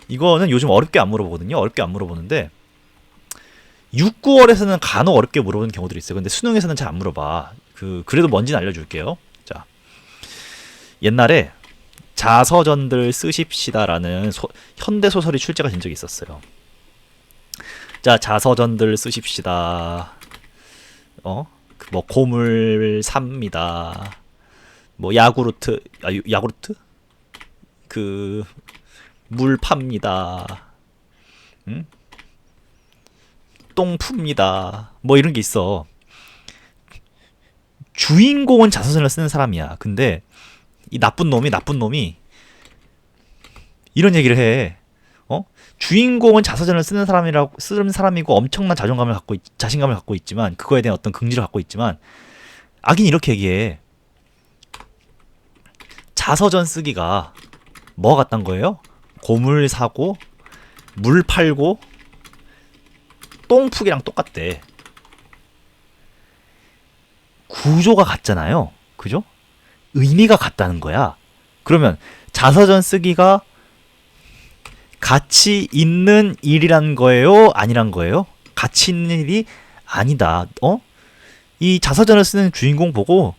이거는 요즘 어렵게 안 물어보거든요. 어렵게 안 물어보는데 6, 9월에서는 간혹 어렵게 물어보는 경우들이 있어요. 근데 수능에서는 잘 안 물어봐. 그래도 뭔지는 알려줄게요. 자, 옛날에 자서전들 쓰십시다라는 현대소설이 출제가 된 적이 있었어요. 자, 자서전들 쓰십시다. 뭐 고물 삽니다. 뭐 야구르트 물 팝니다. 똥 풉니다. 뭐 이런 게 있어. 주인공은 자서전을 쓰는 사람이야. 근데 이 나쁜 놈이 이런 얘기를 해. 주인공은 자서전을 쓰는 사람이고 엄청난 자신감을 갖고 있지만, 그거에 대한 어떤 긍지를 갖고 있지만, 악인이 이렇게 얘기해. 자서전 쓰기가 뭐 같단 거예요? 고물 사고 물 팔고 똥 푸기랑 똑같대. 구조가 같잖아요. 그죠? 의미가 같다는 거야. 그러면 자서전 쓰기가 가치 있는 일이란 거예요? 아니란 거예요? 가치 있는 일이 아니다. 이 자서전을 쓰는 주인공 보고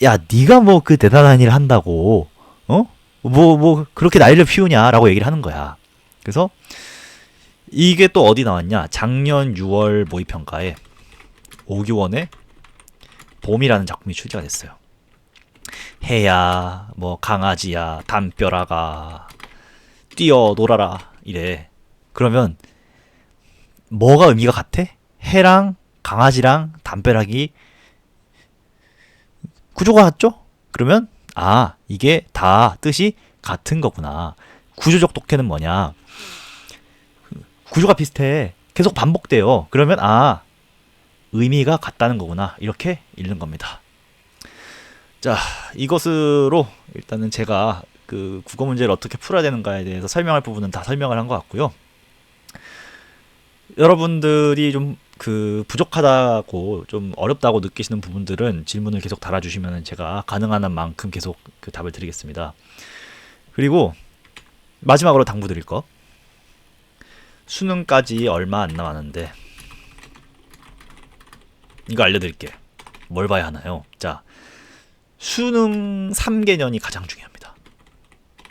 야, 네가 뭐 그 대단한 일 한다고 뭐 그렇게 난리를 피우냐라고 얘기를 하는 거야. 그래서 이게 또 어디 나왔냐? 작년 6월 모의평가에 오규원의 봄이라는 작품이 출제가 됐어요. 해야, 뭐 강아지야, 담벼락아, 뛰어 놀아라 이래. 그러면 뭐가 의미가 같아? 해랑 강아지랑 담벼락이 구조가 같죠? 그러면 이게 다 뜻이 같은 거구나. 구조적 독해는 뭐냐? 구조가 비슷해. 계속 반복돼요. 그러면 의미가 같다는 거구나. 이렇게 읽는 겁니다. 자, 이것으로 일단은 제가 그 국어 문제를 어떻게 풀어야 되는가에 대해서 설명할 부분은 다 설명을 한 것 같고요. 여러분들이 좀 그 부족하다고 좀 어렵다고 느끼시는 부분들은 질문을 계속 달아주시면 제가 가능한 한 만큼 계속 그 답을 드리겠습니다. 그리고 마지막으로 당부드릴 거, 수능까지 얼마 안 남았는데 이거 알려드릴게. 뭘 봐야 하나요? 자, 수능 3개년이 가장 중요합니다.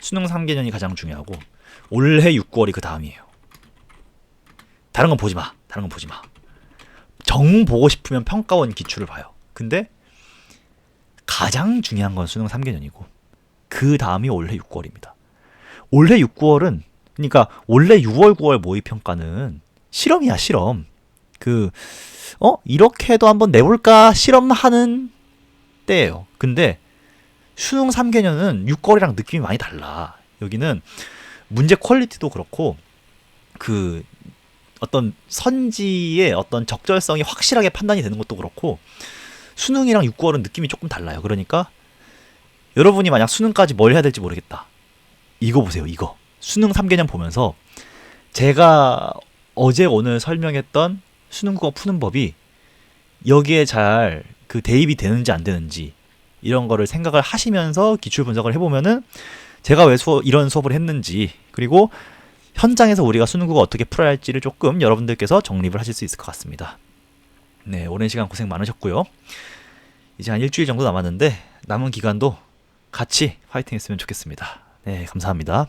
수능 3개년이 가장 중요하고 올해 6, 9월이 그 다음이에요. 다른 건 보지 마. 다른 건 보지 마. 정 보고 싶으면 평가원 기출을 봐요. 근데 가장 중요한 건 수능 3개년이고 그 다음이 올해 6, 9월입니다. 올해 6, 9월은 그러니까 올해 6월, 9월 모의평가는 실험이야, 실험. 이렇게 해도 한번 내볼까 실험하는 때예요. 근데 수능 3개년은 6, 9월이랑 느낌이 많이 달라. 여기는 문제 퀄리티도 그렇고 그 어떤 선지의 어떤 적절성이 확실하게 판단이 되는 것도 그렇고 수능이랑 6, 9월은 느낌이 조금 달라요. 그러니까 여러분이 만약 수능까지 뭘 해야 될지 모르겠다. 이거 보세요. 이거. 수능 3개년 보면서 제가 어제 오늘 설명했던 수능국어 푸는 법이 여기에 잘 그 대입이 되는지 안 되는지 이런 거를 생각을 하시면서 기출 분석을 해보면은 제가 왜 이런 수업을 했는지, 그리고 현장에서 우리가 수능국어 어떻게 풀어야 할지를 조금 여러분들께서 정립을 하실 수 있을 것 같습니다. 네, 오랜 시간 고생 많으셨고요. 이제 한 일주일 정도 남았는데 남은 기간도 같이 파이팅 했으면 좋겠습니다. 네, 감사합니다.